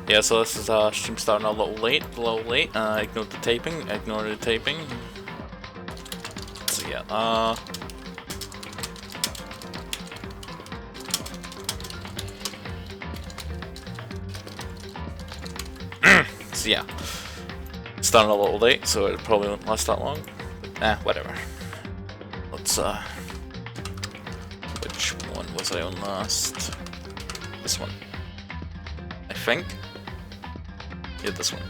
Yeah, so this is stream starting a little late. Ignore the taping. Ignore the taping. So yeah, so yeah, starting a little late, so it probably won't last that long. Whatever. Let's which one was I on last? This one, I think. Yeah, this one.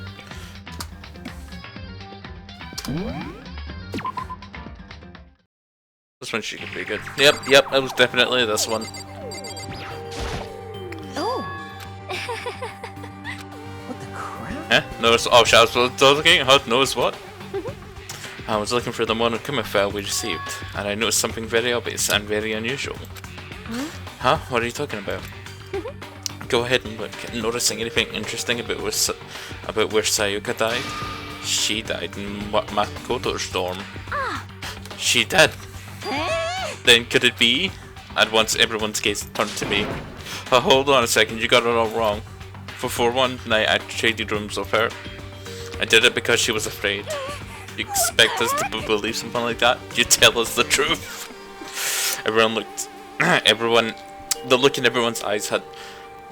This one should be good. Yep, it was definitely this one. Oh. What the crap? Eh? Notice all shots were talking. How notice what? I was looking for the Monokuma file we received, and I noticed something very obvious and very unusual. Huh? What are you talking about? Go ahead and look. Noticing anything interesting about where Sayuka died? She died in Makoto's storm. She did. Then could it be? At once everyone's gaze turned to me. Hold on a second, you got it all wrong. For one night I traded rooms with her. I did it because she was afraid. You expect us to believe something like that? You tell us the truth. Everyone looked. The look in everyone's eyes had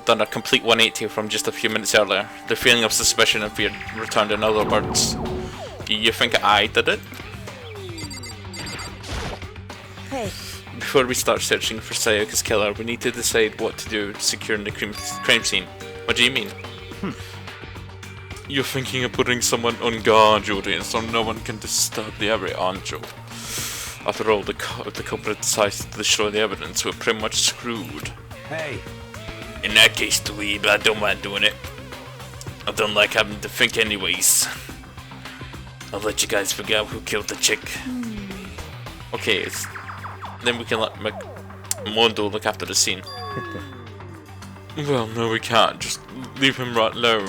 done a complete 180 from just a few minutes earlier. The feeling of suspicion and fear returned in other words. You think I did it? Hey. Before we start searching for Sayuka's killer, we need to decide what to do securing the crime scene. What do you mean? You're thinking of putting someone on guard duty so no one can disturb the area, aren't you? After all, if the culprit decides to destroy the evidence, we're pretty much screwed. Hey. In that case, dweeb, I don't mind doing it. I don't like having to think anyways. I'll let you guys figure out who killed the chick. Okay, then we can let Mondo look after the scene. Well, no we can't. Just leave him right alone.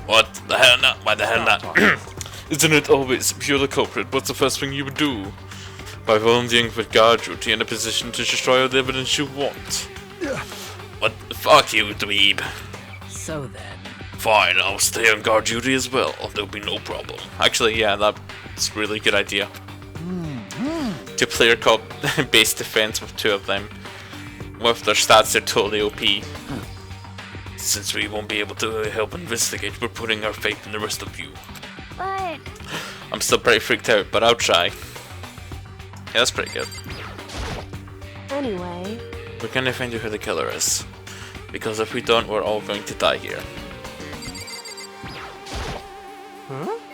What the hell not? Why the hell not? Isn't it always if you're the culprit, what's the first thing you would do? By volunteering for guard duty in a position to destroy all the evidence you want. What? Fuck you, dweeb. So then. Fine, I'll stay on guard duty as well. There'll be no problem. Actually, yeah, that's a really good idea. Two-player co-based defense with two of them. With their stats, they're totally OP. Since we won't be able to help investigate, we're putting our faith in the rest of you. But I'm still pretty freaked out, but I'll try. Yeah, that's pretty good. anyway, We're gonna find out who the killer is. Because if we don't, we're all going to die here.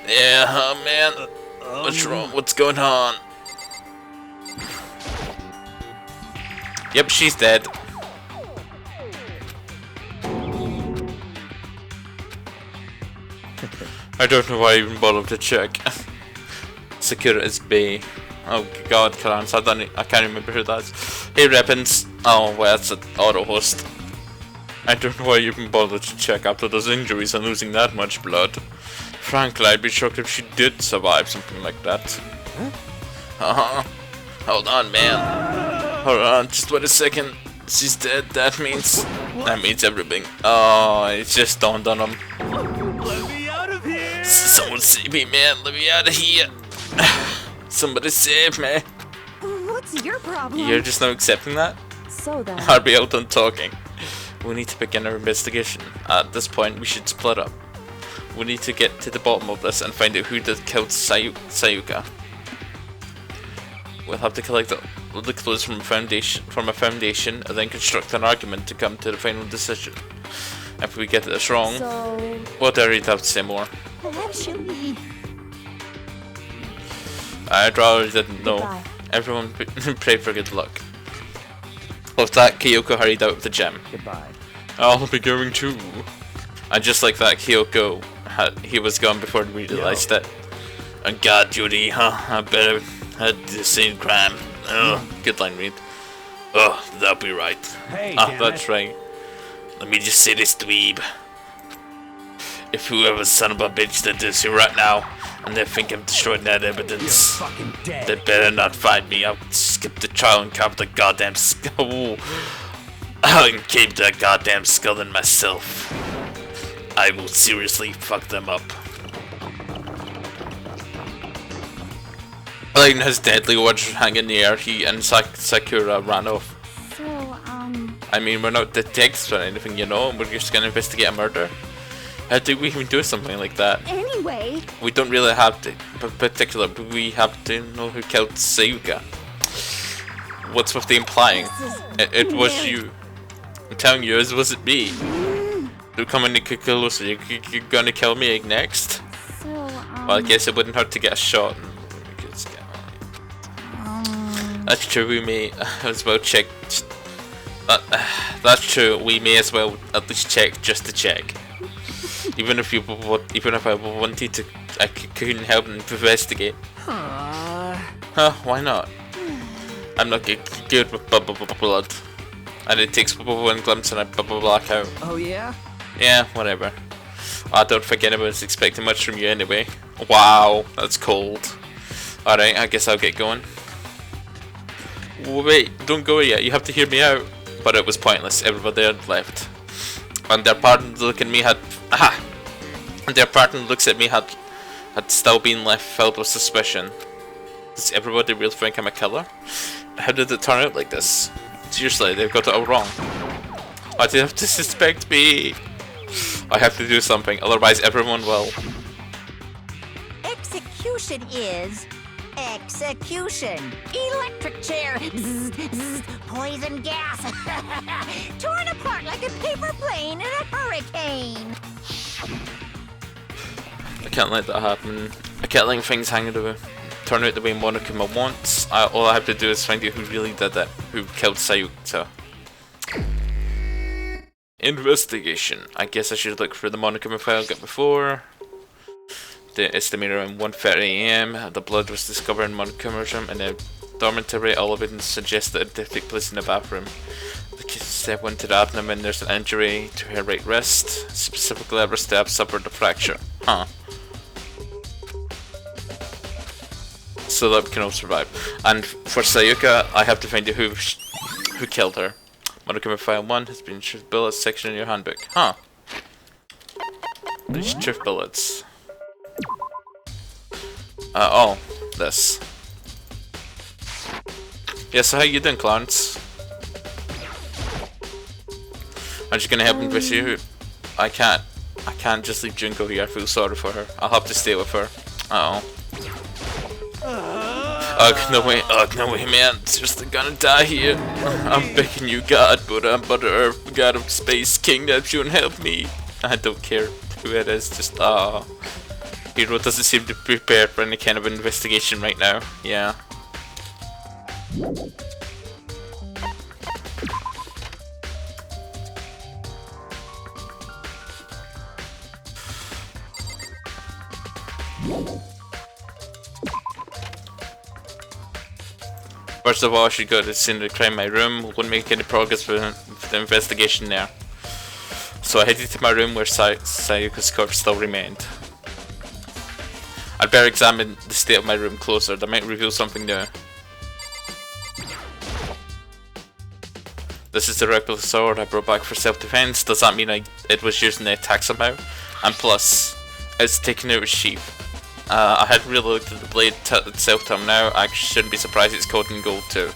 Yeah, man. What's wrong? What's going on? Yep, she's dead. I don't know why I even bothered to check. Security's Bay. Oh god, Clarence, I can't remember who that is. Hey Reppins. Oh, well, that's an auto host. I don't know why you even bothered to check after those injuries and losing that much blood. Frankly, I'd be shocked if she did survive something like that. Hold on, man. Hold on, just wait a second. She's dead. That means everything. Oh, it just dawned on him. Let me out of here! Someone save me, man. Let me out of here. Somebody save me. what's your problem? You're just not accepting that? So then. I'll be out done talking. We need to begin our investigation. At this point, we should split up. We need to get to the bottom of this and find out who killed Sayuka. We'll have to collect the clues from a foundation, and then construct an argument to come to the final decision. If we get this wrong, So what do I really have to say more? actually, I'd rather didn't know. Goodbye. Everyone pray for good luck. With that, Kyoko hurried out of the gym. Goodbye. I'll be going too. And just like that, Kyoko, he was gone before we realized it. On guard duty, huh? I better had the same crime. Oh, good line read. Oh, that'll be right. Hey, Ah, damn that's it. right. Let me just say this, dweeb. If whoever son of a bitch did this here right now, and they think I'm destroying that evidence, You're fucking dead. they better not find me. I'll skip the trial and carve the goddamn skull. I'll keep that goddamn skull in myself. I will seriously fuck them up. Like his deadly words hang in the air, he and Sakura ran off. So, I mean, we're not detectives or anything, you know, we're just gonna investigate a murder. How do we even do something like that? anyway, We don't really have to, but we have to know who killed Sayuka. What's with the implying? It was you. I'm telling you, it wasn't me. You're coming to closer, you're gonna kill me next? so, Well, I guess it wouldn't hurt to get a shot. That's true, we may as well check. That's true, we may as well at least check just to check. Even if I wanted to, I couldn't help and investigate. Huh, why not? I'm not good with blood. And it takes one glimpse and I black out. Oh yeah? Yeah, whatever. I don't think anyone's expecting much from you anyway. Wow, that's cold. Alright, I guess I'll get going. Wait, don't go yet, you have to hear me out. But it was pointless, everybody had left. And their partner look at me had... Aha! And their partner looks at me had still been left filled with suspicion. Does everybody really think I'm a killer? How did it turn out like this? Seriously, they've got it all wrong. Why do they have to suspect me? I have to do something, otherwise everyone will. Execution is execution. Electric chair. Zzz, zzz, poison gas. Torn apart like a paper plane in a hurricane. I can't let that happen. I can't let things turn out the way Monokuma wants. All I have to do is find out who really did it. Who killed Sayuka. Investigation. I guess I should look for the Monokuma file I got before. The estimated around 1:30 AM. The blood was discovered in Monokuma's room in the dormitory. All evidence suggests that it did take place in the bathroom. The case step went to the abdomen. There's an injury to her right wrist. Specifically, her stab suffered a fracture. Huh. So that we can all survive. And for Sayuka, I have to find out who killed her. Monokuma file 1 has been truth bullets section in your handbook. Huh. These truth bullets. Oh, this. Yeah, so how you doing, Clarence? I'm just gonna help with you. I can't just leave Junko here. I feel sorry for her. I'll have to stay with her. Uh oh. No way, man. Seriously gonna die here. I'm begging you, God, Buddha, Earth, God of Space, King, that you help me. I don't care who it is, just, Hero doesn't seem to be prepared for any kind of investigation right now. Yeah. First of all, I should go to the scene of the crime in my room. Won't make any progress with the investigation there. So I headed to my room where Sayuka's corpse still remained. I'd better examine the state of my room closer. That might reveal something new. This is the reckless sword I brought back for self-defense. Does that mean it was used in the attack somehow? And plus, it's taken out its sheath. I hadn't really looked at the blade itself till now. I shouldn't be surprised it's coated in gold too.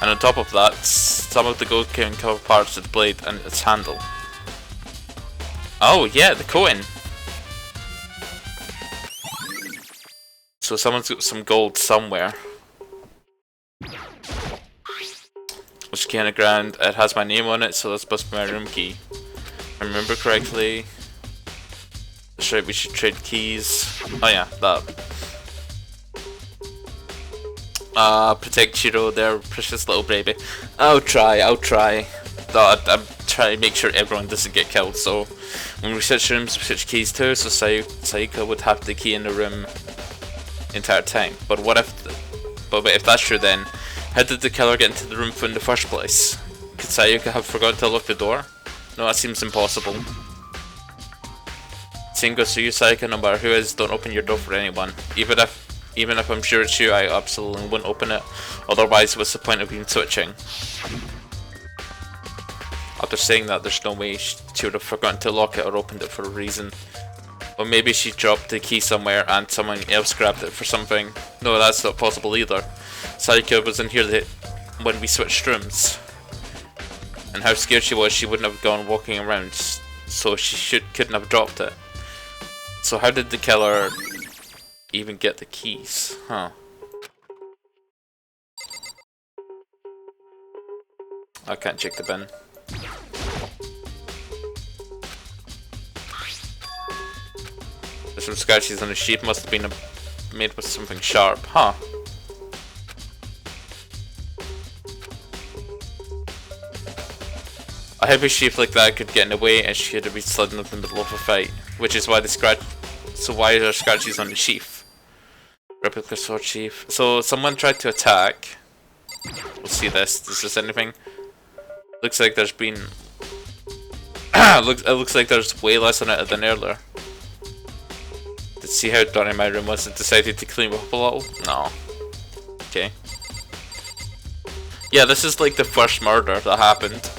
And on top of that, some of the gold can cover parts of the blade and its handle. Oh yeah, the coin! So someone's got some gold somewhere. Which kinda grand. It has my name on it, so that's supposed to be my room key. If I remember correctly. That's right, we should trade keys. Oh yeah, that. Protect Shiro there, precious little baby. I'll try. I'm trying to make sure everyone doesn't get killed, so when we switch rooms, we switch keys too, so Sayuka would have the key in the room the entire time. But what if, but if that's true then, how did the killer get into the room in the first place? Could Sayuka have forgotten to lock the door? No, that seems impossible. Same goes to you, Sayuka, no matter who it is, don't open your door for anyone. Even if I'm sure it's you, I absolutely wouldn't open it. Otherwise, what's the point of even switching? After saying that, there's no way she would have forgotten to lock it or opened it for a reason. Or maybe she dropped the key somewhere and someone else grabbed it for something. No, that's not possible either. Sarika was in here when we switched rooms. And how scared she was, she wouldn't have gone walking around, so she couldn't have dropped it. So how did the killer even get the keys? Huh. I can't check the bin. There's some scratches on the sheet, must have been made with something sharp, huh? A heavy sheath like that could get in the way and she could have been sliding in the middle of a fight, which is why so why are there scratches on the sheath? Replica sword sheath. So someone tried to attack. We'll see this. Is this anything? Looks like there's been it looks like there's way less on it than earlier. Let's see how dirty my room was and decided to clean up a little. No. Okay. Yeah, this is like the first murder that happened.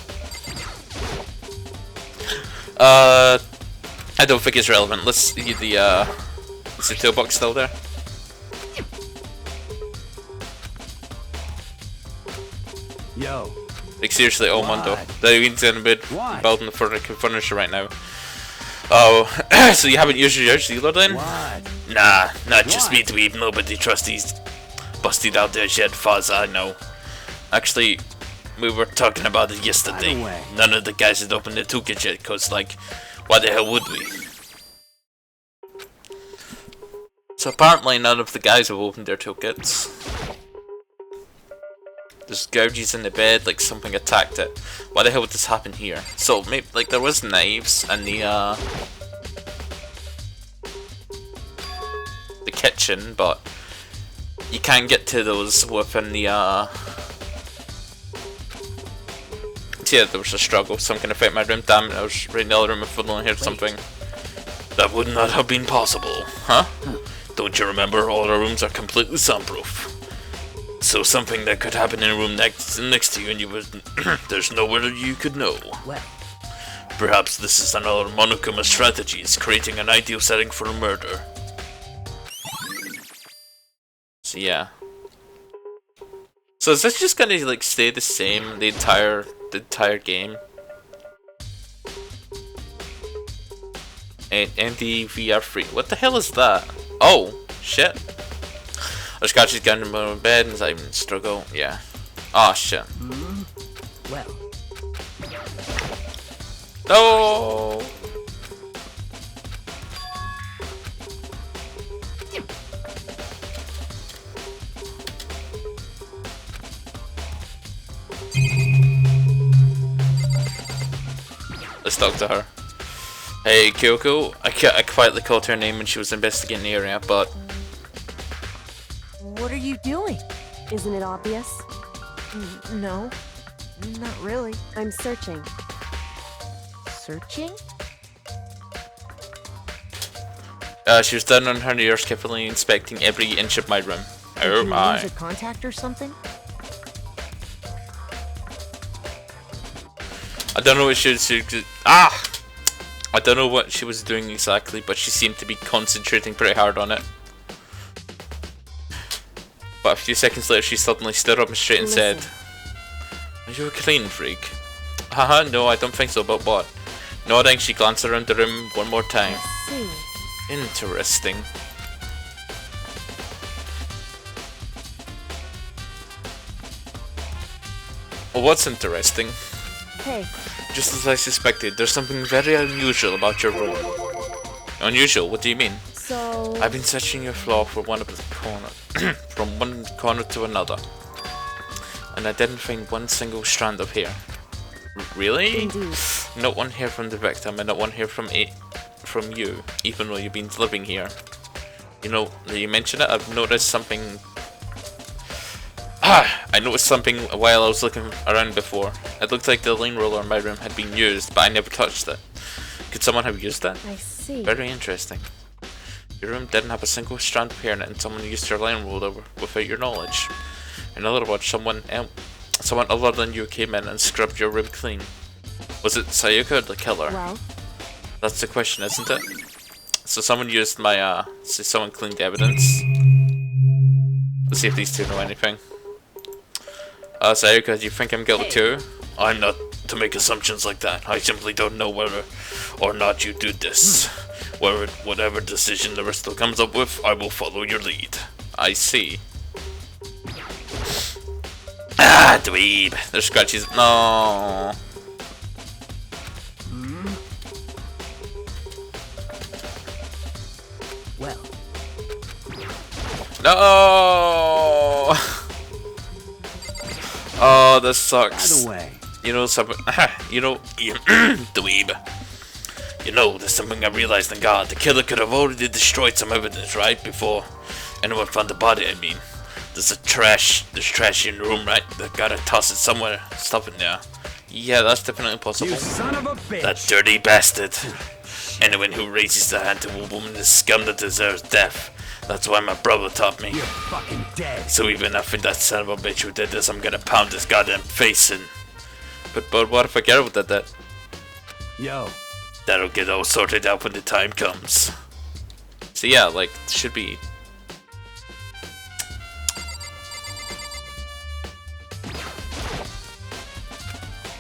I don't think it's relevant. Let's see the is the toolbox still there? Yo. Like seriously, oh Mundo. What? The means in a bit What? building the furniture right now. Oh, so you haven't used your dealer then? What? Nah, not just What? me dweeb. Nobody trusts these busted out there shit fuzz, I know. Actually, we were talking about it yesterday. By the way. None of the guys had opened the toolkit yet, cause like, why the hell would we? So apparently none of the guys have opened their toolkits. There's gouges in the bed, like something attacked it. Why the hell would this happen here? So maybe like there was knives in the kitchen, but you can't get to those within the yeah, there was a struggle. Some can affect my room. Damn it, I was right in the other room if I only heard something. That would not have been possible, huh? Don't you remember? All our rooms are completely soundproof. So something that could happen in a room next to you and you would there's nowhere you could know. Well, Perhaps this is another Monokuma strategy, is creating an ideal setting for a murder. So yeah. So is this just gonna like stay the same the entire game? And NDVR free. What the hell is that? Oh shit. I just got gun in my bed and I even struggle. Yeah. Oh shit. well. No. Let's talk to her. Hey Kyoko, I quietly called her name when she was investigating the area, but What are you doing? Isn't it obvious? No, not really. I'm searching. Searching? she was down on her knees, carefully inspecting every inch of my room. Oh Did you my. lose a contact or something? I don't know what she was I don't know what she was doing exactly, but she seemed to be concentrating pretty hard on it. But a few seconds later, she suddenly stood up straight and said, "Are you a clean freak?" Haha, no, I don't think so, but what? Nodding, she glanced around the room one more time. See. Interesting. Well, what's interesting? Hey, Just as I suspected, there's something very unusual about your room. Unusual? What do you mean? so... I've been searching your floor for one of the corner, from one corner to another, and I didn't find one single strand of hair. Really? Indeed. Not one hair from the victim, and not one hair from you, even though you've been living here. You know, you mentioned it. I've noticed something. I noticed something while I was looking around before. It looked like the line roller in my room had been used, but I never touched it. Could someone have used it? I see. Very interesting. Your room didn't have a single strand of hair in it, and someone used your line roller without your knowledge. In other words, someone other than you came in and scrubbed your room clean. Was it Sayuka or the killer? Well, That's the question, isn't it? So someone used my, so someone cleaned the evidence. Let's see if these two know anything. Sayuka, do you think I'm guilty too? I'm not to make assumptions like that. I simply don't know whether or not you do this. Whatever decision the rest comes up with, I will follow your lead. I see. Ah, dweeb. There's scratches. No. Well, No. Oh, this By sucks. the way, You know something? You know, dweeb. You know, there's something I realized in God. The killer could have already destroyed some evidence, right? Before anyone found the body, I mean. There's trash in the room, right? They gotta toss it somewhere. Stuff in there. Yeah, that's definitely possible. you son of a bitch. That dirty bastard. Anyone who raises their hand to a woman is scum that deserves death. That's why my brother taught me. You're fucking dead. So even if that son of a bitch who did this, I'm gonna pound his goddamn face in. But what if I get with that? Yo, That'll get all sorted out when the time comes. So yeah, like, should be...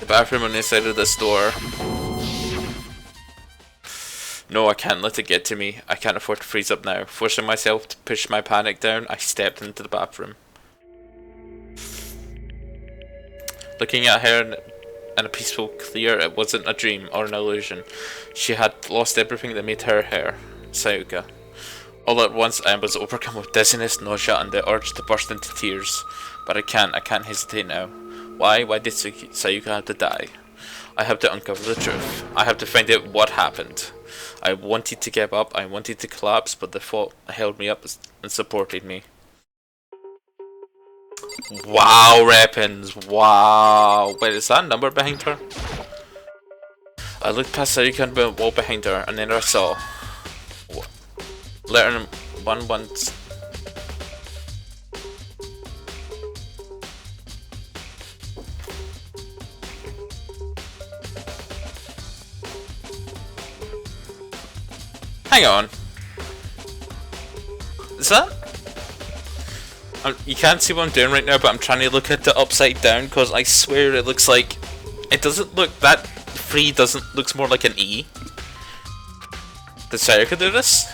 The bathroom on the side of this door. No, I can't let it get to me. I can't afford to freeze up now. Forcing myself to push my panic down, I stepped into the bathroom. Looking at her in a peaceful clear, it wasn't a dream or an illusion. She had lost everything that made her hair, Sayuka. All at once I was overcome with dizziness, nausea, and the urge to burst into tears. But I can't hesitate now. Why did Sayuka have to die? I have to uncover the truth. I have to find out what happened. I wanted to give up, I wanted to collapse, but the thought held me up and supported me. Wow, Reppins, wow. Wait, is that a number behind her? I looked past Sayuka and the wall behind her, and then I saw... Letter 11... Hang on. Is that? You can't see what I'm doing right now, but I'm trying to look at the upside down because I swear it looks like it doesn't look that 3 doesn't looks more like an E. Did Sayuka do this?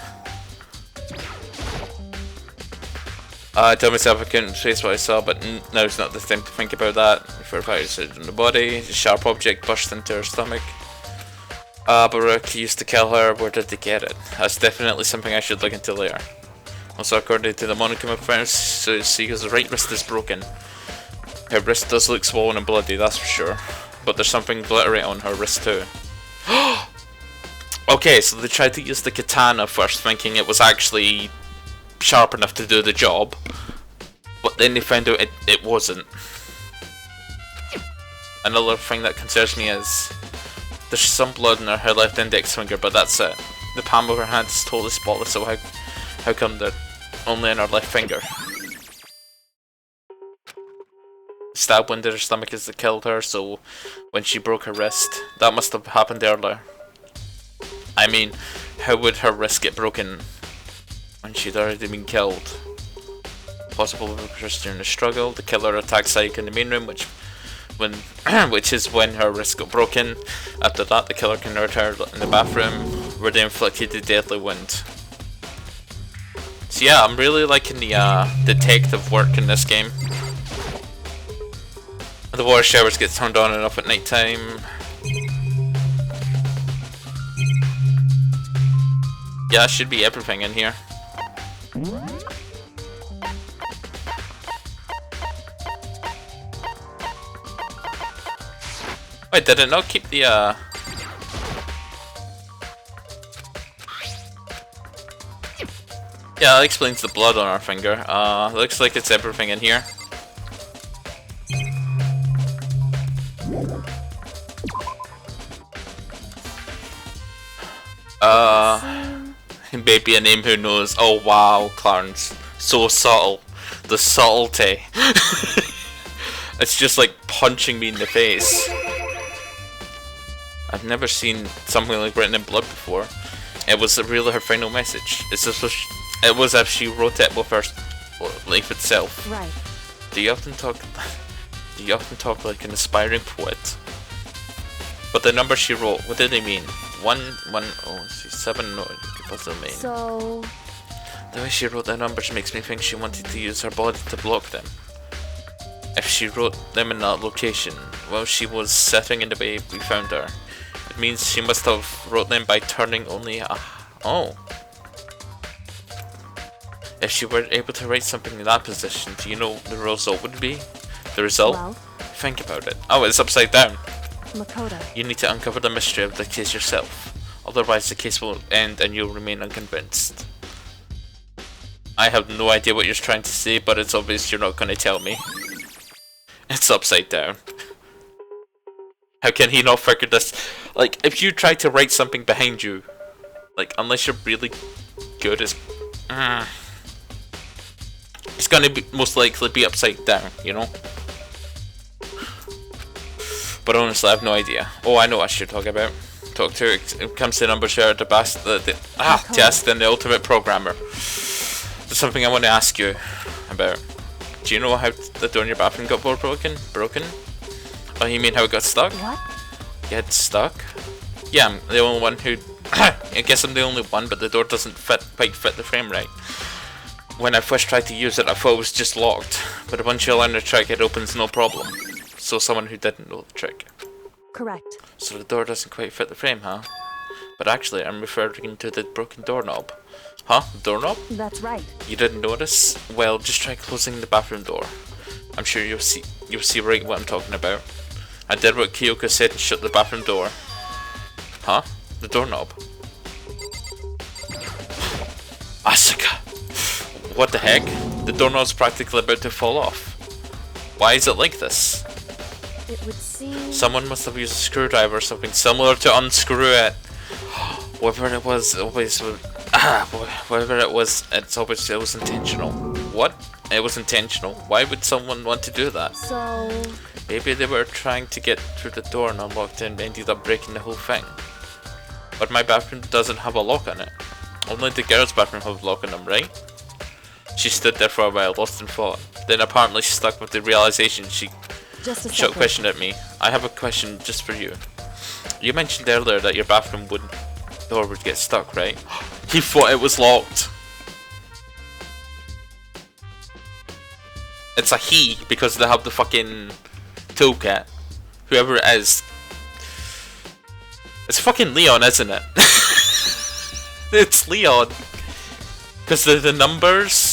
I told myself I couldn't trace what I saw, but now's not the time to think about that. For fires in the body, a sharp object burst into her stomach. Baruch used to kill her. Where did they get it? That's definitely something I should look into later. Also, according to the Monokuma friends, Sayuka's right wrist is broken. Her wrist does look swollen and bloody, that's for sure. But there's something glittery on her wrist too. Okay, so they tried to use the katana first, thinking it was actually sharp enough to do the job. But then they found out it wasn't. Another thing that concerns me is there's some blood on her left index finger, but that's it. The palm of her hand is totally spotless, so how come they're only on her left finger? Stab wound in her stomach is that killed her, so when she broke her wrist, that must have happened earlier. I mean, how would her wrist get broken when she'd already been killed? Possible because during the struggle, the killer attacked Sayuka in the main room, which is when her wrist got broken. After that, the killer converted her in the bathroom, where they inflicted the deadly wound. So yeah, I'm really liking the detective work in this game. The water showers get turned on and off at night time. Yeah, should be everything in here. Wait, did it not keep the Yeah, that explains the blood on our finger. Looks like it's everything in here. Maybe a name who knows. Oh wow, Clarence. So subtle. The subtlety. It's just like punching me in the face. I've never seen something like written in blood before. It was really her final message. It was as she wrote it with her life itself. Right. Do you often talk like an aspiring poet? But the number she wrote, what did they mean? 1, 1, oh, see, 7, no, what does it mean? So, The way she wrote the numbers makes me think she wanted to use her body to block them. If she wrote them in that location, while she was sitting in the way we found her, it means she must have wrote them by turning only a... Oh. If she were able to write something in that position, do you know the result would be? The result? well, Think about it. Oh, it's upside down. Makoto. You need to uncover the mystery of the case yourself. Otherwise the case will end and you'll remain unconvinced. I have no idea what you're trying to say, but it's obvious you're not going to tell me. It's upside down. How can he not figure this? Like, if you try to write something behind you, like, unless you're really good, it's gonna be most likely be upside down, you know? But honestly, I have no idea. Oh, I know what I should talk about. Talk to it comes to number share the test and the ultimate programmer. There's something I want to ask you about. Do you know how the door in your bathroom got broken? Oh, you mean how it got stuck? What? Get stuck? Yeah, I'm the only one who... I guess I'm the only one, but the door doesn't quite fit the frame right. When I first tried to use it, I thought it was just locked. But once you learn the trick, it opens no problem. So someone who didn't know the trick. Correct. So the door doesn't quite fit the frame, huh? But actually, I'm referring to the broken doorknob. Huh? Doorknob? That's right. You didn't notice? Well, just try closing the bathroom door. I'm sure you'll see right what I'm talking about. I did what Kyoko said and shut the bathroom door. Huh? The doorknob. Asuka! What the heck? The doorknob's practically about to fall off. Why is it like this? It would seem... Someone must have used a screwdriver or something similar to unscrew it. Whatever it was, it's obvious it was intentional. What? It was intentional? Why would someone want to do that? So... Maybe they were trying to get through the door and unlocked it and ended up breaking the whole thing. But my bathroom doesn't have a lock on it. Only the girls' bathroom have a lock on them, right? She stood there for a while, lost in thought. Then apparently she stuck with the realization she Just a shot second. questioned at me. I have a question just for you. You mentioned earlier that your bathroom door would get stuck, right? He thought it was locked. It's a he because they have the fucking toolkit. Whoever it is. It's fucking Leon, isn't it? It's Leon. Because the numbers.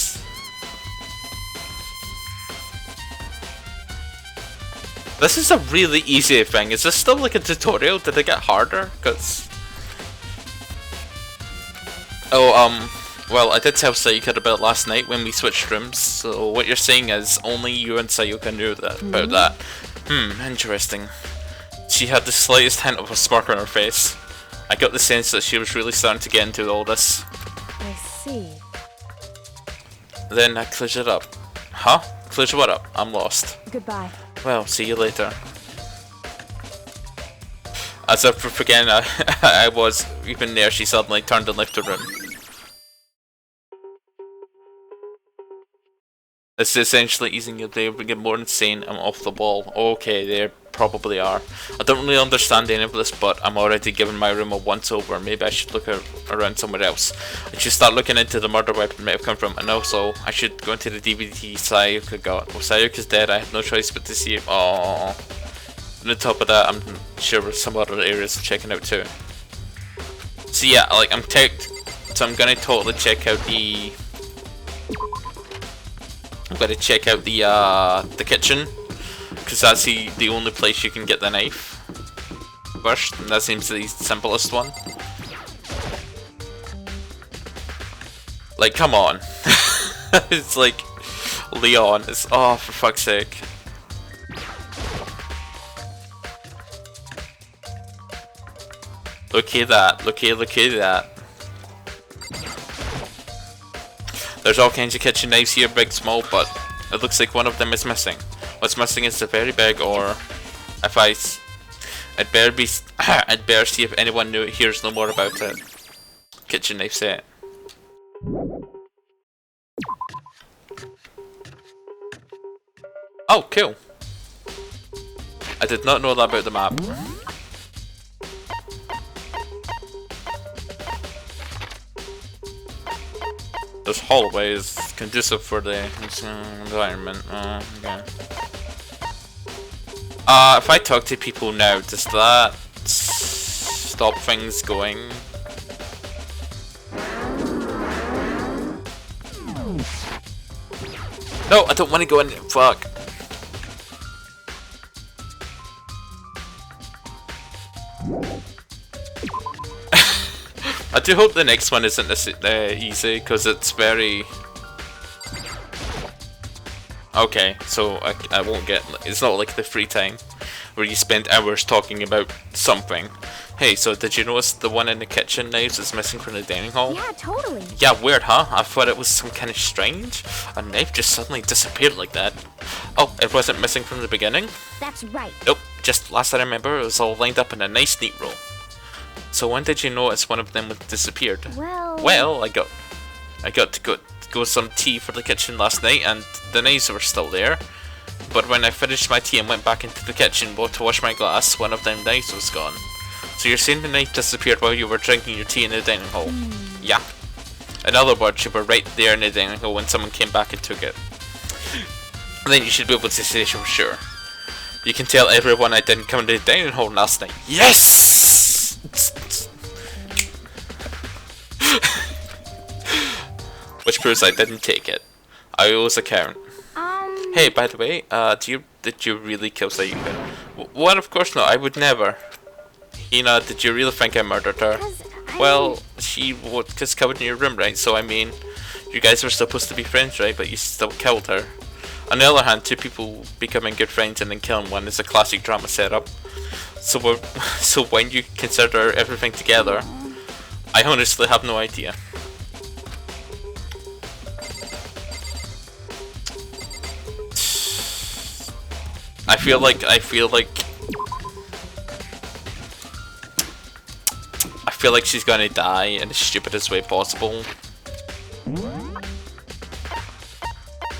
This is a really easy thing. Is this still like a tutorial? Did it get harder? Cause well, I did tell Sayuka about it last night when we switched rooms. So what you're saying is only you and Sayuka knew that about that. Interesting. She had the slightest hint of a smirk on her face. I got the sense that she was really starting to get into all this. I see. Then I cleared it up. Huh? Cleared what up? I'm lost. Goodbye. Well, see you later. As if forgetting I was even there, she suddenly turned and left the room. It's essentially easing your day, but get more insane. I'm off the wall. Okay, they probably are. I don't really understand any of this, but I'm already giving my room a once over. Maybe I should look around somewhere else. I should start looking into the murder weapon might have come from, and also I should go into the DVD Sayuka got. Well, Sayuka's dead. I have no choice but to see it. Aww. And on top of that, I'm sure there's some other areas of checking out too. So yeah, like so I'm gonna totally check out the. I'm gonna check out the kitchen, because that's the only place you can get the knife first, and that seems the simplest one. Like, come on. It's like Leon. It's oh, for fuck's sake. Look at that. Look at that. There's all kinds of kitchen knives here, big, small, but it looks like one of them is missing. What's missing is the very big, or if I'd better be. I'd better see if anyone hears no more about it. Kitchen knife set. Oh, cool. I did not know that about the map. This hallway is conducive for the environment. Okay. If I talk to people now, does that stop things going? No, I don't want to go in. Fuck. I do hope the next one isn't this easy, because it's very... Okay, so I won't get... It's not like the free time, where you spend hours talking about something. Hey, so did you notice the one in the kitchen knives is missing from the dining hall? Yeah, totally. Yeah, weird, huh? I thought it was some kind of strange. A knife just suddenly disappeared like that. Oh, it wasn't missing from the beginning? That's right. Nope, just last I remember, it was all lined up in a nice neat row. So when did you notice one of them had disappeared? Well, I got to go some tea for the kitchen last night, and the knives were still there. But when I finished my tea and went back into the kitchen to wash my glass, one of them knives was gone. So you're saying the knife disappeared while you were drinking your tea in the dining hall? Yeah. In other words, you were right there in the dining hall when someone came back and took it. Then you should be able to say for sure. You can tell everyone I didn't come to the dining hall last night. Yes! Which proves I didn't take it. I always account. Hey, by the way, did you really kill Sayuka? What? Of course not. I would never. Hina, did you really think I murdered her? Well, she was covered in your room, right? So I mean, you guys were supposed to be friends, right? But you still killed her. On the other hand, two people becoming good friends and then killing one is a classic drama setup. So when you consider everything together, I honestly have no idea. I feel like she's gonna die in the stupidest way possible.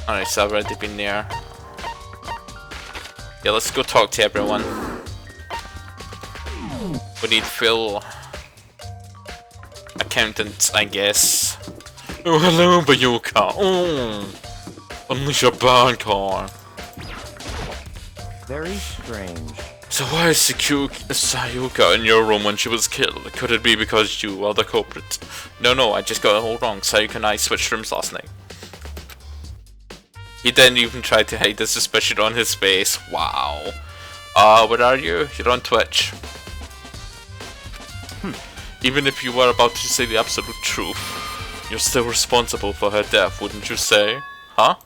Alright, so I've already been there. Yeah, let's go talk to everyone. We need full accountants, I guess. Oh, hello, Bayuka. Oh, unleash your barn car. Very strange. So why is Sayuka in your room when she was killed? Could it be because you are the culprit? No, I just got it all wrong. Sayuka and I switched rooms last night. He didn't even try to hide the suspicion on his face. Wow. Where are you? You're on Twitch. Even if you were about to say the absolute truth, you're still responsible for her death, wouldn't you say? Huh?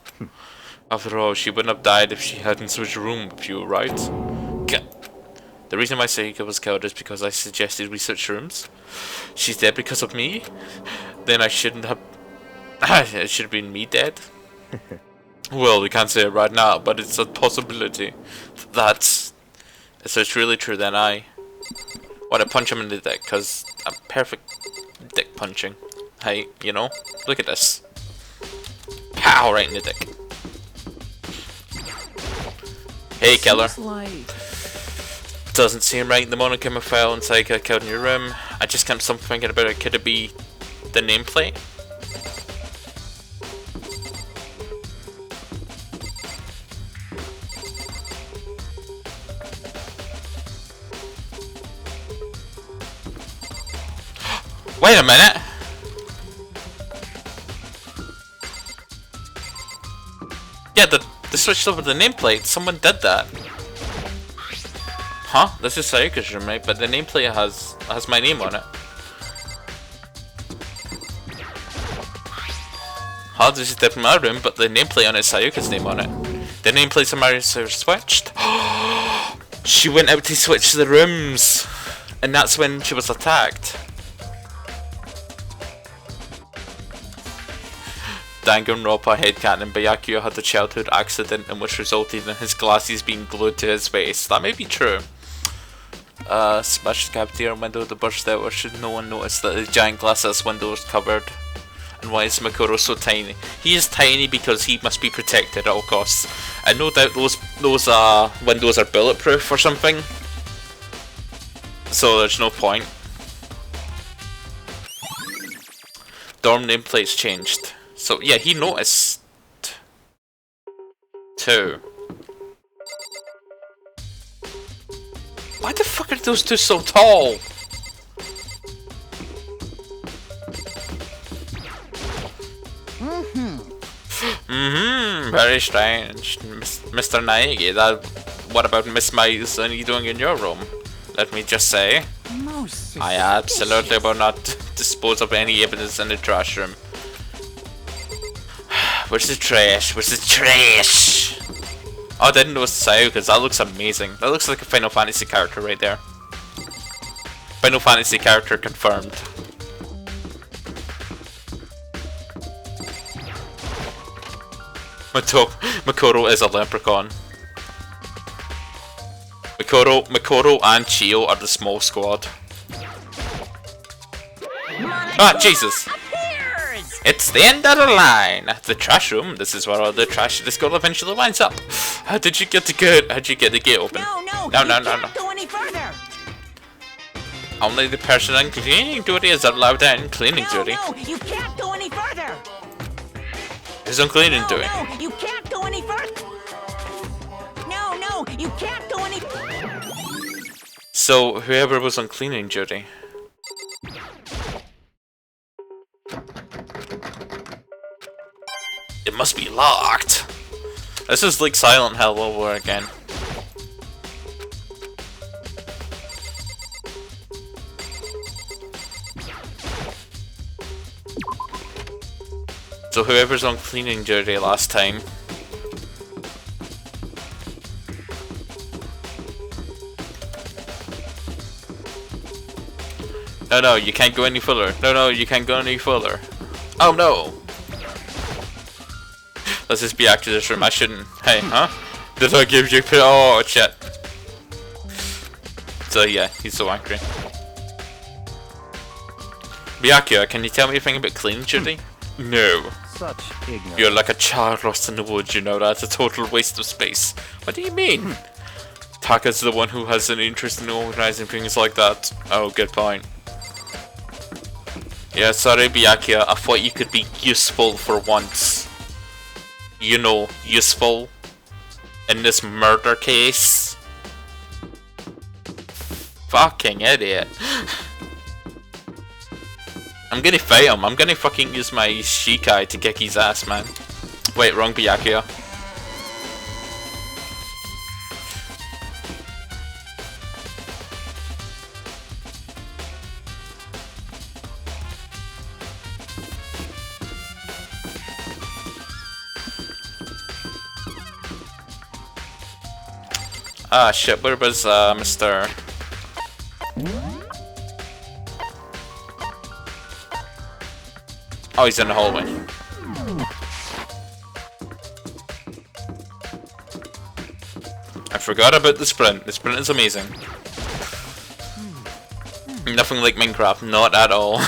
After all, she wouldn't have died if she hadn't switched room with you, right? The reason why Sayuka was killed is because I suggested we switch rooms. She's dead because of me? Then I shouldn't have... it should have been me dead? Well, we can't say it right now, but it's a possibility. If it's really true, then I want to punch him in the dick, because I'm perfect dick punching. Hey, you know? Look at this. Pow! Right in the dick. Hey, killer. Doesn't seem right. The monochrome file and Sayuka killed in your room. I just can't stop thinking about it. Could it be the nameplate? Wait a minute! Yeah, they switched over the nameplate. Someone did that. Huh? This is Sayuka's room, right? But the nameplate has my name on it. Huh? This is different my room, but the nameplate on it is Sayuka's name on it. The nameplates on my room are switched. She went out to switch the rooms, and that's when she was attacked. Danganronpa headcanon Byakuya had a childhood accident in which resulted in his glasses being glued to his face. That may be true. smashed cafeteria window that burst out, or should no one notice that the giant glass window is covered? And why is Makoro so tiny? He is tiny because he must be protected at all costs. And no doubt those windows are bulletproof or something. So there's no point. Dorm nameplate's changed. So yeah, he noticed too. Why the fuck are those two so tall? Very strange. Mr. Naegi, what about Miss Miles and you doing in your room? Let me just say, I absolutely will not dispose of any evidence in the trash room. Where's the trash? Where's the trash? Oh, I didn't know Sao, because that looks amazing. That looks like a Final Fantasy character right there. Final Fantasy character confirmed. Makoro is a leprechaun. Makoro and Chio are the small squad. Ah, Jesus! It's the end of the line! The trash room, this is where all the trash this girl eventually winds up. How did you get the gate? How'd you get the gate open? No. Go any further. Only the person on cleaning duty is allowed in cleaning duty. No, you can't go any further. Who's on cleaning duty? No, you can't go any further. No, you can't go any. So whoever was on cleaning duty. It must be locked. This is like Silent Hill over again. So whoever's on cleaning duty last time. No, you can't go any further. No, you can't go any further. Oh no! Let's just be active this room. I shouldn't. Hey, huh? Did I give you? Oh shit! So yeah, he's so angry. Byakuya, can you tell me anything about cleaning duty? No. Such ignorance. You're like a child lost in the woods, you know, that's a total waste of space. What do you mean? Taka's the one who has an interest in organizing things like that. Oh, good point. Yeah, sorry Byakuya, I thought you could be useful for once. You know, useful. In this murder case. Fucking idiot. I'm gonna fight him. I'm gonna fucking use my Shikai to kick his ass, man. Wait, wrong Byakuya. Ah shit, where was Mr. Oh, he's in the hallway. I forgot about the sprint. The sprint is amazing. Nothing like Minecraft, not at all.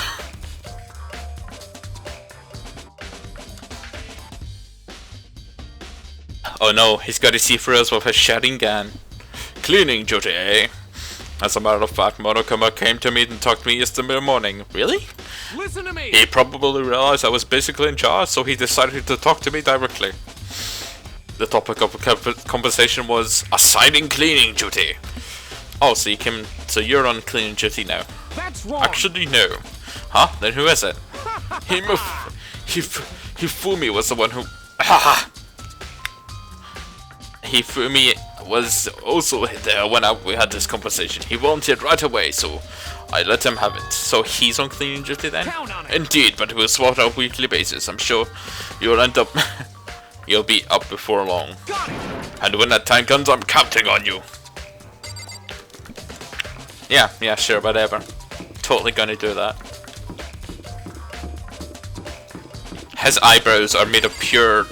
Oh no, he's got to see through us with his Sharingan. Cleaning duty, eh? As a matter of fact, Monokuma came to me and talked to me yesterday morning. Really? Listen to me. He probably realized I was basically in charge, so he decided to talk to me directly. The topic of conversation was assigning cleaning duty. Oh, so you're on cleaning duty now. That's wrong. Actually, no. Huh? Then who is it? Hifumi was the one who. Hifumi was also there when we had this conversation. He volunteered right away, so I let him have it. So he's on cleaning duty then? Count on it. Indeed, but we'll swap on a weekly basis. I'm sure you'll end up. You'll be up before long. Got it. And when that time comes, I'm counting on you. Yeah, sure, whatever. Totally gonna do that. His eyebrows are made of pure.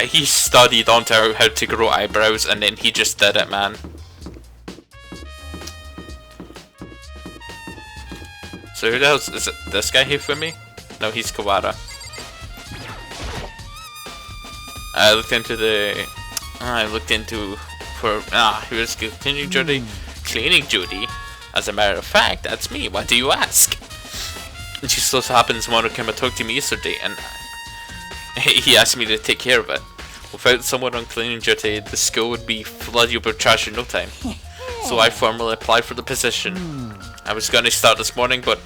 He studied on how to grow eyebrows, and then he just did it, man. So who else? Is it this guy here for me? No, he's Kawada. I looked into here's cleaning duty. Cleaning duty? As a matter of fact, that's me. Why do you ask? It just so happens Monokuma talked to me yesterday and he asked me to take care of it. Without someone on cleaning duty, the school would be flooded with trash in no time. So I formally applied for the position. I was gonna start this morning, but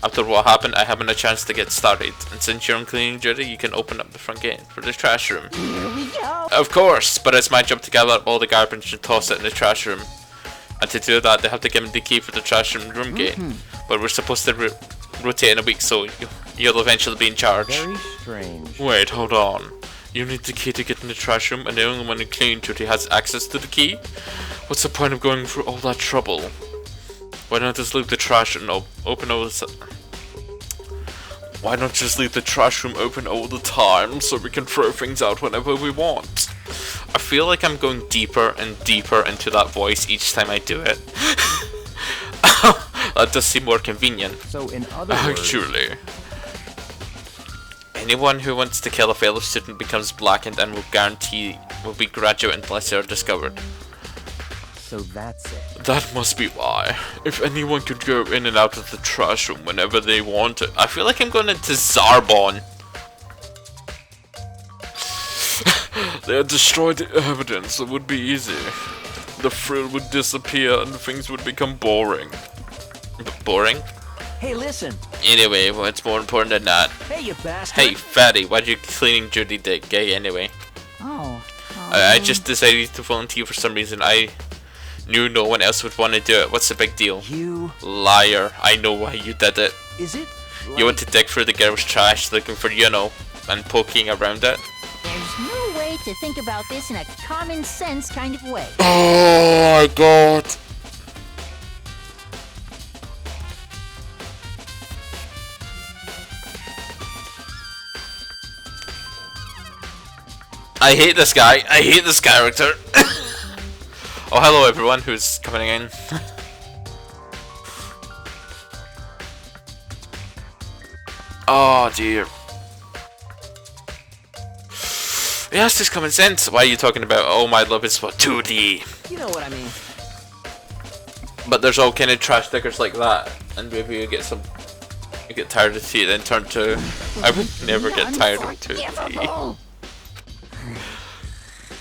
after what happened, I haven't a chance to get started. And since you're on cleaning duty, you can open up the front gate for the trash room. Here we go. Of course, but it's my job to gather up all the garbage and toss it in the trash room. And to do that, they have to give me the key for the trash room gate. But we're supposed to rotate in a week, so you'll eventually be in charge. Very strange. Wait, hold on. You need the key to get in the trash room, and the only one in cleaning duty has access to the key? What's the point of going through all that trouble? Why not just leave the trash and open all the... Why not just leave the trash room open all the time so we can throw things out whenever we want? I feel like I'm going deeper and deeper into that voice each time I do it. That does seem more convenient. So in other words, Actually, anyone who wants to kill a fellow student becomes blackened and will be graduate unless they are discovered. so that's it. That must be why. If anyone could go in and out of the trash room whenever they want to. I feel like I'm going into Zarbon. They had destroyed the evidence. It would be easy. The thrill would disappear and things would become boring. Boring? Hey, listen. Anyway, what's more important than that? Hey, you bastard. Hey, fatty, why'd you cleaning duty dick gay anyway? Oh. I just decided to volunteer for some reason. I knew no one else would want to do it. What's the big deal? You. Liar. I know why you did it. Is it? You went to dig through the girl's trash looking for, you know, and poking around it. There's no way to think about this in a common sense kind of way. Oh my god. I hate this guy. I hate this character. Oh, hello everyone who's coming in. Oh dear. Yes, this common sense. Why are you talking about? Oh, my love is what 2D. You know what I mean. But there's all kind of trash stickers like that, and maybe you get tired of 2D, then turn to. I would never get tired of 2D. Unforgivable.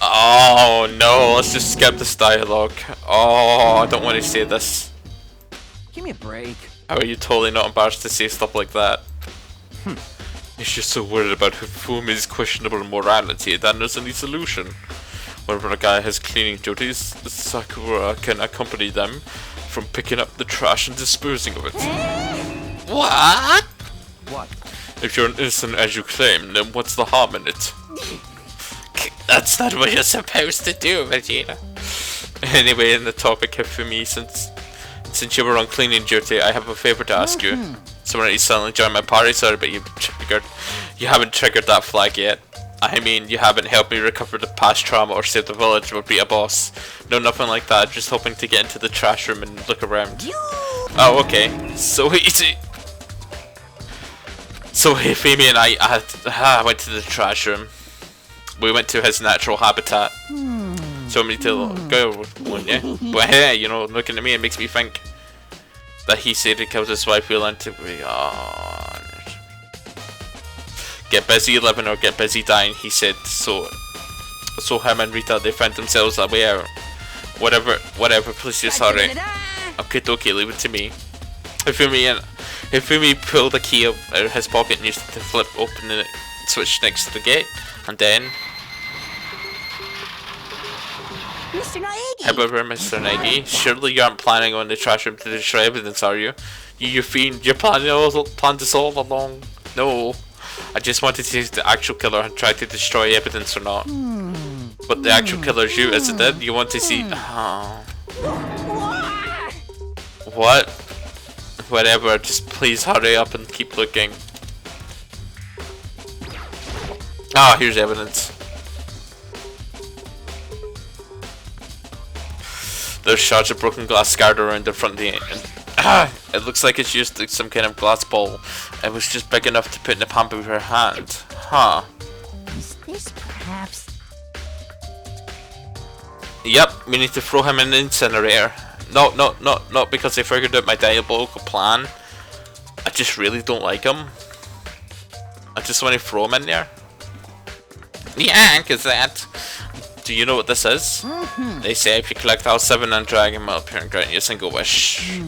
Oh no, let's just skip this dialogue. Oh, I don't want to say this. Give me a break. How are you totally not embarrassed to say stuff like that? You're just so worried about Fumi's questionable morality that there's any solution. Whenever a guy has cleaning duties, Sakura can accompany them from picking up the trash and disposing of it. What? What? If you're innocent as you claim, then what's the harm in it? That's not what you're supposed to do, Vegeta. Anyway, in the topic of Fumi, since you were on cleaning duty, I have a favor to ask you. Someone is suddenly joined my party, sorry, but you haven't triggered that flag yet. I mean, you haven't helped me recover the past trauma or save the village or beat a boss. No, nothing like that, just hoping to get into the trash room and look around. Oh, okay. So easy. So Fumi and I went to the trash room. We went to his natural habitat. So me to go, wouldn't you? But hey, you know, looking at me, it makes me think that he said he killed his wife. We'll get busy living or get busy dying, he said. So him and Rita, they found themselves that way out. Whatever, please say sorry. Okay, leave it to me. If Fumi pulled the key out of his pocket and used it to flip open the switch next to the gate, and then... Mr. Naegi! However, Mr. Nagi, surely you aren't planning on the trash room to destroy evidence, are you? You fiend, you're planned this all along. No, I just wanted to see if the actual killer had tried to destroy evidence or not. But the actual killer is you, isn't it? You want to see... What? Whatever, just please hurry up and keep looking. Ah, here's evidence. There's shards of broken glass scattered around the front of the It looks like it's used like some kind of glass ball. It was just big enough to put in the palm of her hand. Huh. Is this perhaps... Yep, we need to throw him in the incinerator. No, not because I figured out my diabolical plan. I just really don't like him. I just want to throw him in there. Yeah, cause that. Do you know what this is? They say if you collect all 7 and drag him up here and grant you a single wish.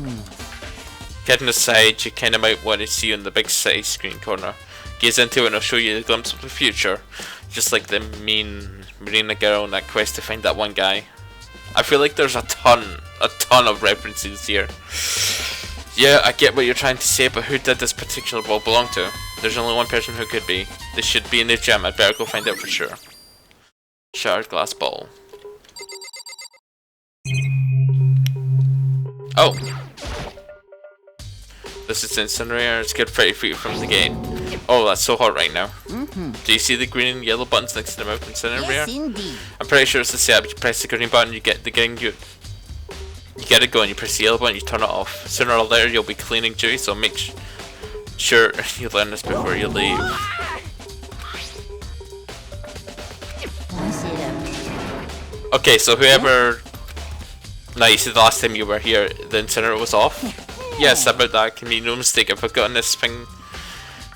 Kidding aside, you kinda might want to see on the big city screen corner. Gaze into it and I'll show you a glimpse of the future. Just like the mean Marina girl in that quest to find that one guy. I feel like there's a ton of references here. Yeah, I get what you're trying to say, but who did this particular ball belong to? There's only one person who could be. They should be in the gym. I'd better go find out for sure. Shattered glass ball. Oh. This is the incinerator. It's good 30 feet from the gate. Oh, that's so hot right now. Do you see the green and yellow buttons next to the mouth incinerator? Yes, indeed. I'm pretty sure it's the setup. You press the green button, you get the gang. You get it going. You press the yellow button, you turn it off. Sooner or later, you'll be cleaning duty, so make sure you learn this before you leave. Okay, so whoever... Now, you see the last time you were here, the incinerator was off? Yes, about that can be no mistake. I've gotten this thing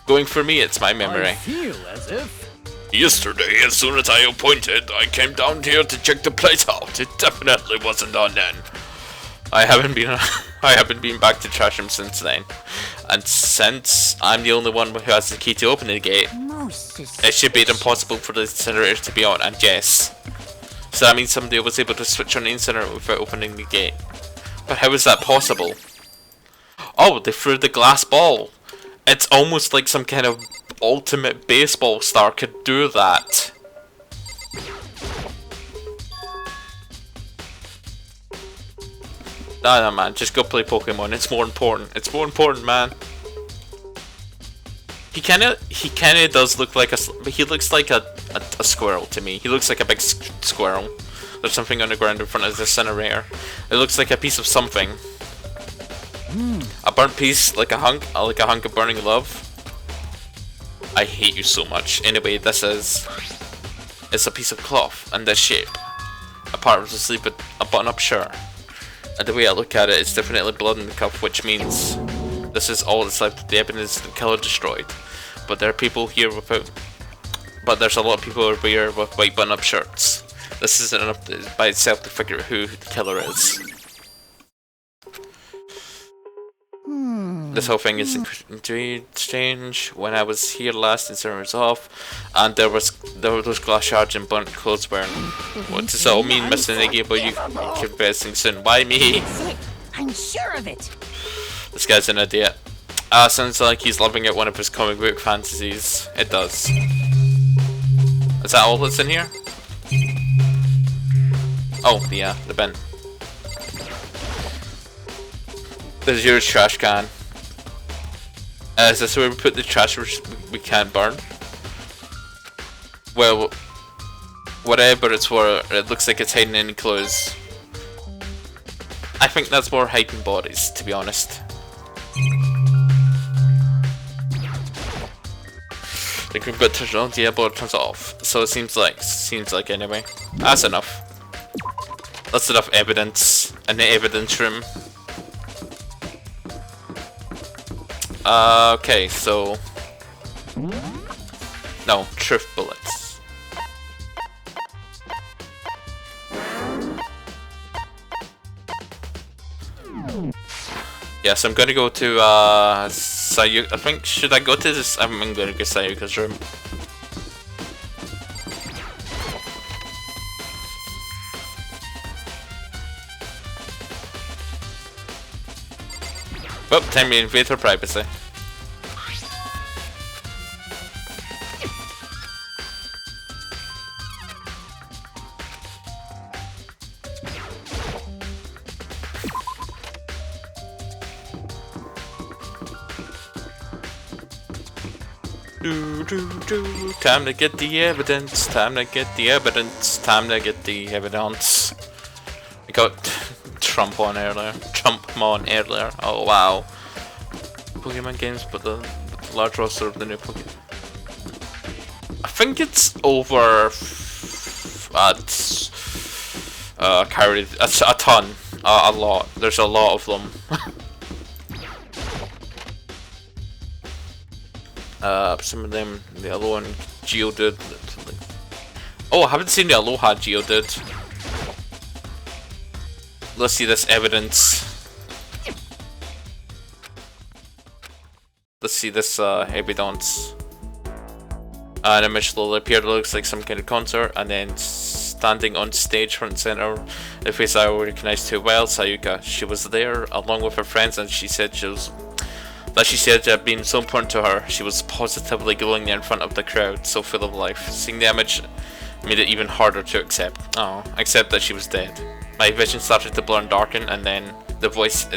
going for me. It's my memory. I feel as if... Yesterday, as soon as I appointed, I came down here to check the place out. It definitely wasn't on then. I haven't been back to Trasham since then. And since I'm the only one who has the key to open the gate, it should be impossible for the incinerator to be on, and yes. So that means somebody was able to switch on the incinerator without opening the gate. But how is that possible? Oh, they threw the glass ball. It's almost like some kind of ultimate baseball star could do that. Nah, man, just go play Pokemon. It's more important. It's more important, man. He kinda does look like but he looks like a squirrel to me. He looks like a big squirrel. There's something on the ground in front of the incinerator. It looks like a piece of something. A burnt piece, like a hunk of burning love. I hate you so much. Anyway, it's a piece of cloth in this shape. A part of the sleeve, a button-up shirt. And the way I look at it, it's definitely blood in the cuff, which means this is all that's left of the evidence the killer destroyed. But there are people here there's a lot of people over here with white button-up shirts. This isn't enough by itself to figure out who the killer is. This whole thing is indeed strange. When I was here last, the incinerator was off, and there were those glass shards and burnt clothes burning. What does it all mean, Mr. Niggy? But you confessing soon. Why me? I'm sure of it. This guy's an idiot. Sounds like he's living out one of his comic book fantasies. It does. Is that all that's in here? Oh, yeah, the bin. This is your trash can. Is this where we put the trash we can't burn? Well, whatever it's for, it looks like it's hiding any clothes. I think that's more hiding bodies, to be honest. The green button turns on, the yellow button turns off. So it seems like anyway. That's enough. That's enough evidence in the evidence room. Okay, so... No, truth bullets. Yes, I'm gonna go to, Sayuka. I think, should I go to this? I'm gonna go to Sayuka's room. Well, time to invade her privacy. Time to get the evidence, time to get the evidence, time to get the evidence. I got Trumpmon earlier. Oh wow. Pokemon games, but the large roster of the new Pokemon. I think it's over at carried a ton, a lot. There's a lot of them. Some of them, the other one, Geodude. Oh, I haven't seen the Aloha Geodude. Let's see this evidence. Let's see this evidence. An image slowly appeared. It looks like some kind of concert, and then standing on stage front and center, the face I recognized too well, Sayuka. She was there along with her friends, and she said it had been so important to her. She was positively glowing there in front of the crowd, so full of life. Seeing the image made it even harder to accept. Oh, accept that she was dead. My vision started to blur and darken, and then the voice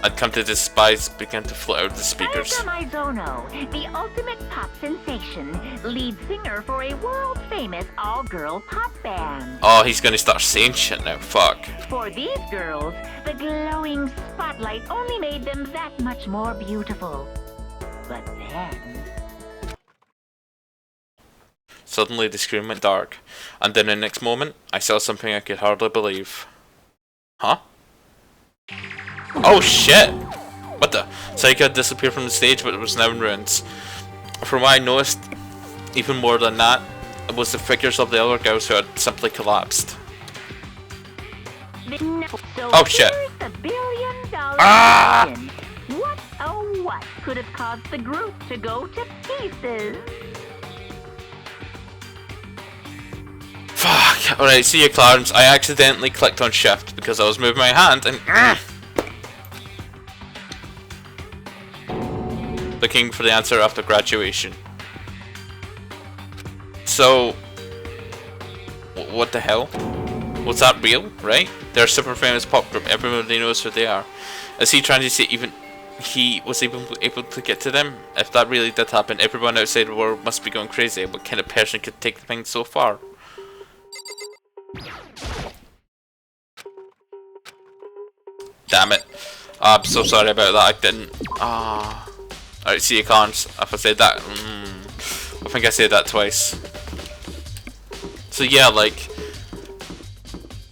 I'd come to despise began to float out of the speakers. Sayaka Mizono, the ultimate pop sensation, lead singer for a world-famous all-girl pop band. Oh, he's gonna start saying shit now. Fuck. For these girls, the glowing spotlight only made them that much more beautiful. But then... Suddenly the screen went dark, and then the next moment, I saw something I could hardly believe. Huh? Oh shit! What the? Sayaka had disappeared from the stage, but it was now in ruins. From what I noticed, even more than that, it was the figures of the other girls who had simply collapsed. Oh shit! The $1 billion question. What oh what could have caused the group to go to pieces? Fuck! Alright, see you, Clarence. I accidentally clicked on shift because I was moving my hand and... Looking for the answer after graduation. So... What the hell? Was that real, right? They're a super famous pop group. Everybody knows who they are. Is he trying to say even... he was able to get to them? If that really did happen, everyone outside the world must be going crazy. What kind of person could take things so far? Damn it. I'm so sorry about that. I didn't. Alright, see you, Cons. If I said that. I think I said that twice. So, yeah, like.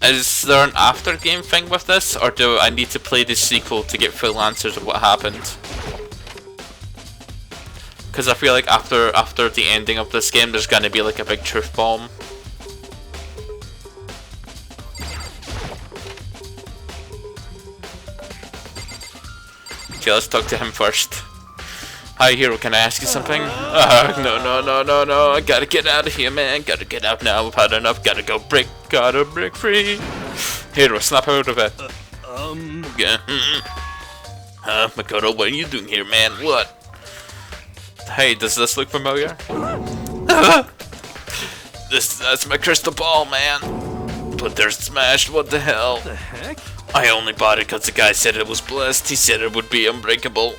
Is there an after game thing with this? Or do I need to play the sequel to get full answers of what happened? Because I feel like after the ending of this game, there's gonna be like a big truth bomb. Okay, let's talk to him first. Hi, hero, can I ask you something? No, I gotta get out of here, man. Gotta get out now, I've had enough. Gotta break free. Hero, snap out of it. Yeah. Makoto, what are you doing here, man? What? Hey, does this look familiar? That's my crystal ball, man. But they're smashed, what the hell? What the heck? I only bought it because the guy said it was blessed. He said it would be unbreakable.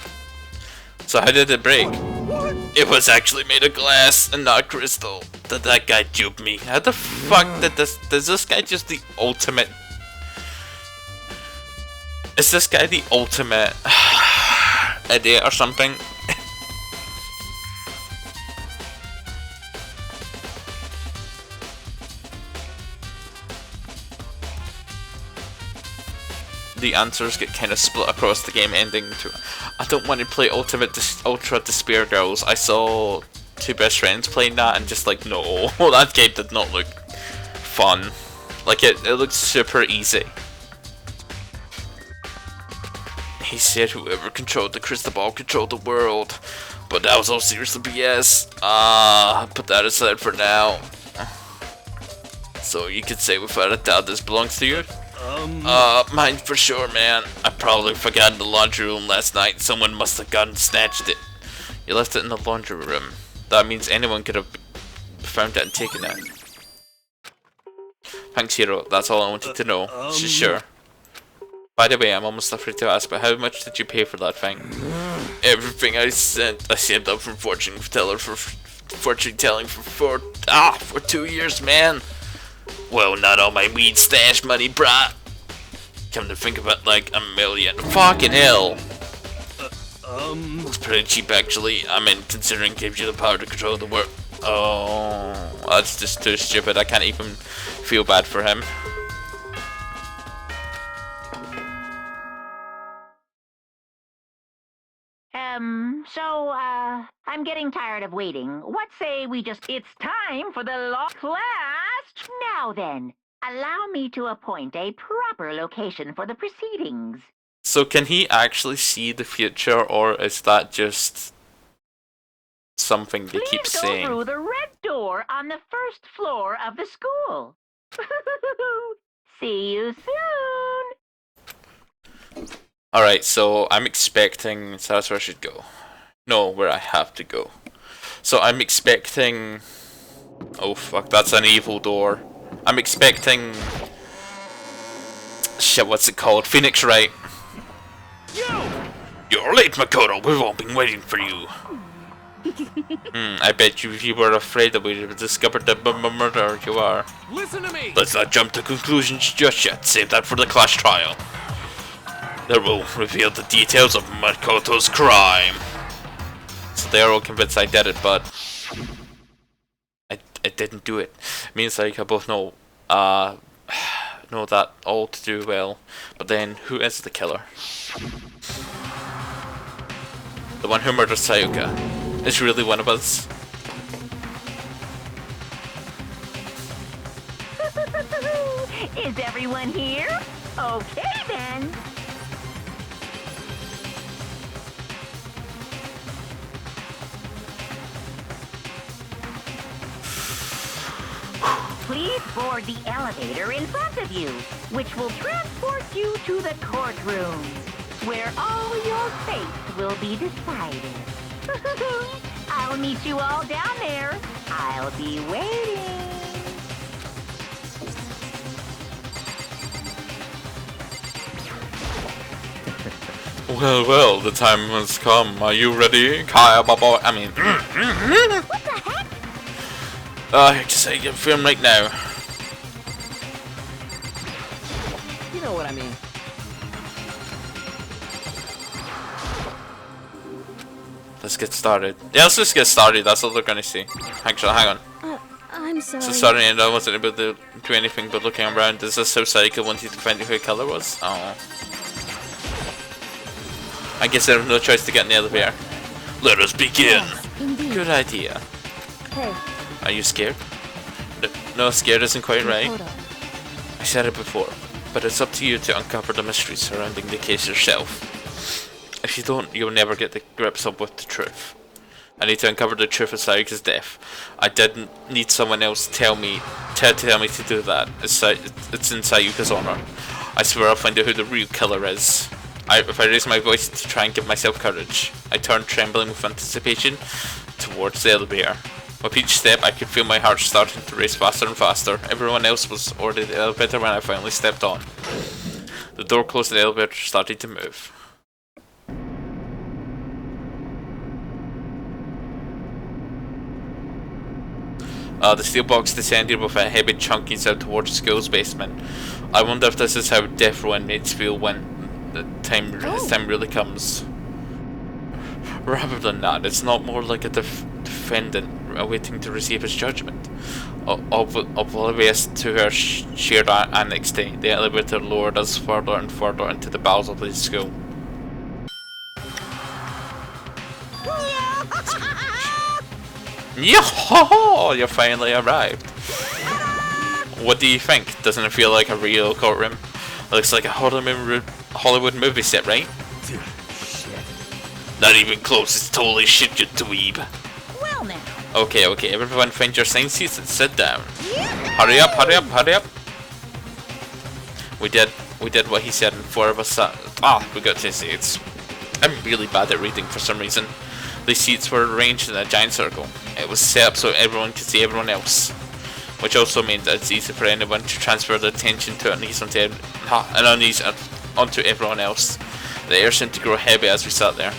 So how did it break? It was actually made of glass and not crystal. Did that guy dupe me? How the fuck did this... Is this guy just the ultimate... Is this guy the ultimate... idiot or something? The answers get kind of split across the game ending to... I don't want to play Ultra Despair Girls. I saw two best friends playing that and just like, no, that game did not look fun. Like it looked super easy. He said whoever controlled the crystal ball controlled the world. But that was all seriously BS. Put that aside for now. So you could say without a doubt this belongs to you? Mine for sure, man. I probably forgot in the laundry room last night. Someone must have gone and snatched it. You left it in the laundry room. That means anyone could have found it and taken it. Thanks, hero. That's all I wanted to know. Sure. By the way, I'm almost afraid to ask, but how much did you pay for that thing? Everything I sent. I saved up from fortune telling for 2 years, man. Well, not all my weed stash money, brah. Come to think of it, like a million. Fucking hell! It's pretty cheap actually. I mean, considering it gives you the power to control the world. Oh, that's just too stupid. I can't even feel bad for him. I'm getting tired of waiting. What say we just... It's time for the law class! Now then, allow me to appoint a proper location for the proceedings. So can he actually see the future, or is that just something they keep Please go saying? through the red door on the first floor of the school. See you soon! Alright, so I'm expecting... So that's where I should go. No, where I have to go. So I'm expecting... Oh fuck, that's an evil door. I'm expecting... Shit, what's it called? Phoenix Wright. You're late, Makoto. We've all been waiting for you. I bet you were afraid that we would discover the murderer you are. Listen to me! Let's not jump to conclusions just yet. Save that for the class trial. That will reveal the details of Makoto's crime. So they are all convinced I did it, but I didn't do it. Me and Sayaka both know that all too well. But then, who is the killer? The one who murdered Sayaka is really one of us. Is everyone here? Okay then. Please board the elevator in front of you, which will transport you to the courtroom, where all your fate will be decided. I'll meet you all down there. I'll be waiting. Well, well, the time has come. Are you ready, Kaya Baba? I mean, What the heck? I have to say, get film right now. You know what I mean. Let's get started. Yeah, let's just get started. That's all they're gonna see. Actually, hang on. I'm sorry. So starting and I wasn't able to do anything but looking around. Is this how Saika wanted to find out who the killer was? Oh. I guess I have no choice to get in the elevator. Let us begin. Indeed. Good idea. Hey, Are you scared? No, scared isn't quite right. Makoto. I said it before, but it's up to you to uncover the mysteries surrounding the case yourself. If you don't, you'll never get the grips up with the truth. I need to uncover the truth of Sayaka's death. I didn't need someone else to tell me to do that. It's in Sayaka's honor. I swear I'll find out who the real killer is. If I raise my voice to try and give myself courage, I turned trembling with anticipation towards the elevator. With each step, I could feel my heart starting to race faster and faster. Everyone else was already in the elevator when I finally stepped on. The door closed and the elevator started to move. The steel box descended with a heavy chunking sound towards the school's basement. I wonder if this is how deaf row inmates feel when his time really comes. Rather than that, it's not more like a defendant awaiting to receive his judgment. Oblivious to her shared annex day, the elevator lowered us further and further into the bowels of the school. Yo-ho-ho! You finally arrived. What do you think? Doesn't it feel like a real courtroom? It looks like a Hollywood movie set, right? Shit. Not even close, it's totally shit, you dweeb. Well now. Okay, everyone find your assigned seats and sit down. Hurry up, hurry up, hurry up. We did what he said and four of us sat. We got 2 seats. I'm really bad at reading for some reason. The seats were arranged in a giant circle. It was set up so everyone could see everyone else, which also meant that it's easy for anyone to transfer their attention to unease onto everyone else. The air seemed to grow heavy as we sat there.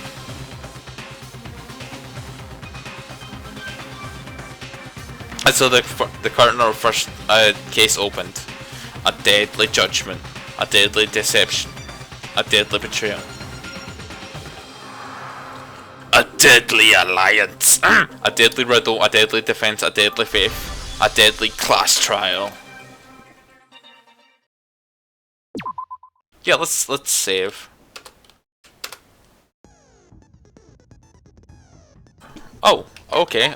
And so the curtain of our first case opened. A deadly judgment. A deadly deception. A deadly betrayal. A deadly alliance. A deadly riddle, a deadly defense, a deadly faith, a deadly class trial. Yeah, let's save. Oh, okay.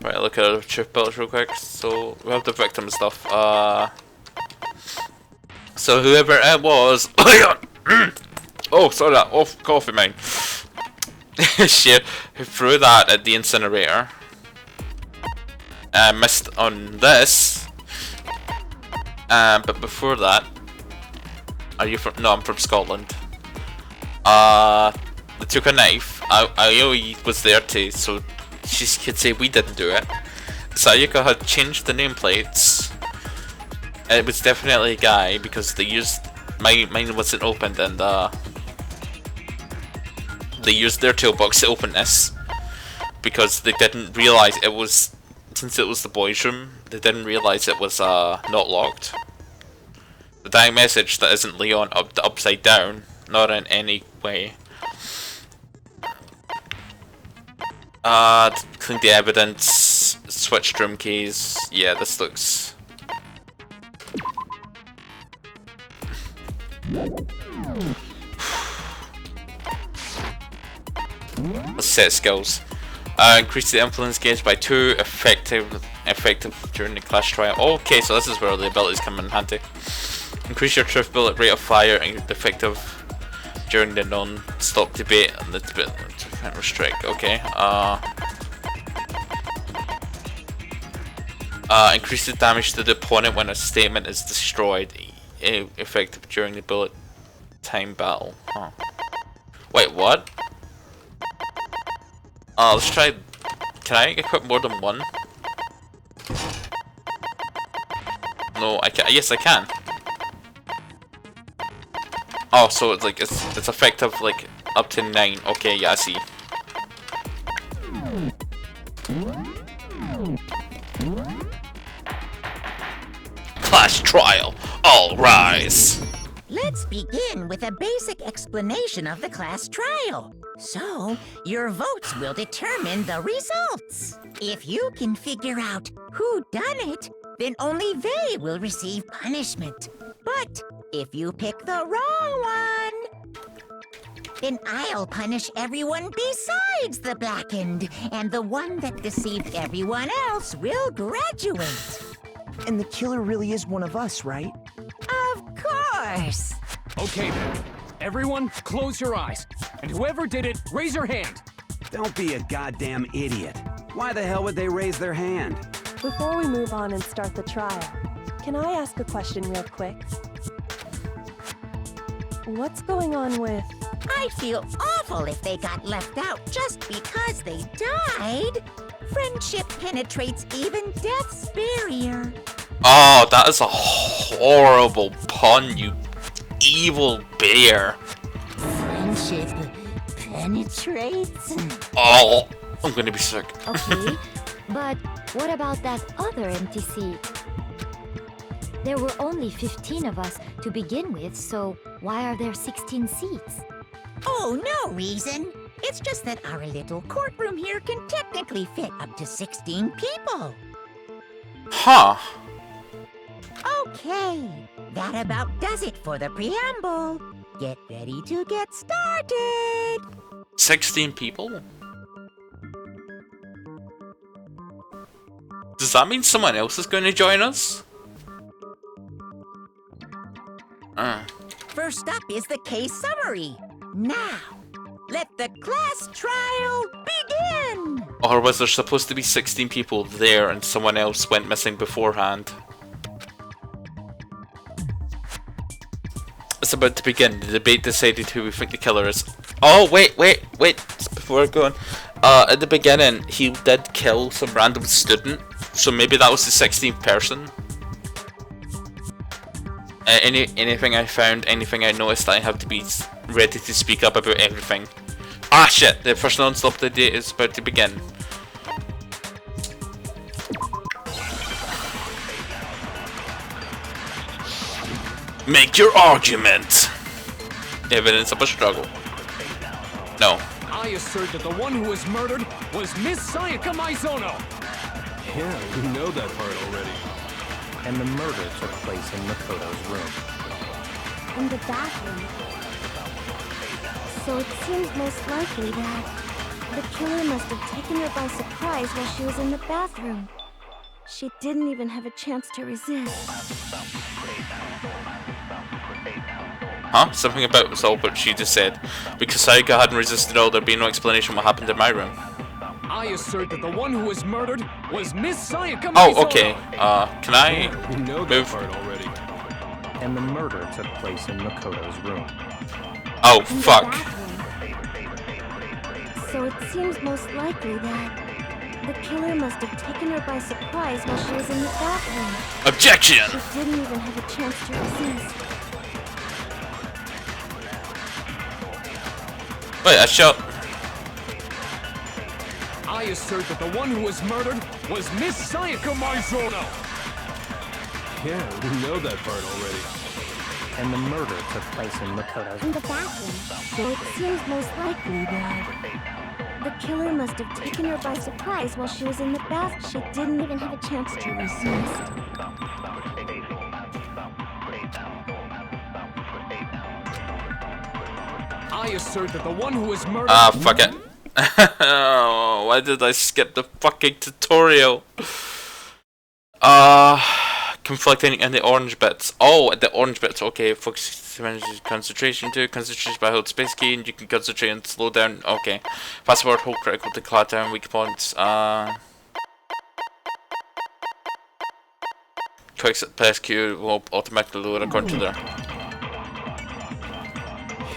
Right, look at our truth bullets real quick. So we have the victim stuff. So whoever it was. Oh, sorry, that off coffee mine. She threw that at the incinerator. Missed on this. But before that, are you from? No, I'm from Scotland. They took a knife. Aoi was there too, so she could say we didn't do it. Sayuka had changed the nameplates. It was definitely a guy because they used mine wasn't opened and they used their toolbox to open this because they didn't realize it was, since it was the boys' room, they didn't realize it was not locked. The dying message that isn't Leon upside down, not in any way. Clean the evidence, switched room keys. Yeah, this looks. Let's set skills. Increase the influence gauge by 2, effective during the class trial. Okay, so this is where the abilities come in handy. Increase your truth bullet rate of fire and effective during the non-stop debate and the debate can't restrict. Okay. Increase the damage to the opponent when a statement is destroyed. Effective during the bullet time battle. Huh. Wait, what? Let's try. Can I equip more than one? No, I can. Yes, I can. Oh, so it's like it's effective like up to 9. Okay, yeah, I see. Class trial. All rise. Let's begin with a basic explanation of the class trial. So, your votes will determine the results. If you can figure out who done it, then only they will receive punishment. But if you pick the wrong one, then I'll punish everyone besides the blackened, and the one that deceived everyone else will graduate. And the killer really is one of us, right? Of course. Okay then. Everyone, close your eyes. And whoever did it, raise your hand. Don't be a goddamn idiot. Why the hell would they raise their hand? Before we move on and start the trial, can I ask a question real quick? What's going on with... I'd feel awful if they got left out just because they died. Friendship penetrates even death's barrier. Oh, that is a horrible pun, you evil bear. Friendship penetrates? Oh, I'm gonna be sick. Okay, but what about that other empty seat? There were only 15 of us to begin with, so why are there 16 seats? Oh, no reason. It's just that our little courtroom here can technically fit up to 16 people. Huh. Okay, that about does it for the preamble. Get ready to get started. 16 people? Does that mean someone else is going to join us? First up is the case summary. Now, let the class trial begin! Or was there supposed to be 16 people there and someone else went missing beforehand? It's about to begin. The debate decided who we think the killer is. Oh, wait. Before I go on. At the beginning, he did kill some random student. So maybe that was the 16th person. Anything I found, anything I noticed, I have to be ready to speak up about everything. Ah, shit! The first non-stop debate is about to begin. Make your argument. Evidence of a struggle. No. I assert that the one who was murdered was Miss Sayaka Maizono. Yeah, we know that part already. And the murder took place in Makoto's room. In the bathroom. So it seems most likely that the killer must have taken her by surprise while she was in the bathroom. She didn't even have a chance to resist. Huh? Something about so what she just said. Because Sayaka hadn't resisted all, there'd be no explanation what happened in my room. I assert that the one who was murdered was Miss Sayaka Maizono. Oh, okay. Can I We know that move? part already. And the murder took place in Makoto's room. Oh, In the fuck. bathroom. So it seems most likely that the killer must have taken her by surprise while she was in the bathroom. Objection! She didn't even have a chance to resist. Wait, I shot. I assert that the one who was murdered was Miss Sayaka Maizono. Yeah, we know that part already. And the murder took place in Makoto's In the bathroom. So it seems most likely that the killer must have taken her by surprise while she was in the bath. She didn't even have a chance to resist. I assert that the one who was murdered. Ah, fuck it. Oh, why did I skip the fucking tutorial? Conflicting in the orange bits. Oh, the orange bits. Okay, focus concentration too. Concentration by hold space key, and you can concentrate and slow down. Okay. Fast forward, hold critical to cloud down weak points. Quick press Q will automatically load according to there.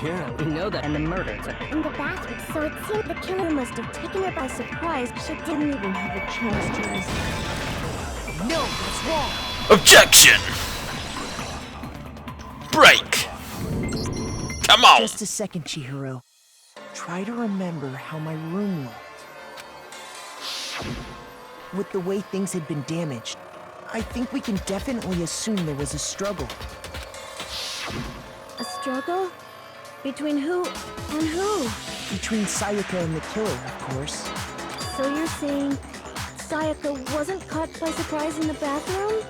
Yeah, we know that. And the murder took In the bathroom. So it seemed the killer must have taken her by surprise. She didn't even have a chance to resist. No, that's wrong. Objection! Break! Come on! Just a second, Chihiro. Try to remember how my room looked. With the way things had been damaged, I think we can definitely assume there was a struggle. A struggle? Between who and who? Between Sayaka and the killer, of course. So you're saying Sayaka wasn't caught by surprise in the bathroom?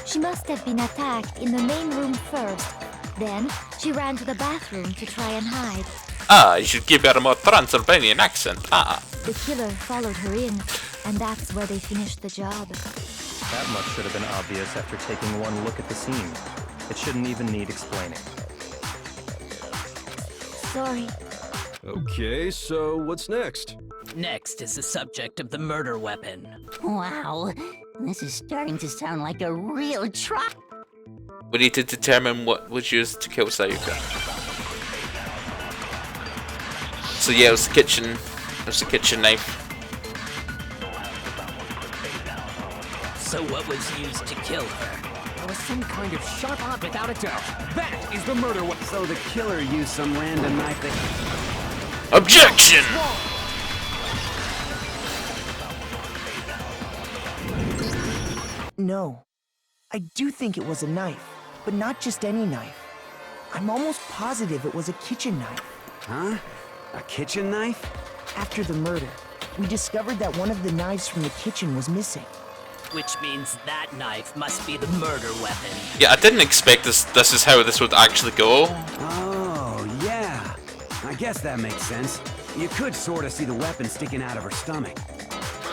She must have been attacked in the main room first. Then, she ran to the bathroom to try and hide. Ah, you should give her a more Transylvanian accent. Ah. The killer followed her in, and that's where they finished the job. That much should have been obvious after taking one look at the scene. It shouldn't even need explaining. Sorry. Okay, so what's next? Next is the subject of the murder weapon. Wow, this is starting to sound like a real trap. We need to determine what was used to kill Sayaka. So yeah, it was the kitchen. It was the kitchen knife. So what was used to kill her? There was some kind of sharp object, without a doubt. That is the murder weapon. So the killer used some random knife that... Objection! No. I do think it was a knife, but not just any knife. I'm almost positive it was a kitchen knife. Huh? A kitchen knife? After the murder, we discovered that one of the knives from the kitchen was missing. Which means that knife must be the murder weapon. Yeah, I didn't expect this is how this would actually go. Oh, yeah. I guess that makes sense. You could sort of see the weapon sticking out of her stomach.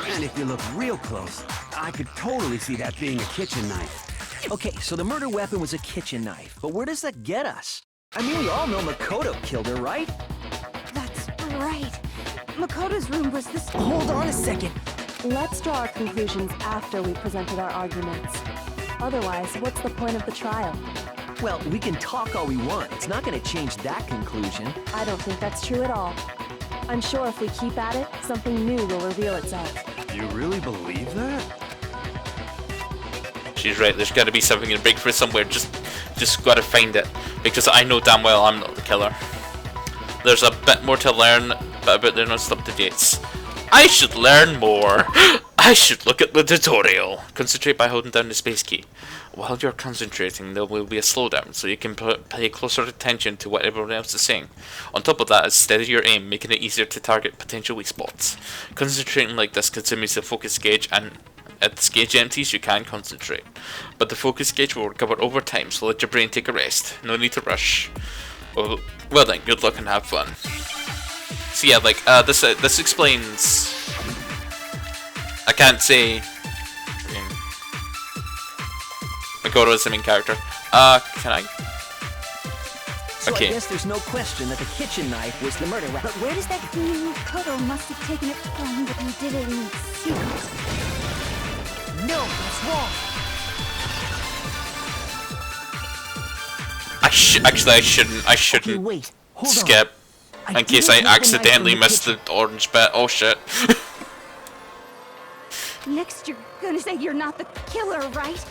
And if you look real close, I could totally see that being a kitchen knife. Okay, so the murder weapon was a kitchen knife, but where does that get us? I mean, we all know Makoto killed her, right? That's right. Makoto's room was this. Hold on a second. Let's draw our conclusions after we presented our arguments. Otherwise, what's the point of the trial? Well, we can talk all we want. It's not going to change that conclusion. I don't think that's true at all. I'm sure if we keep at it, something new will reveal itself. You really believe that? She's right, there's gotta be something in the breakthrough somewhere, just gotta find it. Because I know damn well I'm not the killer. There's a bit more to learn, but about they're not up to dates. I should learn more! I should look at the tutorial. Concentrate by holding down the space key. While you're concentrating, there will be a slowdown, so you can pay closer attention to what everyone else is saying. On top of that, steady your aim, making it easier to target potential weak spots. Concentrating like this consumes the focus gauge, and if the gauge empties, you can concentrate. But the focus gauge will recover over time, so let your brain take a rest. No need to rush. Well then, good luck and have fun. So yeah, like, this explains... I can't say... Makoto is the main character. Can I... So Okay. I guess there's no question that the kitchen knife was the murder weapon. But where does that Makoto must have taken it from, but he did it in secret? No, that's wrong. Actually, I shouldn't Okay, wait. Hold on. skip. In case I didn't take the knife accidentally from the missed the orange bit. Oh shit. Next, you're gonna say you're not the killer, right?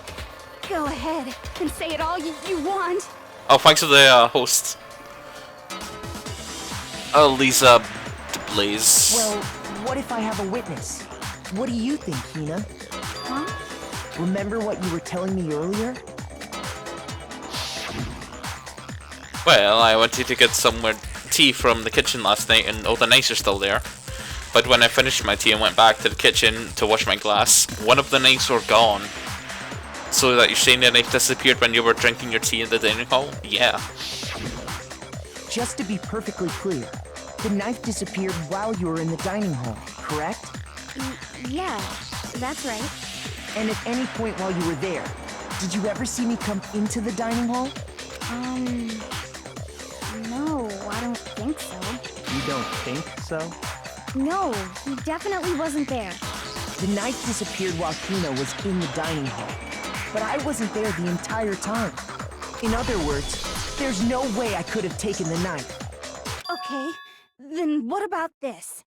Go ahead and say it all you want. Oh, thanks for the host. Oh, Lisa Blaze. Well, what if I have a witness? What do you think, Hina? Huh? Remember what you were telling me earlier? Well, I wanted to get some more tea from the kitchen last night, and all the knives are still there. But when I finished my tea and went back to the kitchen to wash my glass, one of the knives were gone. So that you're saying the knife disappeared when you were drinking your tea in the dining hall? Yeah. Just to be perfectly clear, the knife disappeared while you were in the dining hall, correct? Yeah, that's right. And at any point while you were there, did you ever see me come into the dining hall? No, I don't think so. You don't think so? No, he definitely wasn't there. The knife disappeared while Hina was in the dining hall, but I wasn't there the entire time. In other words, there's no way I could have taken the knife. Okay, then what about this?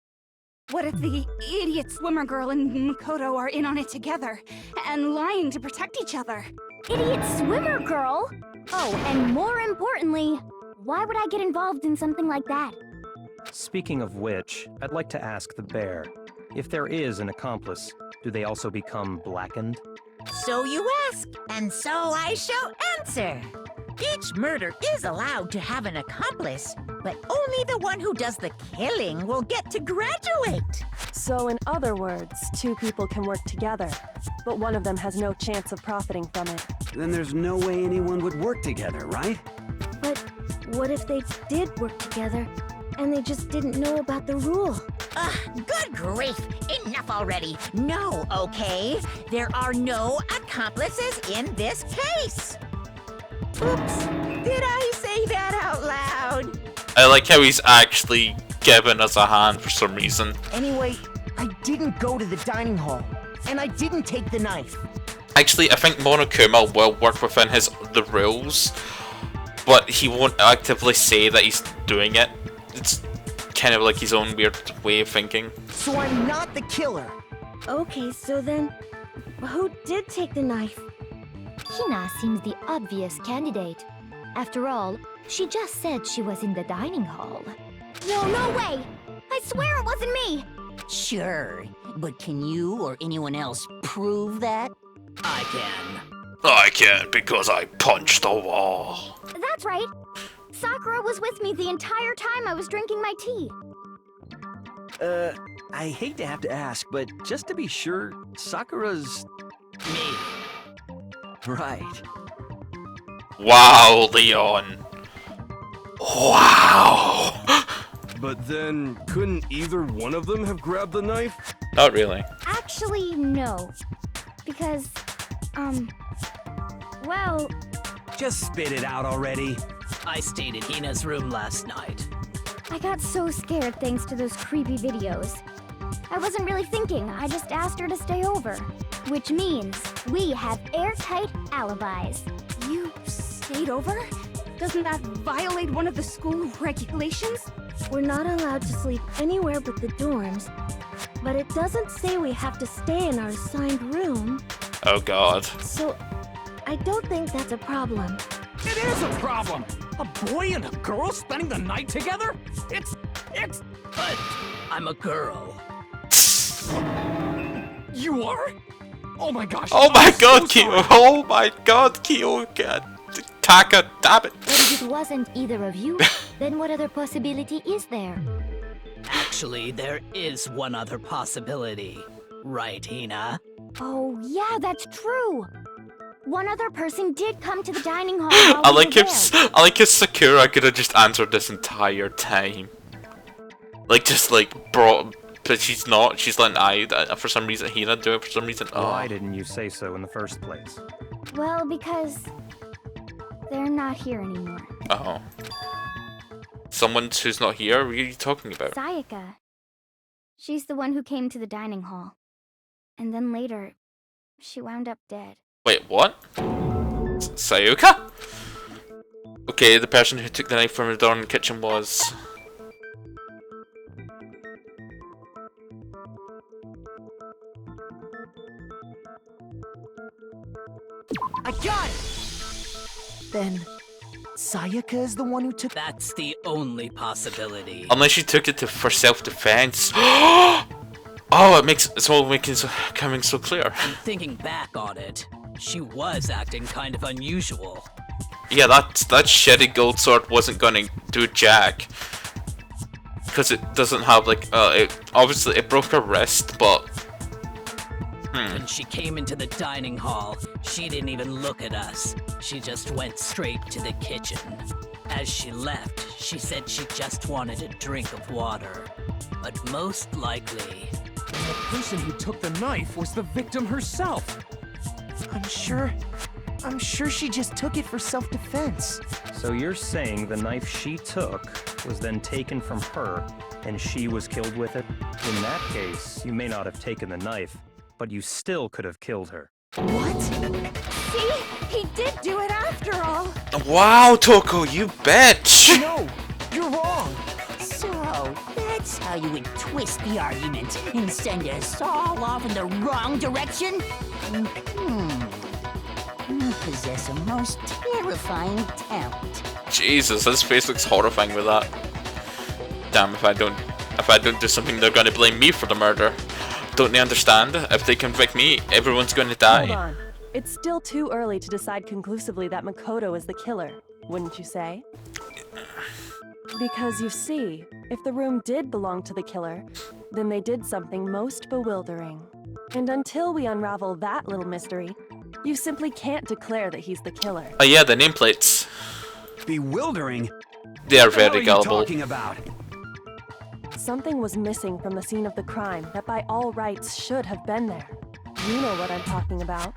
What if the idiot swimmer girl and Makoto are in on it together, and lying to protect each other? Idiot swimmer girl? Oh, and more importantly, why would I get involved in something like that? Speaking of which, I'd like to ask the bear, if there is an accomplice, do they also become blackened? So you ask, and so I shall answer. Each murder is allowed to have an accomplice, but only the one who does the killing will get to graduate. So in other words, two people can work together, but one of them has no chance of profiting from it. Then there's no way anyone would work together, right? But what if they did work together, and they just didn't know about the rule? Good grief! Enough already! No, okay? There are no accomplices in this case! Oops! Did I say that out loud? I like how he's actually giving us a hand for some reason. Anyway, I didn't go to the dining hall, and I didn't take the knife. Actually, I think Monokuma will work within the rules, but he won't actively say that he's doing it. It's kind of like his own weird way of thinking. So I'm not the killer. Okay, so then, who did take the knife? Hina seems the obvious candidate. After all, she just said she was in the dining hall. No way! I swear it wasn't me! Sure, but can you or anyone else prove that? I can. I can't because I punched the wall. That's right. Sakura was with me the entire time I was drinking my tea. I hate to have to ask, but just to be sure, Sakura's... Me. Right. Wow, Leon. Wow. But then, couldn't either one of them have grabbed the knife? Not really. Actually, no. Because, well... Just spit it out already. I stayed in Hina's room last night. I got so scared thanks to those creepy videos. I wasn't really thinking, I just asked her to stay over. Which means we have airtight alibis. You stayed over? Doesn't that violate one of the school regulations? We're not allowed to sleep anywhere but the dorms. But it doesn't say we have to stay in our assigned room. Oh god. So, I don't think that's a problem. It is a problem! A boy and a girl spending the night together? It's... But I'm a girl. You are? Oh my gosh. Oh my I'm so god, Kyo! sorry. Oh my god, Kyo! God, Taka, damn it! But if it wasn't either of you, then what other possibility is there? Actually, there is one other possibility. Right, Hina? Oh, yeah, that's true. One other person did come to the dining hall while I we like were if there. Sakura could have just answered this entire time. Like just like brought, but she's not. She's letting for some reason Hina do it. For some reason, Why didn't you say so in the first place? Well, because they're not here anymore. Oh. Someone who's not here? What are you talking about? Sayaka. She's the one who came to the dining hall. And then later, she wound up dead. Wait, what? Sayuka? Okay, the person who took the knife from the door in the kitchen was... I got it! Then, Sayaka is the one who took... That's the only possibility. Unless she took it for self-defense. Oh, it's all coming so clear. Thinking back on it, she was acting kind of unusual. Yeah, that shitty gold sword wasn't gonna do jack. Because it doesn't have like, obviously it broke her wrist, but... When she came into the dining hall, she didn't even look at us. She just went straight to the kitchen. As she left, she said she just wanted a drink of water. But most likely... The person who took the knife was the victim herself. I'm sure she just took it for self-defense. So you're saying the knife she took was then taken from her, and she was killed with it? In that case, you may not have taken the knife, but you still could have killed her. What? See? He did do it after all. Wow, Toko, you bitch! No, you're wrong. So, that's how you would twist the argument and send us all off in the wrong direction? You possess a most terrifying talent. Jesus, his face looks horrifying with that. Damn, if I don't do something, they're gonna blame me for the murder. Don't they understand? If they convict me, everyone's gonna die. Hold on. It's still too early to decide conclusively that Makoto is the killer, wouldn't you say? Because you see, if the room did belong to the killer, then they did something most bewildering. And until we unravel that little mystery, you simply can't declare that he's the killer. Oh yeah, the nameplates. Bewildering? They are What the hell very are gullible. you talking about? Something was missing from the scene of the crime that by all rights should have been there. You know what I'm talking about.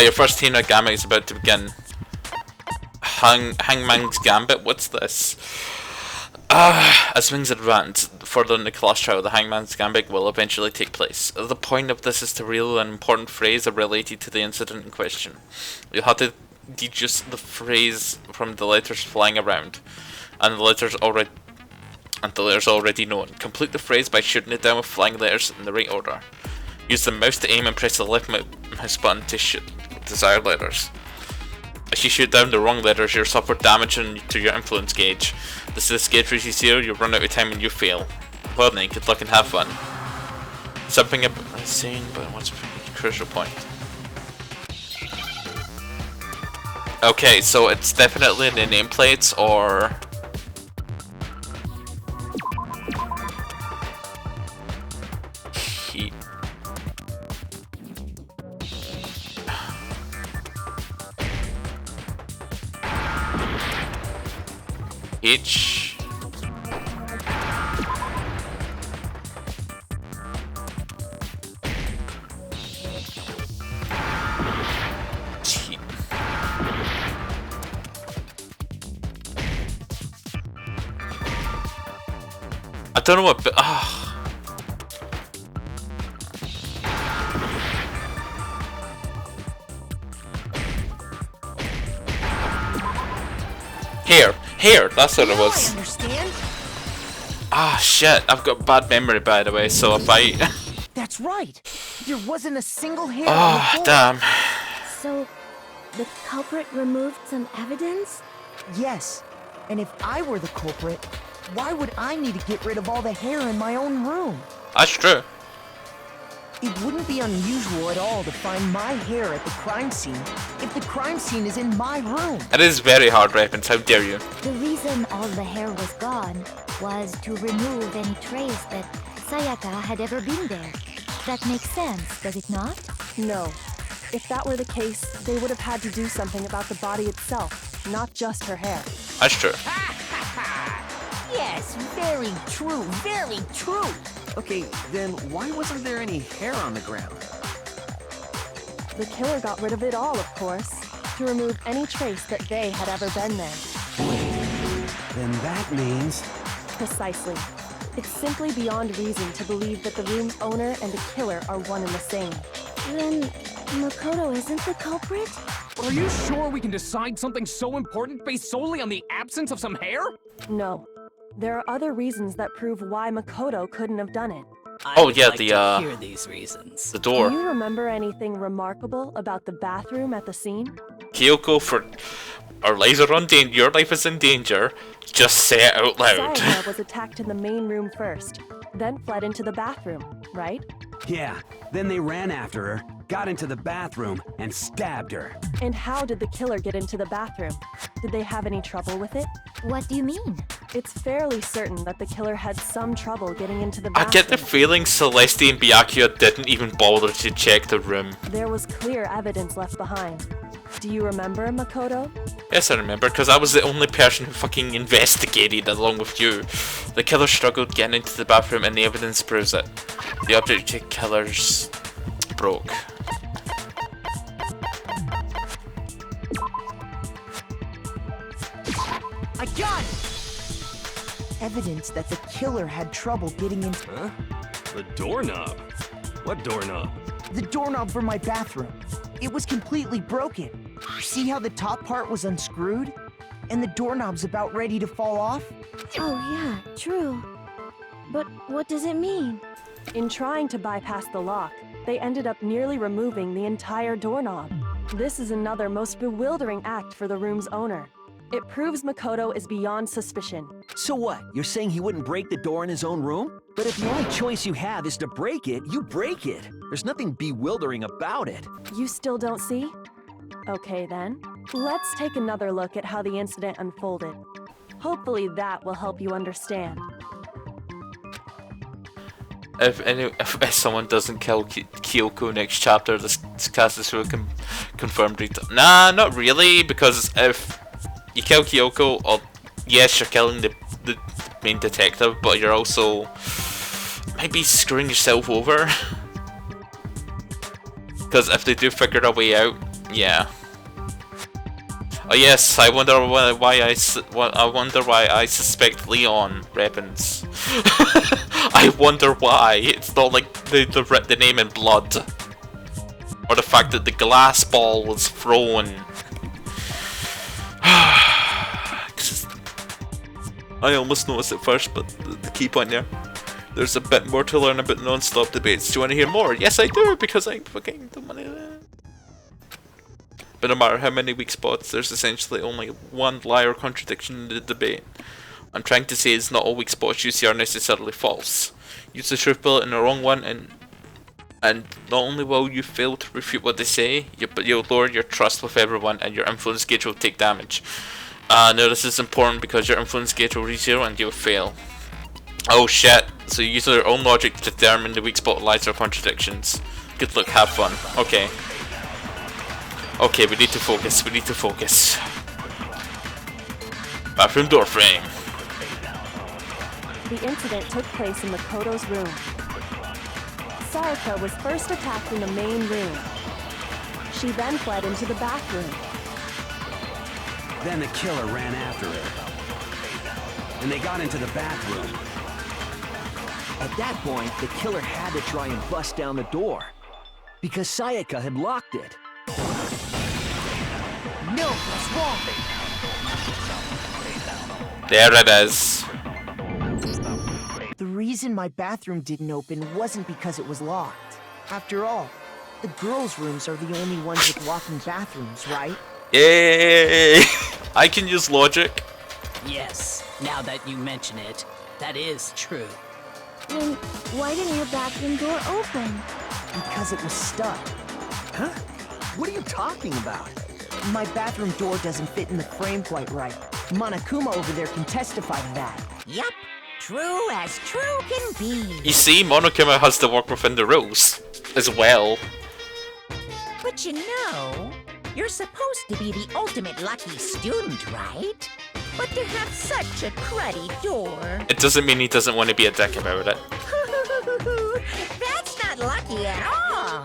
Your first Hina Gambit is about to begin. Hangman's Gambit? What's this? As things advance further in the class trial, the Hangman's Gambit will eventually take place. The point of this is to reveal an important phrase related to the incident in question. You'll have to deduce the phrase from the letters flying around, and the letters already known. Complete the phrase by shooting it down with flying letters in the right order. Use the mouse to aim and press the left mouse button to shoot desired letters. If you shoot down the wrong letters, you'll suffer damage to your influence gauge. This is the gauge reaches zero, you'll run out of time and you fail. Well then, good luck and have fun. Something about saying, but what's a crucial point? Okay, so it's definitely in the nameplates or... H. T. I don't know what. Here, that's what it was. I understand. Ah, shit, I've got bad memory by the way, so if I... That's right. There wasn't a single hair Oh, on the floor. damn. So, the culprit removed some evidence? Yes. And if I were the culprit, why would I need to get rid of all the hair in my own room? That's true. It wouldn't be unusual at all to find my hair at the crime scene if the crime scene is in my room. It is very hard, Reppins. How dare you? The reason all the hair was gone was to remove any trace that Sayaka had ever been there. That makes sense, does it not? No. If that were the case, they would have had to do something about the body itself, not just her hair. That's true. Yes, very true, very true. Okay, then why wasn't there any hair on the ground? The killer got rid of it all, of course, to remove any trace that they had ever been there. Then that means... Precisely. It's simply beyond reason to believe that the room's owner and the killer are one and the same. Then Makoto isn't the culprit? Are you sure we can decide something so important based solely on the absence of some hair? No. There are other reasons that prove why Makoto couldn't have done it. Oh yeah, like to hear these reasons. The door. Do you remember anything remarkable about the bathroom at the scene? Kyoko, for our lives are in danger, your life is in danger, just say it out loud. Sayaka was attacked in the main room first, then fled into the bathroom, right? Yeah, then they ran after her, got into the bathroom, and stabbed her. And how did the killer get into the bathroom? Did they have any trouble with it? What do you mean? It's fairly certain that the killer had some trouble getting into the bathroom. I get the feeling Celeste and Byakuya didn't even bother to check the room. There was clear evidence left behind. Do you remember, Makoto? Yes, I remember, because I was the only person who fucking investigated along with you. The killer struggled getting into the bathroom and the evidence proves it. The object killers broke. I got it! Evidence that the killer had trouble getting into... Huh? The doorknob? What doorknob? The doorknob for my bathroom. It was completely broken. See how the top part was unscrewed? And the doorknob's about ready to fall off? Oh yeah, true. But what does it mean? In trying to bypass the lock, they ended up nearly removing the entire doorknob. This is another most bewildering act for the room's owner. It proves Makoto is beyond suspicion. So what? You're saying he wouldn't break the door in his own room? But if the only choice you have is to break it, you break it. There's nothing bewildering about it. You still don't see? Okay then. Let's take another look at how the incident unfolded. Hopefully that will help you understand. If someone doesn't kill Kyoko next chapter, this cast is who can confirm data. Nah, not really, because if you kill Kyoko, or yes, you're killing the main detective, but you're also maybe screwing yourself over. Because if they do figure a way out, yeah. Oh yes, I wonder why I suspect Leon Reppins. I wonder why. It's not like they wrote the name in blood, or the fact that the glass ball was thrown. I almost noticed it first, but the key point there's a bit more to learn about non-stop debates. Do you want to hear more? Yes, I do, because I fucking don't want to. But no matter how many weak spots, there's essentially only one lie or contradiction in the debate. I'm trying to say is not all weak spots you see are necessarily false. Use the truth bullet in the wrong one, and not only will you fail to refute what they say, but you'll lower your trust with everyone, and your influence gauge will take damage. No, this is important because your influence gauge will reach 0 and you'll fail. Oh shit, so you use your own logic to determine the weak spot, lies, or contradictions. Good luck, have fun. Okay. Okay, we need to focus, Bathroom door frame. The incident took place in Makoto's room. Sayaka was first attacked in the main room. She then fled into the bathroom. Then the killer ran after her. And they got into the bathroom. At that point, the killer had to try and bust down the door. Because Sayaka had locked it. No, that's wrong. There it is. The reason my bathroom didn't open wasn't because it was locked. After all, the girls' rooms are the only ones with walk-in bathrooms, right? Yay! I can use logic. Yes, now that you mention it, that is true. Then why didn't your bathroom door open? Because it was stuck. Huh? What are you talking about? My bathroom door doesn't fit in the frame quite right. Monokuma over there can testify to that. Yup. True as true can be. You see, Monokuma has to work within the rules as well. But you know, you're supposed to be the ultimate lucky student, right? But to have such a cruddy door. It doesn't mean he doesn't want to be a dick about it. That's not lucky at all.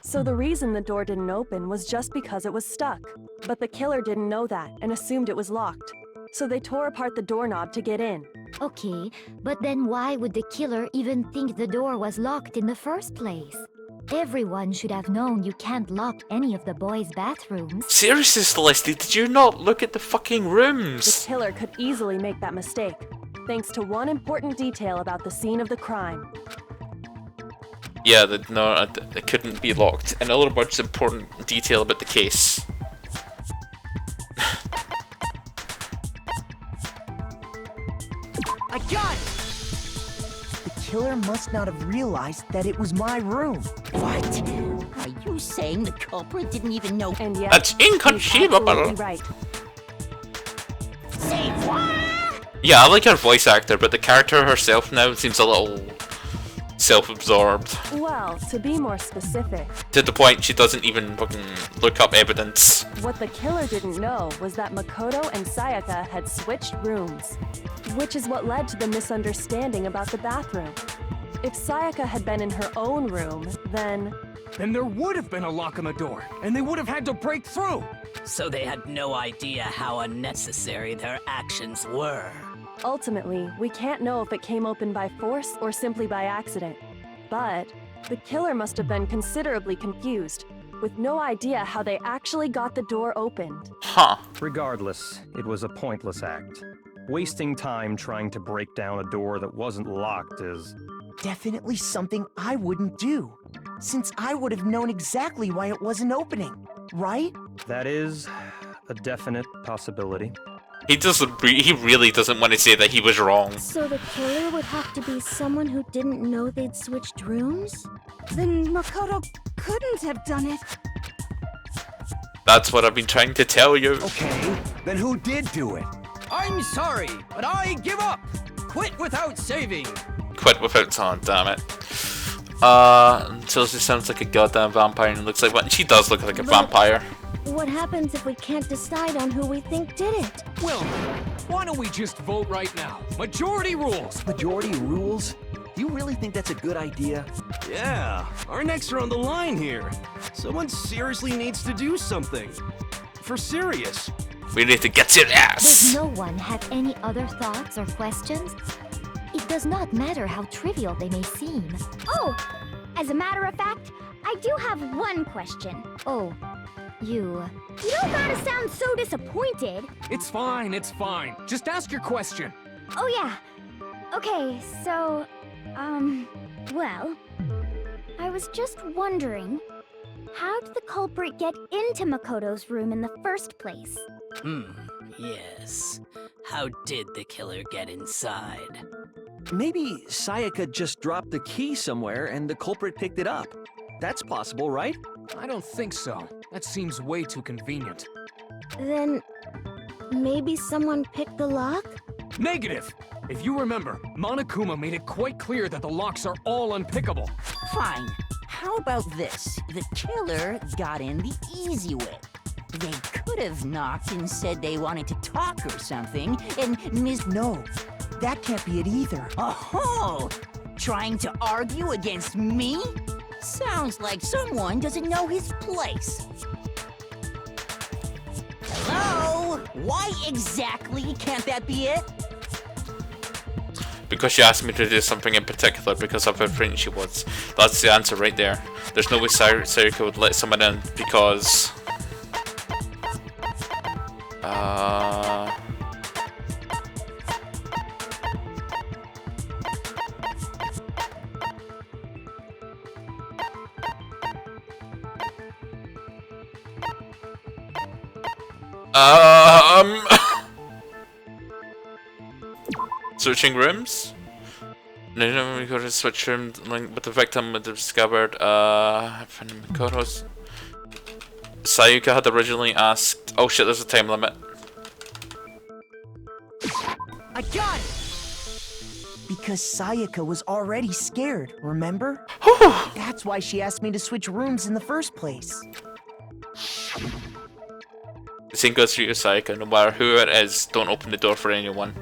So the reason the door didn't open was just because it was stuck. But the killer didn't know that and assumed it was locked. So they tore apart the doorknob to get in. Okay, but then why would the killer even think the door was locked in the first place? Everyone should have known you can't lock any of the boys' bathrooms. Seriously, Celeste, did you not look at the fucking rooms? The killer could easily make that mistake, thanks to one important detail about the scene of the crime. Yeah, it couldn't be locked. And a little bunch of important detail about the case. I got it! The killer must not have realized that it was my room. What? Are you saying the culprit didn't even know? And yet, That's inconceivable. he's absolutely right. Say what? Yeah, I like her voice actor, but the character herself now seems a little self-absorbed. Well, to be more specific, To the point she doesn't even fucking look up evidence. what the killer didn't know was that Makoto and Sayaka had switched rooms, which is what led to the misunderstanding about the bathroom. If Sayaka had been in her own room, then Then there would have been a lock on the door, and they would have had to break through. So they had no idea how unnecessary their actions were. ultimately, we can't know if it came open by force or simply by accident. But the killer must have been considerably confused, with no idea how they actually got the door opened. Huh. Regardless, it was a pointless act. Wasting time trying to break down a door that wasn't locked is... Definitely something I wouldn't do, since I would have known exactly why it wasn't opening, right? That is a definite possibility. He really doesn't want to say that he was wrong. So the killer would have to be someone who didn't know they'd switched rooms? Then Makoto couldn't have done it. That's what I've been trying to tell you. Okay, then who did do it? I'm sorry, but I give up. Quit without saving. Quit without... Oh, damn it. Until she sounds like a goddamn vampire and looks like one. She does look like a vampire. What happens if we can't decide on who we think did it? Well, why don't we just vote right now? Majority rules. Majority rules? You really think that's a good idea? Yeah, our necks are on the line here. Someone seriously needs to do something. For serious. We need to get your ass. Does no one have any other thoughts or questions? It does not matter how trivial they may seem. Oh, as a matter of fact, I do have one question. Oh, you don't gotta sound so disappointed. It's fine, it's fine. Just ask your question. Oh yeah. Okay, so, well, I was just wondering, how did the culprit get into Makoto's room in the first place? Yes. How did the killer get inside? Maybe Sayaka just dropped the key somewhere and the culprit picked it up. That's possible, right? I don't think so. That seems way too convenient. Then, maybe someone picked the lock? Negative! If you remember, Monokuma made it quite clear that the locks are all unpickable. Fine. How about this? The killer got in the easy way. They could have knocked and said they wanted to talk or something, and No, that can't be it either. Oh! Trying to argue against me? Sounds like someone doesn't know his place. Hello? Why exactly can't that be it? Because she asked me to do something in particular because of how frightened she was. That's the answer right there. There's no way Sayaka would let someone in because... Searching rooms? No, we go to switch room link with the victim with the discovered Makoto's. Sayaka had originally asked. Oh shit, there's a time limit. I got it! Because Sayaka was already scared, remember? That's why she asked me to switch rooms in the first place. The scene goes through to Sayaka. No matter who it is, don't open the door for anyone.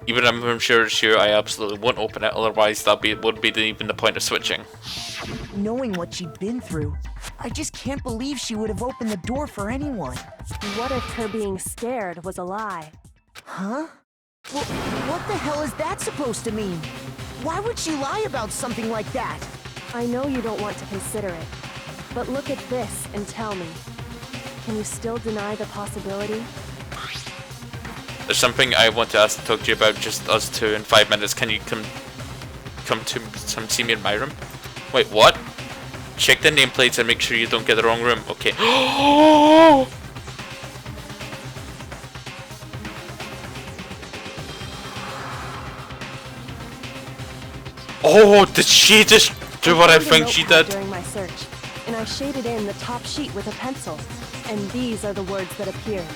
Even if I'm sure it's you, I absolutely won't open it, otherwise that would be even the point of switching. Knowing what she'd been through, I just can't believe she would have opened the door for anyone. What if her being scared was a lie? Huh? Well, what the hell is that supposed to mean? Why would she lie about something like that? I know you don't want to consider it, but look at this and tell me. Can you still deny the possibility? There's something I want to talk to you about, just us two in 5 minutes. Can you come see me in my room? Wait, what? Check the nameplates and make sure you don't get the wrong room. Okay. Oh, did she just do what I think she did? During my search, and I shaded in the top sheet with a pencil, and these are the words that appeared.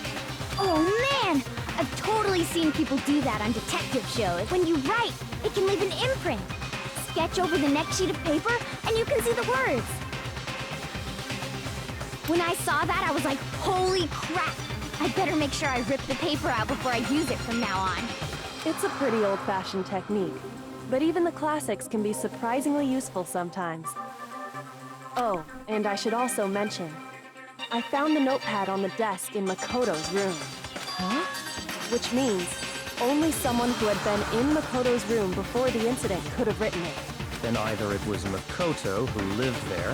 Oh man! I've totally seen people do that on detective shows. When you write, it can leave an imprint. Sketch over the next sheet of paper, and you can see the words. When I saw that, I was like, holy crap! I better make sure I rip the paper out before I use it from now on. It's a pretty old-fashioned technique, but even the classics can be surprisingly useful sometimes. Oh, and I should also mention, I found the notepad on the desk in Makoto's room. Huh? Which means only someone who had been in Makoto's room before the incident could have written it. Then either it was Makoto who lived there,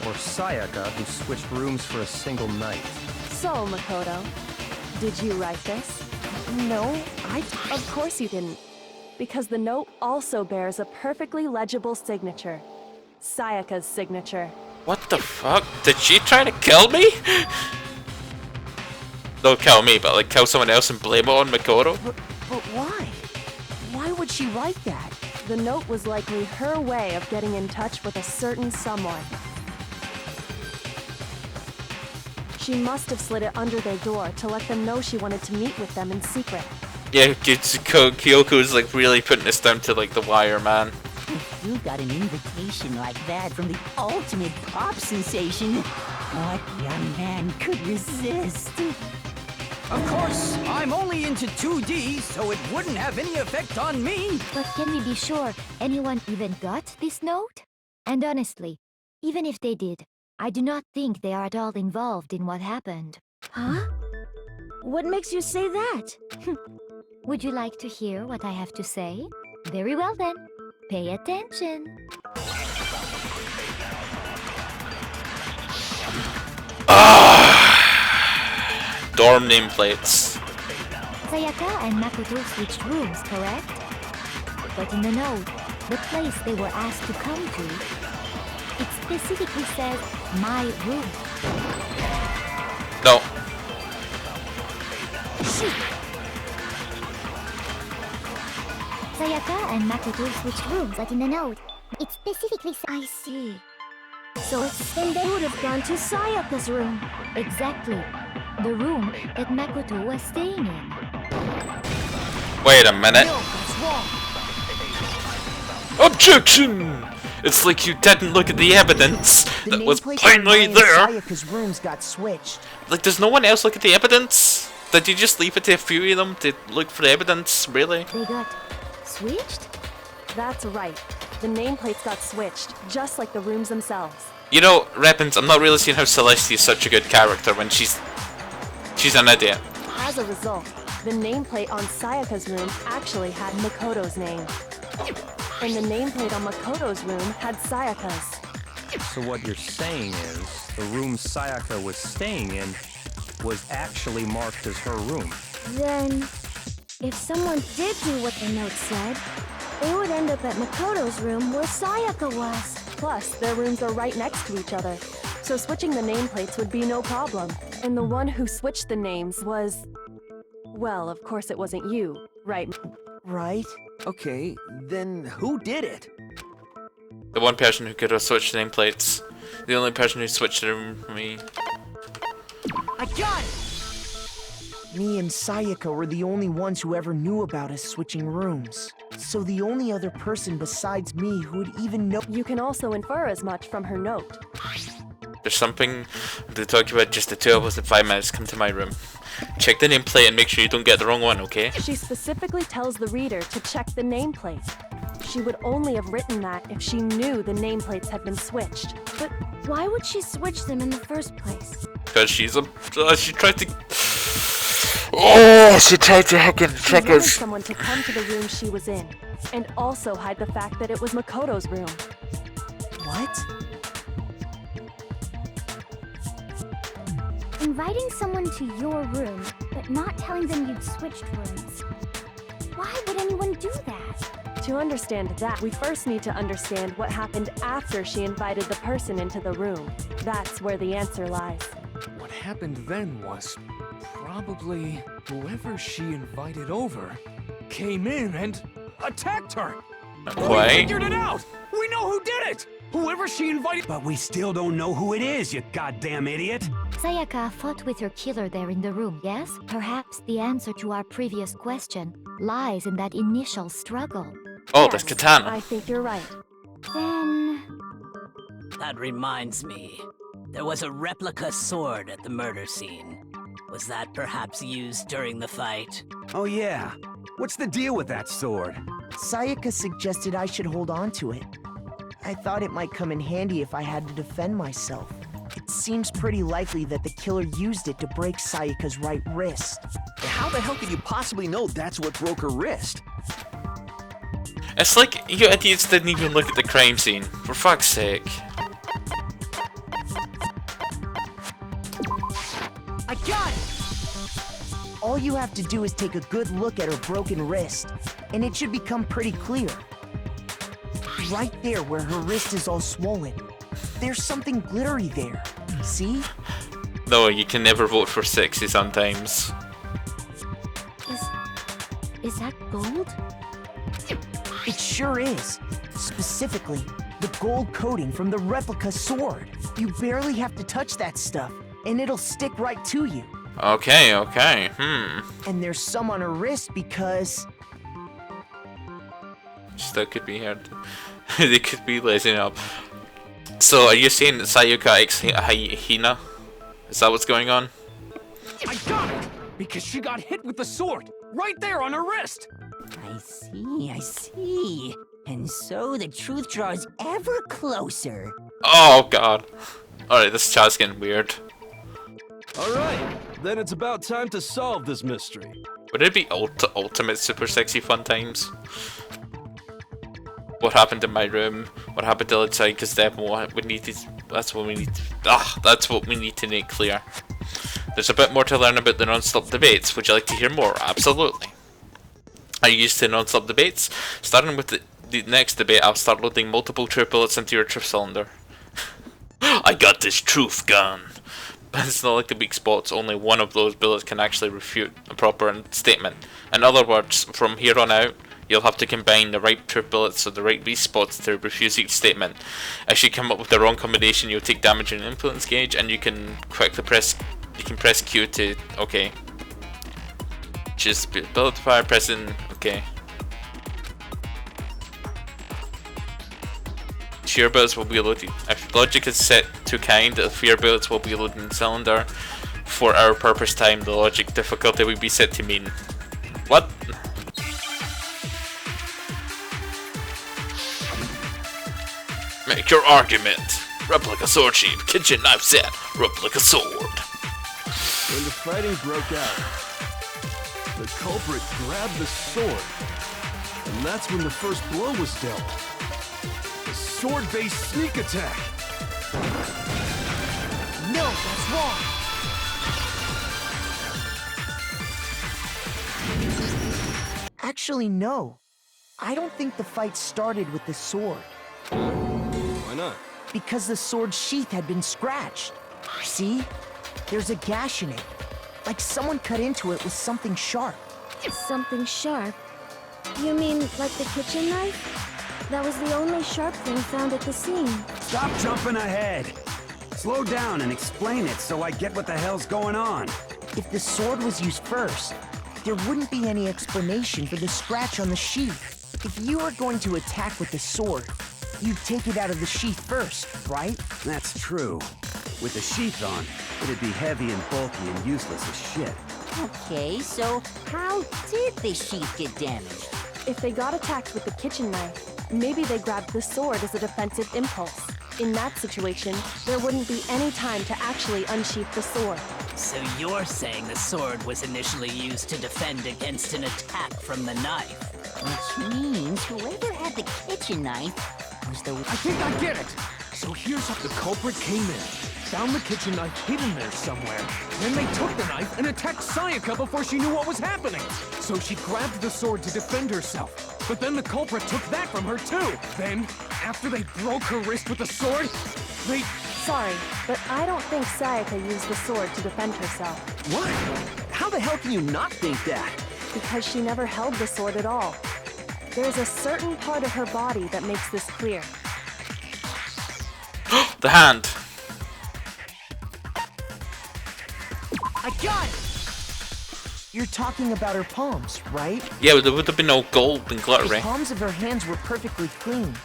or Sayaka who switched rooms for a single night. So, Makoto, did you write this? No, Of course you didn't, because the note also bears a perfectly legible signature. Sayaka's signature. What the fuck? Did she try to kill me? Don't kill me, but like kill someone else and blame it on Makoto? But why? Why would she write that? The note was likely her way of getting in touch with a certain someone. She must have slid it under their door to let them know she wanted to meet with them in secret. Yeah, Kyoko's like really putting this down to like the wire, man. If you got an invitation like that from the ultimate pop sensation, what young man could resist? Of course, I'm only into 2D, so it wouldn't have any effect on me. But can we be sure anyone even got this note? And honestly, even if they did, I do not think they are at all involved in what happened. Huh? What makes you say that? Would you like to hear what I have to say? Very well then. Pay attention. Dorm nameplates. Sayaka and Makoto switched rooms, correct? But in the note, the place they were asked to come to, it specifically says, my room. No. Sayaka and Makoto switched rooms, but in the note, it specifically says... I see. So then they would have gone to Sayaka's room. Exactly. The room that Makoto was staying in. Wait a minute. No, that's wrong. Objection! It's like you didn't look at the evidence The that was nameplate plainly on there. Sayaka's rooms got switched. Like, does no one else look at the evidence? Did you just leave it to a few of them to look for the evidence, really? They got switched? That's right. The nameplates got switched, just like the rooms themselves. You know, Reppins, I'm not really seeing how Celestia is such a good character when she's an idiot. As a result, the nameplate on Sayaka's room actually had Makoto's name. And the nameplate on Makoto's room had Sayaka's. So what you're saying is, the room Sayaka was staying in was actually marked as her room. Then, if someone did do what the note said, they would end up at Makoto's room where Sayaka was. Plus, their rooms are right next to each other, so switching the nameplates would be no problem. And the one who switched the names was... Well, of course it wasn't you, right? right? Okay, then who did it? The one person who could have switched nameplates. The only person who switched them, me. I got it! Me and Sayaka were the only ones who ever knew about us switching rooms. So the only other person besides me who would even know— You can also infer as much from her note. There's something to talk about, just the two of us in 5 minutes. Come to my room. Check the nameplate and make sure you don't get the wrong one, okay? She specifically tells the reader to check the nameplate. She would only have written that if she knew the nameplates had been switched. But why would she switch them in the first place? Because she tried to... Oh, she tried to heckin' check She wanted us. someone to come to the room she was in, and also hide the fact that it was Makoto's room. What? Inviting someone to your room, but not telling them you'd switched rooms. Why would anyone do that? To understand that, we first need to understand what happened after she invited the person into the room. That's where the answer lies. What happened then was probably whoever she invited over came in and attacked her. Why? We figured it out! We know who did it! Whoever she invited— But we still don't know who it is, you goddamn idiot! Sayaka fought with her killer there in the room, yes? Perhaps the answer to our previous question lies in that initial struggle. Oh, that's Katana. I think you're right. Then... That reminds me. There was a replica sword at the murder scene. Was that perhaps used during the fight? Oh yeah. What's the deal with that sword? Sayaka suggested I should hold on to it. I thought it might come in handy if I had to defend myself. It seems pretty likely that the killer used it to break Sayaka's right wrist. How the hell could you possibly know that's what broke her wrist? It's like you idiots didn't even look at the crime scene. For fuck's sake. I got it! All you have to do is take a good look at her broken wrist, and it should become pretty clear. Right there where her wrist is all swollen. There's something glittery there. See? No, you can never vote for sexy sometimes. Is that gold? It sure is. Specifically, the gold coating from the replica sword. You barely have to touch that stuff, and it'll stick right to you. Okay. And there's some on her wrist because... Still could be here. They could be lazying up. So, are you saying that Sayaka X Hina? Is that what's going on? I got it! Because she got hit with the sword! Right there on her wrist! I see. And so the truth draws ever closer. Oh god. Alright, this chat's getting weird. Alright, then it's about time to solve this mystery. Would it be ultimate super sexy fun times? What happened in my room? What happened to outside? Because that's what we need to make clear. There's a bit more to learn about the non-stop debates. Would you like to hear more? Absolutely. Are you used to non-stop debates? Starting with the next debate, I'll start loading multiple true bullets into your truth cylinder. I got this truth gun. But it's not like the weak spots. Only one of those bullets can actually refute a proper statement. In other words, from here on out, you'll have to combine the right true bullets or the right weak spots to refuse each statement. If you come up with the wrong combination, you'll take damage in influence gauge, and you can quickly press Q to okay. Just bullet fire, pressing okay. Fear bullets will be loaded. If logic is set to kind, the fear bullets will be loaded in cylinder. For our purpose time, the logic difficulty will be set to mean. What? Make your argument. Replica sword shape, kitchen knife set, replica sword. When the fighting broke out, the culprit grabbed the sword, and that's when the first blow was dealt. A sword-based sneak attack. No, that's wrong. Actually, no. I don't think the fight started with the sword. Why not? Because the sword's sheath had been scratched. See? There's a gash in it. Like someone cut into it with something sharp. Something sharp? You mean like the kitchen knife? That was the only sharp thing found at the scene. Stop jumping ahead. Slow down and explain it so I get what the hell's going on. If the sword was used first, there wouldn't be any explanation for the scratch on the sheath. If you were going to attack with the sword, you'd take it out of the sheath first, right? That's true. With the sheath on, it'd be heavy and bulky and useless as shit. Okay, so how did the sheath get damaged? If they got attacked with the kitchen knife, maybe they grabbed the sword as a defensive impulse. In that situation, there wouldn't be any time to actually unsheath the sword. So you're saying the sword was initially used to defend against an attack from the knife? Which means whoever had the kitchen knife was the... I think I get it! So here's how the culprit came in, found the kitchen knife hidden there somewhere, then they took the knife and attacked Sayaka before she knew what was happening! So she grabbed the sword to defend herself, but then the culprit took that from her too! Then, after they broke her wrist with the sword, they... Sorry, but I don't think Sayaka used the sword to defend herself. What? How the hell can you not think that? Because she never held the sword at all. There's a certain part of her body that makes this clear. The hand. I got it! You're talking about her palms, right? Yeah, there would have been no gold and glittery. The palms of her hands were perfectly clean,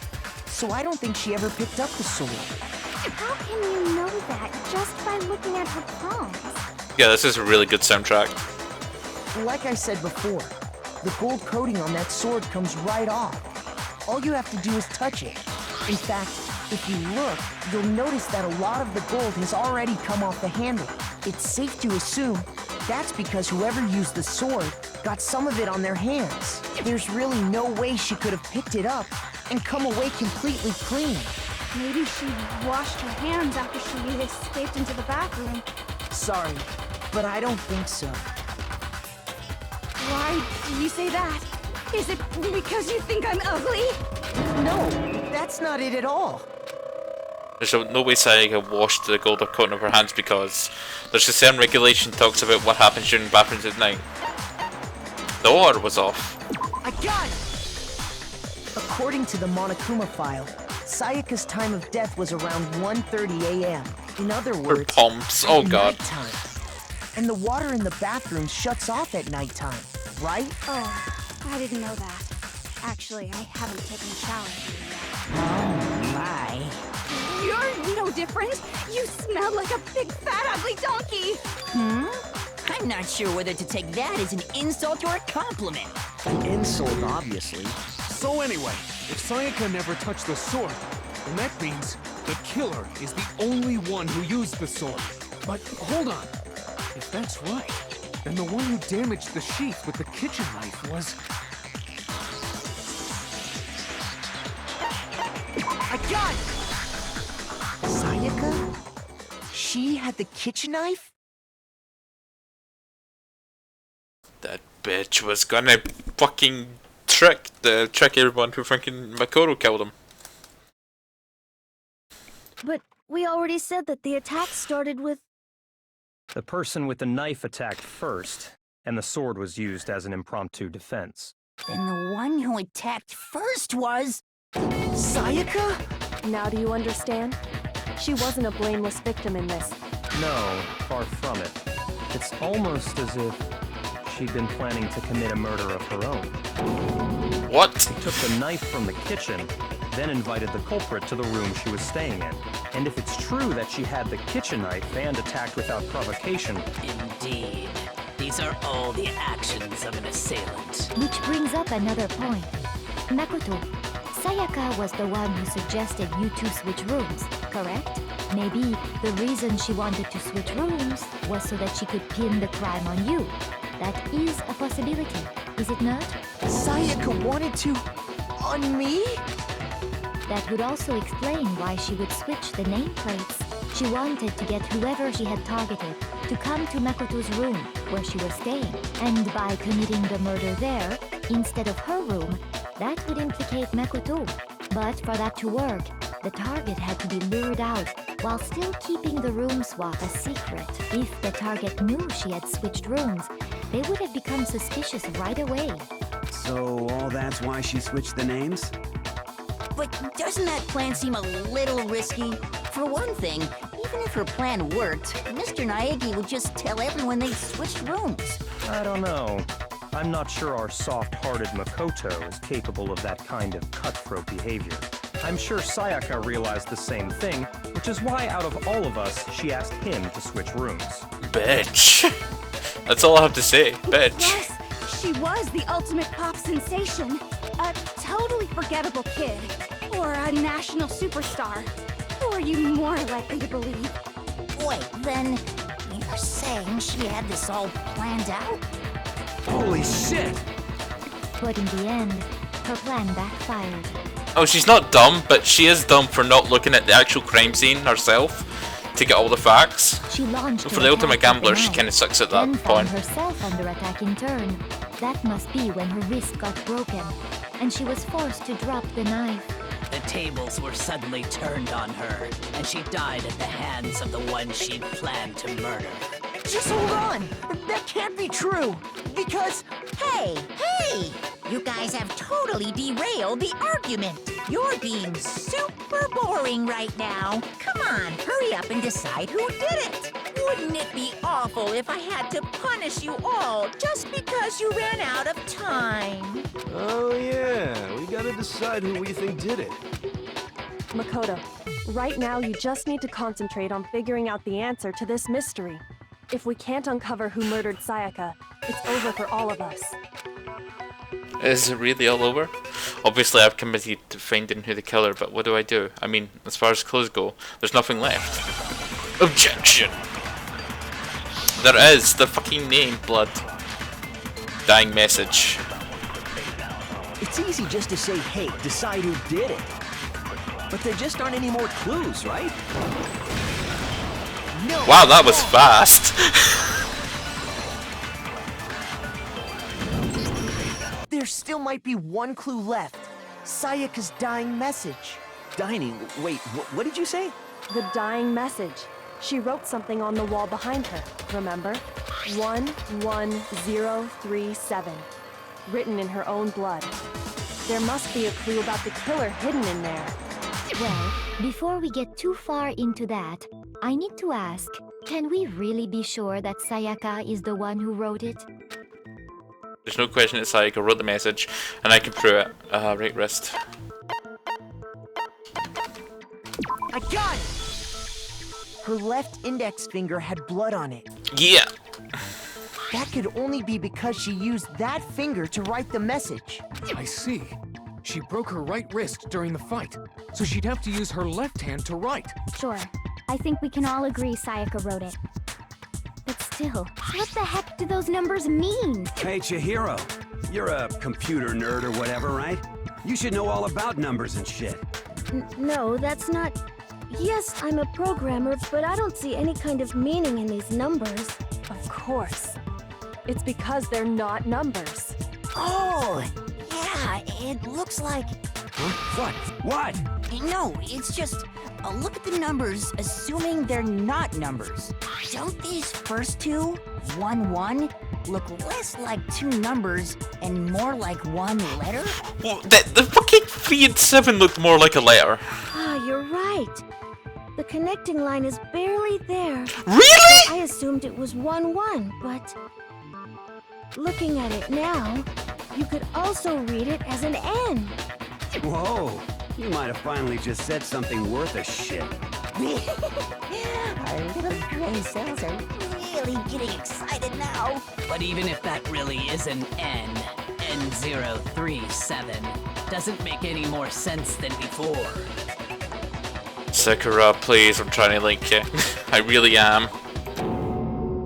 so I don't think she ever picked up the sword. How can you know that just by looking at her palms? Yeah, this is a really good soundtrack. Like I said before, the gold coating on that sword comes right off. All you have to do is touch it. In fact, if you look, you'll notice that a lot of the gold has already come off the handle. It's safe to assume that's because whoever used the sword got some of it on their hands. There's really no way she could have picked it up and come away completely clean. Maybe she washed her hands after she escaped into the bathroom. Sorry, but I don't think so. Why do you say that? Is it because you think I'm ugly? No, that's not it at all. There's no way Sayaka washed the gold coating of her hands because there's a certain regulation talks about what happens during bathrooms at night. The order was off. I got it! According to the Monokuma file, Sayaka's time of death was around 1:30 a.m. In other words, her palms. Oh god. Nighttime. And the water in the bathroom shuts off at nighttime, right? Oh, I didn't know that. Actually, I haven't taken a shower yet. Oh my. You're no different. You smell like a big fat ugly donkey. I'm not sure whether to take that as an insult or a compliment. Insult, obviously. So anyway, if Sayaka never touched the sword, then that means the killer is the only one who used the sword. But hold on. If that's right, then the one who damaged the sheath with the kitchen knife was... I got it! Sayaka? She had the kitchen knife? That bitch was gonna fucking trick everyone who freaking Makoto killed him. But we already said that the attack started with... The person with the knife attacked first, and the sword was used as an impromptu defense. Then the one who attacked first was... Sayaka? Now do you understand? She wasn't a blameless victim in this. No, far from it. It's almost as if she'd been planning to commit a murder of her own. What? She took the knife from the kitchen, then invited the culprit to the room she was staying in. And if it's true that she had the kitchen knife and attacked without provocation... Indeed. These are all the actions of an assailant. Which brings up another point. Makoto, Sayaka was the one who suggested you two switch rooms, correct? Maybe the reason she wanted to switch rooms was so that she could pin the crime on you. That is a possibility, is it not? Sayaka wanted to... on me? That would also explain why she would switch the nameplates. She wanted to get whoever she had targeted to come to Makoto's room where she was staying. And by committing the murder there, instead of her room, that would implicate Makoto. But for that to work, the target had to be lured out while still keeping the room swap a secret. If the target knew she had switched rooms, they would have become suspicious right away. So all that's why she switched the names? But doesn't that plan seem a little risky? For one thing, even if her plan worked, Mr. Naegi would just tell everyone they switched rooms. I don't know. I'm not sure our soft-hearted Makoto is capable of that kind of cutthroat behavior. I'm sure Sayaka realized the same thing, which is why out of all of us, she asked him to switch rooms. Bitch. That's all I have to say. Bitch. Yes, she was the ultimate pop sensation. A totally forgettable kid. Or a national superstar. Who are you more likely to believe? Wait, then you're saying she had this all planned out? Holy shit! But in the end, her plan backfired. Oh, she's not dumb, but she is dumb for not looking at the actual crime scene herself to get all the facts. She launched For the ultimate gambler, she kind of sucks at that then point. found herself under attack in turn. That must be when her wrist got broken, and she was forced to drop the knife. The tables were suddenly turned on her, and she died at the hands of the one she'd planned to murder. Just hold on! That can't be true! Because... Hey! You guys have totally derailed the argument. You're being super boring right now. Come on, hurry up and decide who did it. Wouldn't it be awful if I had to punish you all just because you ran out of time? Oh yeah, we gotta decide who we think did it. Makoto, right now you just need to concentrate on figuring out the answer to this mystery. If we can't uncover who murdered Sayaka, it's over for all of us. Is it really all over? Obviously I've committed to finding who the killer, but what do I do? I mean, as far as clues go, there's nothing left. Objection! There is the fucking name, blood. Dying message. It's easy just to say, hey, decide who did it. But there just aren't any more clues, right? No! Wow, that was fast! There still might be one clue left. Sayaka's dying message. Dining? Wait, what did you say? The dying message. She wrote something on the wall behind her, remember? 11037. Written in her own blood. There must be a clue about the killer hidden in there. Well, before we get too far into that, I need to ask, can we really be sure that Sayaka is the one who wrote it? There's no question that Sayaka wrote the message, and I can prove it. Right wrist. I got it! Her left index finger had blood on it. Yeah! That could only be because she used that finger to write the message. I see. She broke her right wrist during the fight, so she'd have to use her left hand to write. Sure. I think we can all agree Sayaka wrote it. But still, what the heck do those numbers mean? Hey, Chihiro. You're a computer nerd or whatever, right? You should know all about numbers and shit. No, that's not... Yes, I'm a programmer, but I don't see any kind of meaning in these numbers. Of course. It's because they're not numbers. Oh, yeah, it looks like... Huh? What? No, it's just... look at the numbers, assuming they're not numbers. Don't these first two, 1-1, look less like two numbers and more like one letter? Well, the fucking 3 and 7 looked more like a letter. Ah, you're right. The connecting line is barely there. Really? I assumed it was 1-1, but... Looking at it now, you could also read it as an N. Whoa. You might have finally just said something worth a shit. Our little gray cells are really getting excited now. But even if that really is an N, N037, doesn't make any more sense than before. Sakura, please, I'm trying to link you. I really am.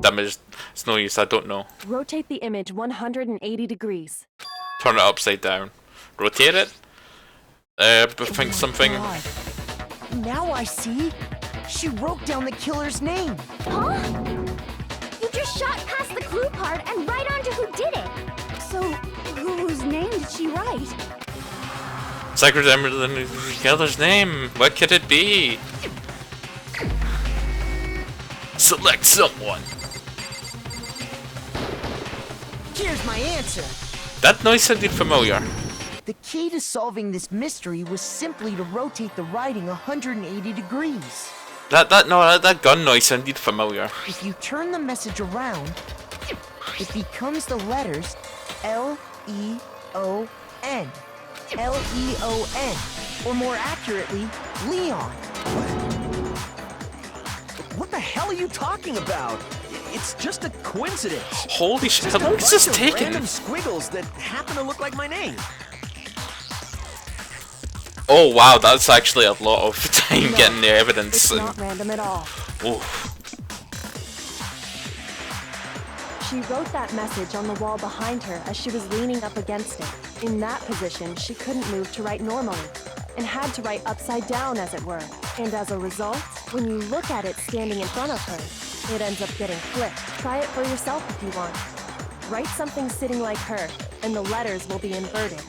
That is, it's no use, I don't know. Rotate the image 180 degrees. Turn it upside down. Rotate it. Think something. God. Now I see. She wrote down the killer's name. Huh? You just shot past the clue part and right onto who did it. So, whose name did she write? Sakura remembered the killer's name. What could it be? Select someone. Here's my answer. That noise sounded familiar. The key to solving this mystery was simply to rotate the writing 180 degrees. That gun noise sounded familiar. If you turn the message around, it becomes the letters L-E-O-N. L-E-O-N. Or more accurately, Leon. What the hell are you talking about? It's just a coincidence. Holy shit, Just how long is this taking? random squiggles that happen to look like my name. Oh wow, that's actually a lot of time getting the evidence. It's not random at all. Oof. She wrote that message on the wall behind her as she was leaning up against it. In that position, she couldn't move to write normally, and had to write upside down, as it were. And as a result, when you look at it standing in front of her, it ends up getting flipped. Try it for yourself if you want. Write something sitting like her, and the letters will be inverted.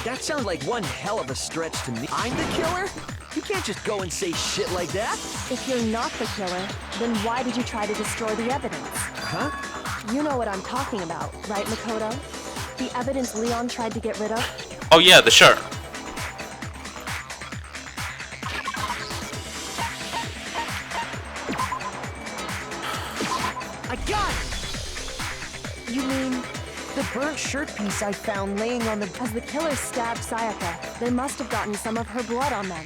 That sounds like one hell of a stretch to me. I'm the killer? You can't just go and say shit like that. If you're not the killer, then why did you try to destroy the evidence? Huh? You know what I'm talking about, right, Makoto? The evidence Leon tried to get rid of? Oh yeah, the shirt. I got it! You mean the burnt shirt piece I found laying on the... As the killer stabbed Sayaka, they must have gotten some of her blood on them.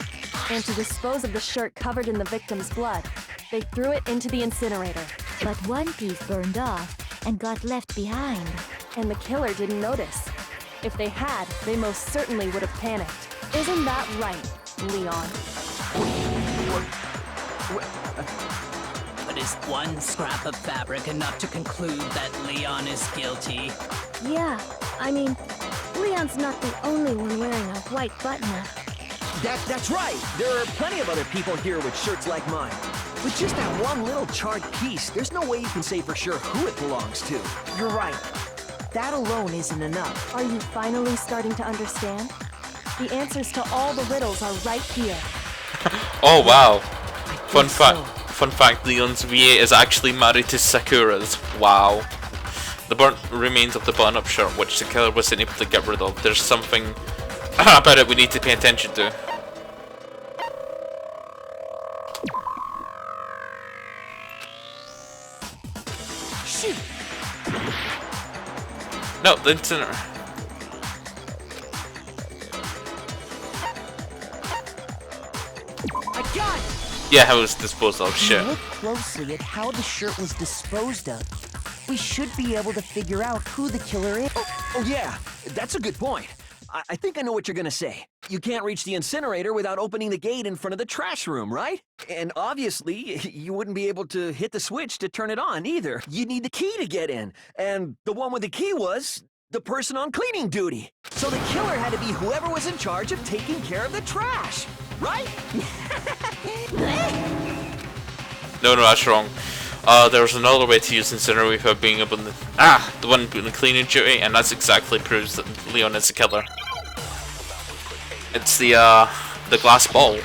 And to dispose of the shirt covered in the victim's blood, they threw it into the incinerator. But one piece burned off and got left behind. And the killer didn't notice. If they had, they most certainly would have panicked. Isn't that right, Leon? But is one scrap of fabric enough to conclude that Leon is guilty? Yeah, I mean, Leon's not the only one wearing a white button-up. That's right. There are plenty of other people here with shirts like mine. With just that one little charred piece, there's no way you can say for sure who it belongs to. You're right. That alone isn't enough. Are you finally starting to understand? The answers to all the riddles are right here. Oh wow. Fun fact, Leon's VA is actually married to Sakura's. Wow. The burnt remains of the button-up shirt, which the killer wasn't able to get rid of. There's something about it we need to pay attention to. Shoot! No, the incinerator. I got it! Yeah, how it was disposed of. Shit. Look closely at how the shirt was disposed of. We should be able to figure out who the killer is. Oh yeah, that's a good point. I think I know what you're gonna say. You can't reach the incinerator without opening the gate in front of the trash room, right? And obviously, you wouldn't be able to hit the switch to turn it on either. You'd need the key to get in. And the one with the key was the person on cleaning duty. So the killer had to be whoever was in charge of taking care of the trash, right? No, that's wrong. There's another way to use incinerator without being able to... the one doing the cleaning duty, and that's exactly proves that Leon is the killer. It's the glass ball.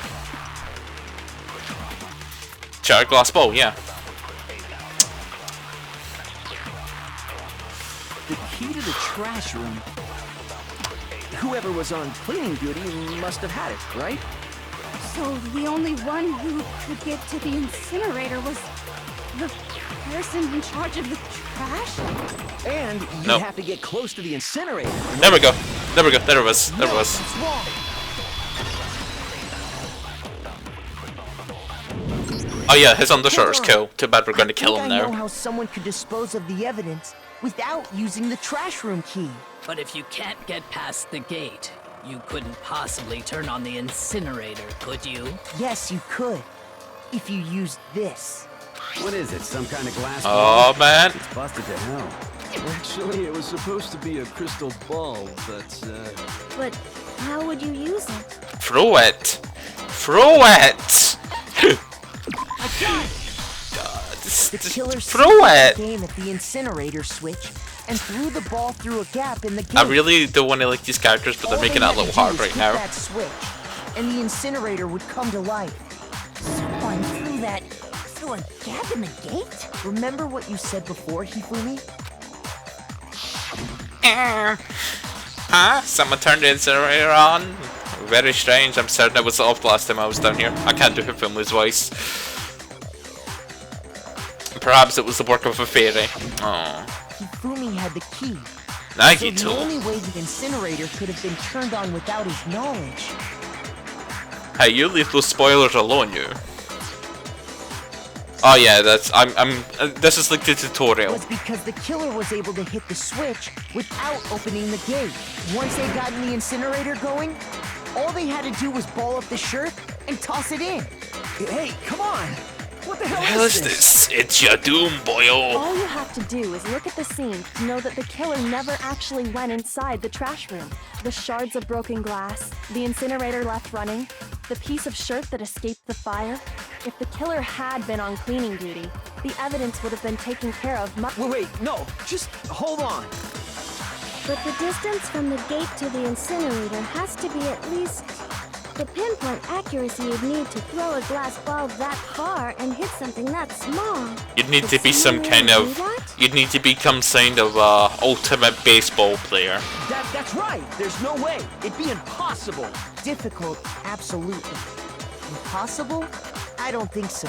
Shattered glass ball, yeah. The key to the trash room. Whoever was on cleaning duty must have had it, right? So the only one who could get to the incinerator was the person in charge of the trash? And you have to get close to the incinerator. There we go. There we go. There it was. There it was. Oh yeah, his undershirt is cool. Too bad we're going to kill him I know now. how someone could dispose of the evidence without using the trash room key. But if you can't get past the gate, you couldn't possibly turn on the incinerator, could you? Yes, you could. If you used this. What is it, some kind of glass Oh, ball? man. It's busted to hell. Actually, it was supposed to be a crystal ball, but, But how would you use it? Throw it. Throw it. The killer throw started it. the game at the incinerator switch and threw the ball through a gap in the gate. I really don't want to like these characters, but they're making it a little hard right now. That switch, and the incinerator would come to life. Someone threw a gap in the gate? Remember what you said before, Hifumi? Huh? Someone turned the incinerator on? Very strange. I'm certain it was off last time I was down here. I can't do Hifumu's voice. Perhaps it was the work of a fairy. Oh. Hifumi had the key. Nagito. So the only way the incinerator could have been turned on without his knowledge. Hey, you leave those spoilers alone, you. Oh yeah, that's this is like the tutorial. Was because the killer was able to hit the switch without opening the gate. Once they got in the incinerator going, all they had to do was ball up the shirt and toss it in. Hey, come on! What the hell, Hell is this? It's your doom, boyo. All you have to do is look at the scene to know that the killer never actually went inside the trash room. The shards of broken glass, the incinerator left running, the piece of shirt that escaped the fire. If the killer had been on cleaning duty, the evidence would have been taken care of much— Wait, no, just hold on. But the distance from the gate to the incinerator has to be at least the pinpoint accuracy you'd need to throw a glass ball that far and hit something that small. You'd need to be some kind of. You'd need to become kind of ultimate baseball player. That's right. There's no way. It'd be impossible. Difficult, absolutely. Impossible? I don't think so.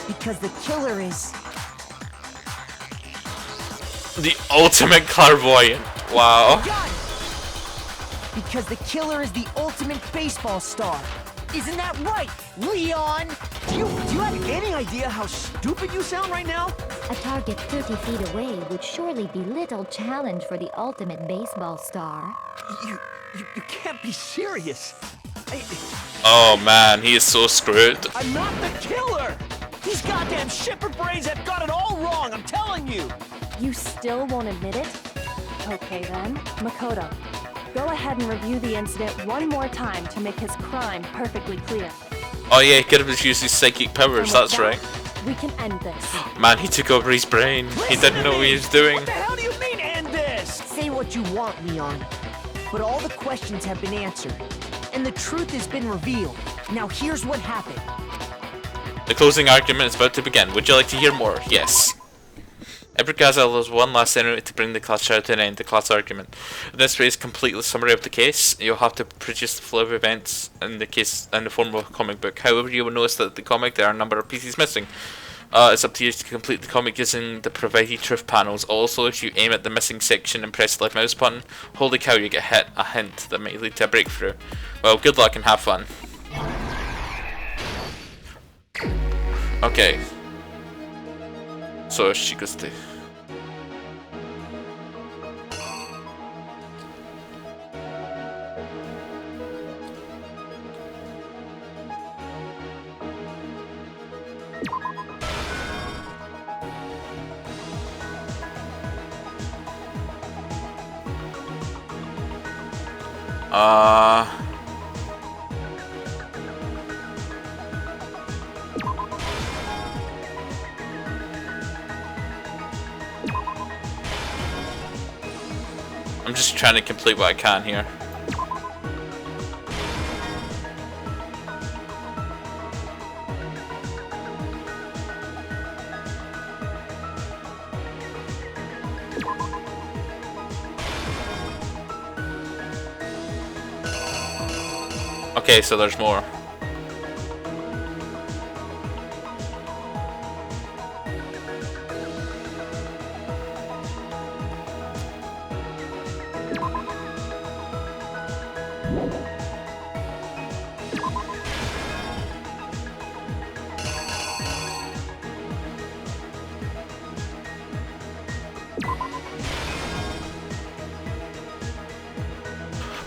Because the killer is... The ultimate clairvoyant. Wow. Because the killer is the ultimate baseball star. Isn't that right, Leon? Do you have any idea how stupid you sound right now? A target 30 feet away would surely be little challenge for the ultimate baseball star. You can't be serious. Oh man, he is so screwed. I'm not the killer! These goddamn shipper brains have got it all wrong, I'm telling you! You still won't admit it? Okay then, Makoto. Go ahead and review the incident one more time to make his crime perfectly clear. Oh yeah, he could have just used his psychic powers, that's right. We can end this. Man, he took over his brain. He didn't know what he was doing. What the hell do you mean, end this? Say what you want, Leon. But all the questions have been answered. And the truth has been revealed. Now here's what happened. The closing argument is about to begin. Would you like to hear more? Yes. Every Gazelle has one last enemy to bring the class trial to an end, the class argument. In this way is completely summary of the case. You'll have to produce the flow of events in the case in the form of a comic book. However, you will notice that the comic there are a number of pieces missing. It's up to you to complete the comic using the provided truth panels. Also, if you aim at the missing section and press the left mouse button, holy cow, you get hit a hint that might lead to a breakthrough. Well, good luck and have fun. Okay. So she goes to... I'm just trying to complete what I can here. Okay, so there's more.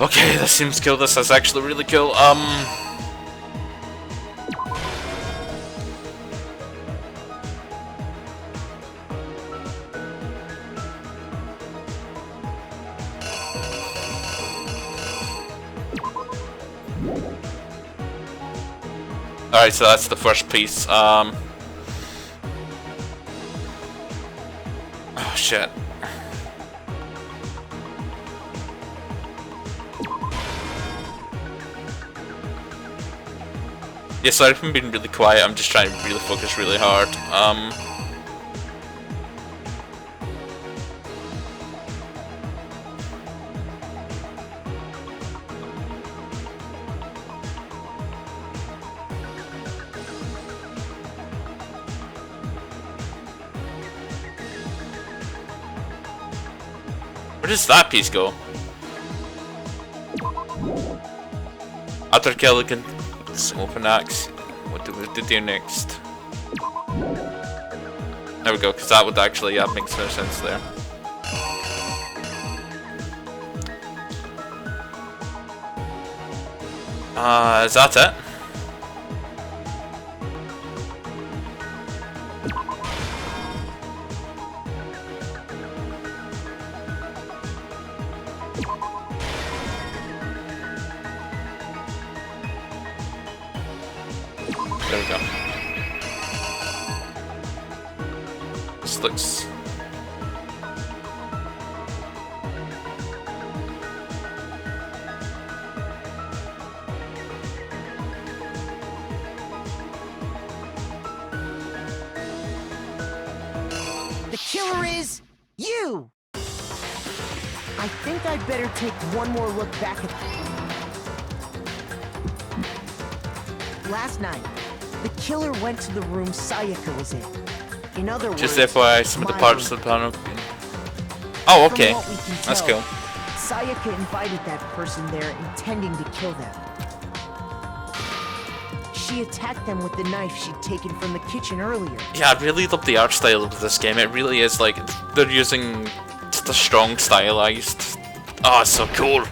Okay, that seems cool. This is actually really cool. Alright, so that's the first piece. Oh shit. Yeah, sorry if I'm being really quiet, I'm just trying to really focus really hard. Where does that piece go? After Kelligan, let's open axe. What do we do next? There we go, because that would actually, yeah, makes no sense there. Is that it? There we go. This looks... The killer is you! I think I'd better take one more look back at... Last night, the killer went to the room Sayaka was in. In other words, just FYI, some of the my parts room. of the panel. Oh, From okay. what we can That's tell, cool. Sayaka invited that person there intending to kill them. She attacked them with the knife she'd taken from the kitchen earlier. Yeah, I really love the art style of this game. It really is like they're using just a strong stylized. Oh, it's so cool.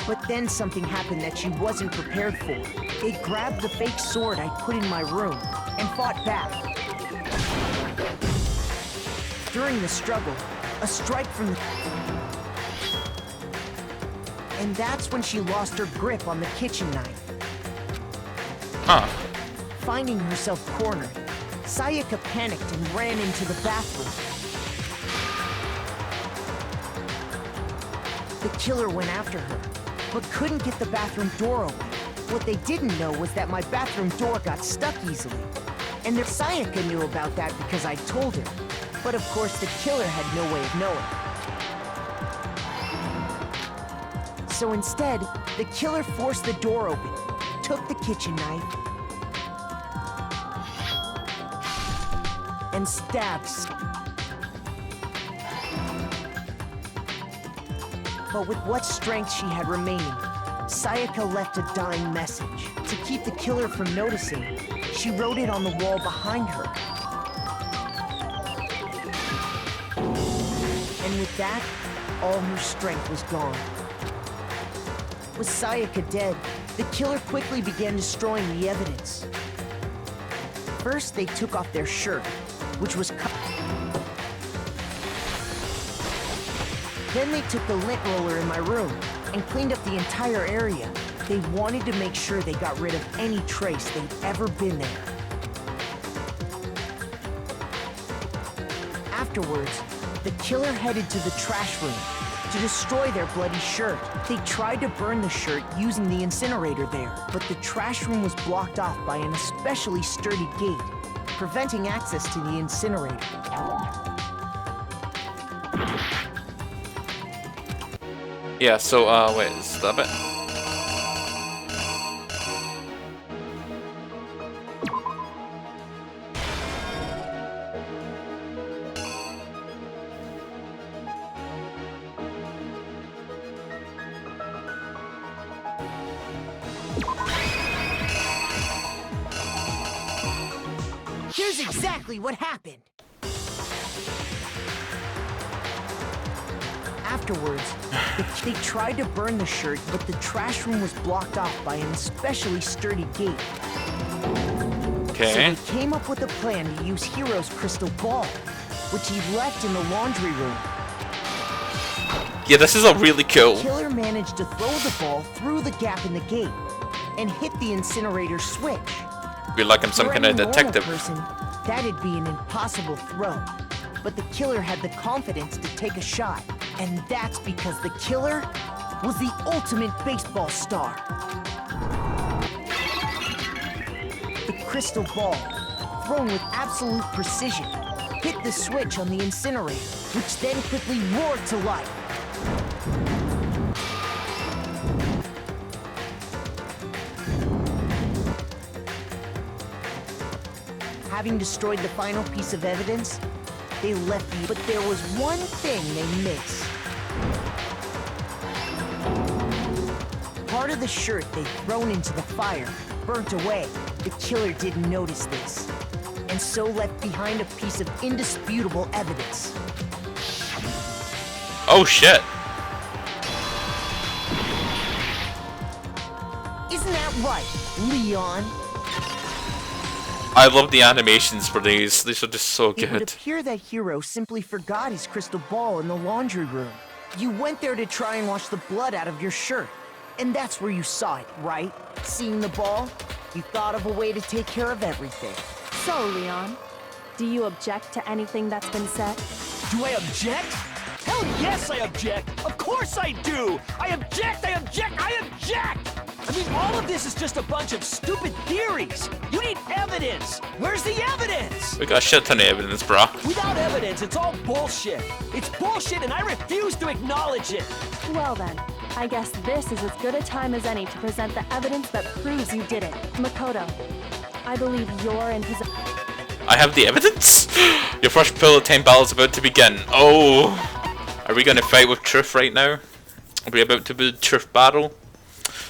But then something happened that she wasn't prepared for. They grabbed the fake sword I put in my room and fought back. During the struggle, a strike from the... And that's when she lost her grip on the kitchen knife. Huh. Finding herself cornered, Sayaka panicked and ran into the bathroom. The killer went after her, but couldn't get the bathroom door open. What they didn't know was that my bathroom door got stuck easily. And their Sayaka knew about that because I told her. But of course the killer had no way of knowing. So instead, the killer forced the door open, took the kitchen knife, and stabbed. But with what strength she had remaining, Sayaka left a dying message. To keep the killer from noticing, she wrote it on the wall behind her. And with that, all her strength was gone. With Sayaka dead, the killer quickly began destroying the evidence. First, they took off their shirt, which was cut. Then they took the lint roller in my room and cleaned up the entire area. They wanted to make sure they got rid of any trace they'd ever been there. Afterwards, the killer headed to the trash room to destroy their bloody shirt. They tried to burn the shirt using the incinerator there, but the trash room was blocked off by an especially sturdy gate, preventing access to the incinerator. Yeah, so, wait, is that it? Here's exactly what happened. Afterwards, they tried to burn the shirt, but the trash room was blocked off by an especially sturdy gate. Okay. So they came up with a plan to use Hero's crystal ball, which he left in the laundry room. Yeah, this is all really cool. The killer managed to throw the ball through the gap in the gate and hit the incinerator switch. Feel like I'm some For kind of any normal detective. person, that'd be an impossible throw. But the killer had the confidence to take a shot. And that's because the killer was the ultimate baseball star. The crystal ball, thrown with absolute precision, hit the switch on the incinerator, which then quickly roared to life. having destroyed the final piece of evidence, they left you, but there was one thing they missed. Part of the shirt they'd thrown into the fire, burnt away. The killer didn't notice this, and so left behind a piece of indisputable evidence. Oh shit. Isn't that right, Leon? I love the animations for these. These are just so It would good. appear that Hero simply forgot his crystal ball in the laundry room. You went there to try and wash the blood out of your shirt. And that's where you saw it, right? Seeing the ball, you thought of a way to take care of everything. So, Leon, do you object to anything that's been said? Do I object? Hell yes, I object! Of course I do! I object! I object! I object! I mean, all of this is just a bunch of stupid theories! You need evidence! Where's the evidence? We got a shit ton of evidence, brah. Without evidence, it's all bullshit. It's bullshit and I refuse to acknowledge it. Well then, I guess this is as good a time as any to present the evidence that proves you did it. Makoto, I believe you're in possession. I have the evidence? Your first pull of 10 battles about to begin. Oh! Are we gonna fight with truth right now? Are we about to do truth battle?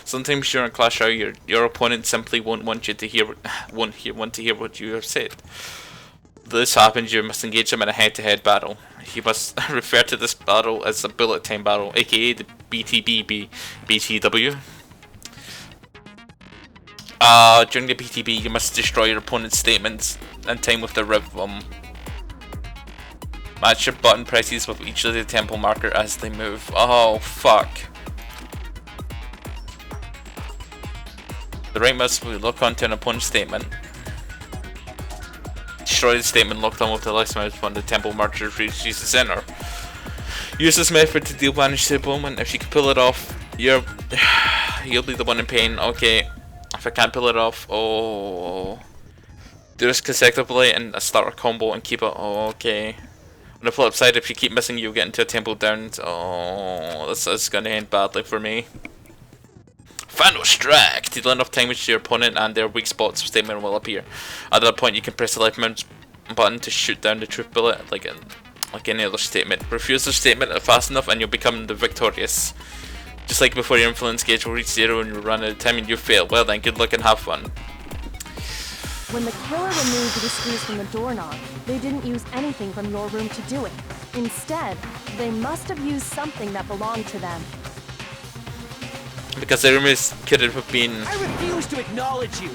Sometimes during Clash Royale, your opponent simply won't want you to hear, want to hear what you have said. If this happens, you must engage them in a head-to-head battle. You must refer to this battle as a bullet time battle, aka the BTW. During the BTB, you must destroy your opponent's statements in time with the rhythm. Match your button presses with each of the tempo marker as they move. Oh, fuck. The right mouse will lock onto an opponent's statement. Destroy the statement locked on with the left mouse when the tempo marker reaches the center. Use this method to deal damage to the opponent. If you can pull it off, you'll be the one in pain. Okay. If I can't pull it off, oh. Do this consecutively and start a combo and keep it. Oh, okay. On the flip side, if you keep missing, you'll get into a tempo down. Oh, this is gonna end badly for me. Final strike. Deal enough damage to your opponent and their weak spots statement will appear. At that point, you can press the left mouse button to shoot down the truth bullet like any other statement. Refuse the statement fast enough and you'll become the victorious. Just like before, your influence gauge will reach 0 and you run out of time and you fail. Well then, good luck and have fun. When the killer removed the screws from the doorknob, they didn't use anything from your room to do it. Instead, they must have used something that belonged to them. Because the room could have been... I refuse to acknowledge you.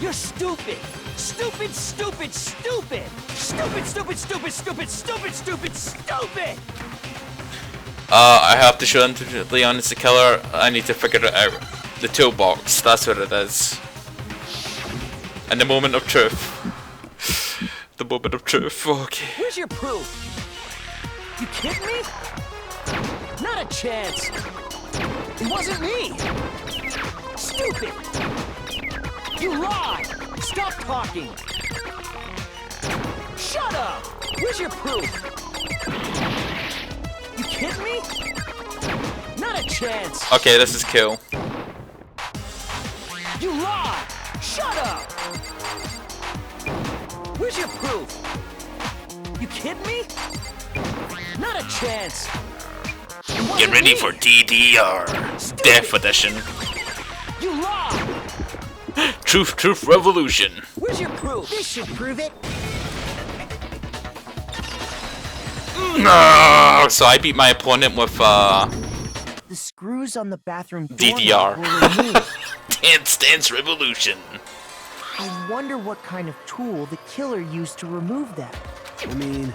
You're stupid. Stupid, stupid, stupid. Stupid, stupid, stupid, stupid, stupid, stupid, stupid. I have to show them to Leon is the killer. I need to figure it out. The toolbox, that's what it is. And the moment of truth. The moment of truth, okay. Where's your proof? You kidding me? Not a chance. It wasn't me. Stupid. You lied. Stop talking. Shut up. Where's your proof? You kidding me? Not a chance. Okay, this is cool. You lied. Shut up. Where's your proof? You kidding me? Not a chance. Get ready for DDR. Death Edition. You lied. Truth Revolution. Where's your proof? This should prove it. No! So I beat my opponent with The screws on the bathroom DDR. doorknob were removed. Dance Revolution. I wonder what kind of tool the killer used to remove them. I mean,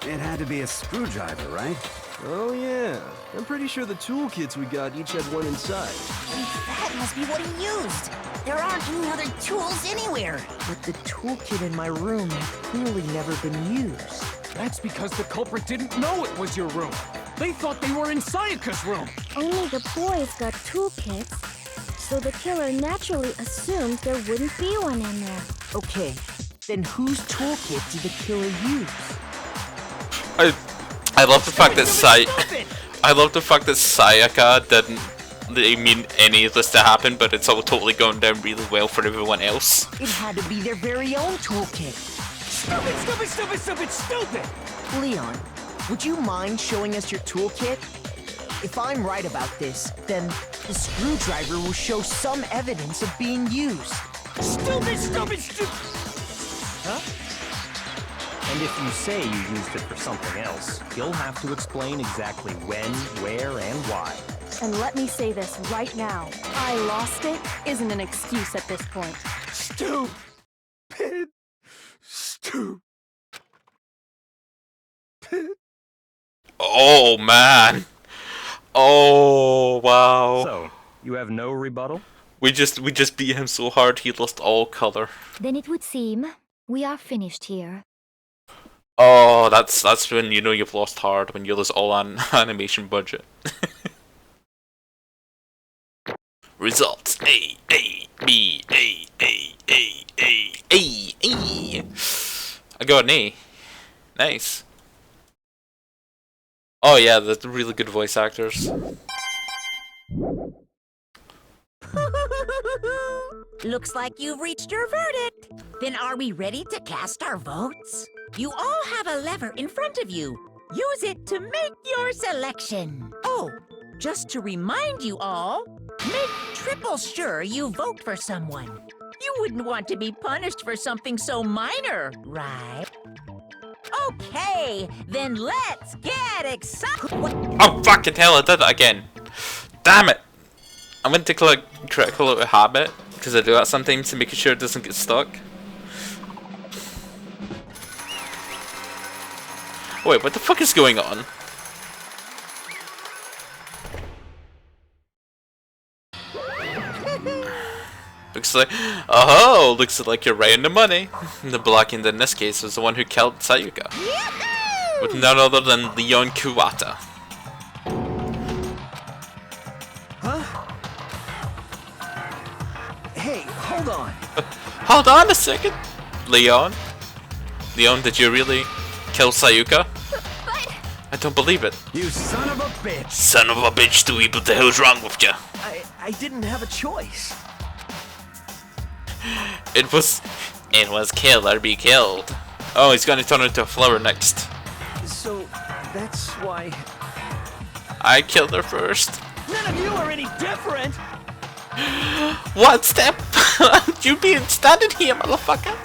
it had to be a screwdriver, right? Oh yeah, I'm pretty sure the toolkits we got each had one inside. That must be what he used. There aren't any other tools anywhere. But the toolkit in my room had clearly never been used. That's because the culprit didn't know it was your room. They thought they were in Sayaka's room. Only the boys got toolkits, so the killer naturally assumed there wouldn't be one in there. Okay, then whose toolkit did the killer use? I love the fact that Sayaka didn't mean any of this to happen, but it's all totally going down really well for everyone else. It had to be their very own toolkit. Stupid, stupid, stupid, stupid, stupid! Leon, would you mind showing us your toolkit? If I'm right about this, then the screwdriver will show some evidence of being used. Stupid, stupid, stupid! Huh? And if you say you used it for something else, you'll have to explain exactly when, where, and why. And let me say this right now. I lost it isn't an excuse at this point. Stupid. Stupid. Oh man. Oh wow. So, you have no rebuttal? We just beat him so hard he lost all color. Then it would seem we are finished here. Oh, that's when you know you've lost hard, when you lose all animation budget. Results A A B A A A A A A. I got an A. Nice. Oh yeah, the really good voice actors. Looks like you've reached your verdict. Then are we ready to cast our votes? You all have a lever in front of you. Use it to make your selection. Oh, just to remind you all, make triple sure you vote for someone. You wouldn't want to be punished for something so minor, right? Okay, then let's get excited. Oh fucking hell, I did it again. Damn it. I'm gonna take a critical little habit, because I do that sometimes to make sure it doesn't get stuck. Wait, what the fuck is going on? Looks like, oh, looks like you're right on the money. The Blackened in this case was the one who killed Sayuka, with none other than Leon Kuwata. Huh? Hey, hold on. Hold on a second, Leon. Leon, did you really kill Sayuka? I don't believe it. You son of a bitch! Son of a bitch, Dweeb, what the hell's wrong with you? I didn't have a choice. It was kill or be killed. Oh, he's gonna turn into a flower next. So, that's why... I killed her first. None of you are any different! What step? You being standing here, motherfucker?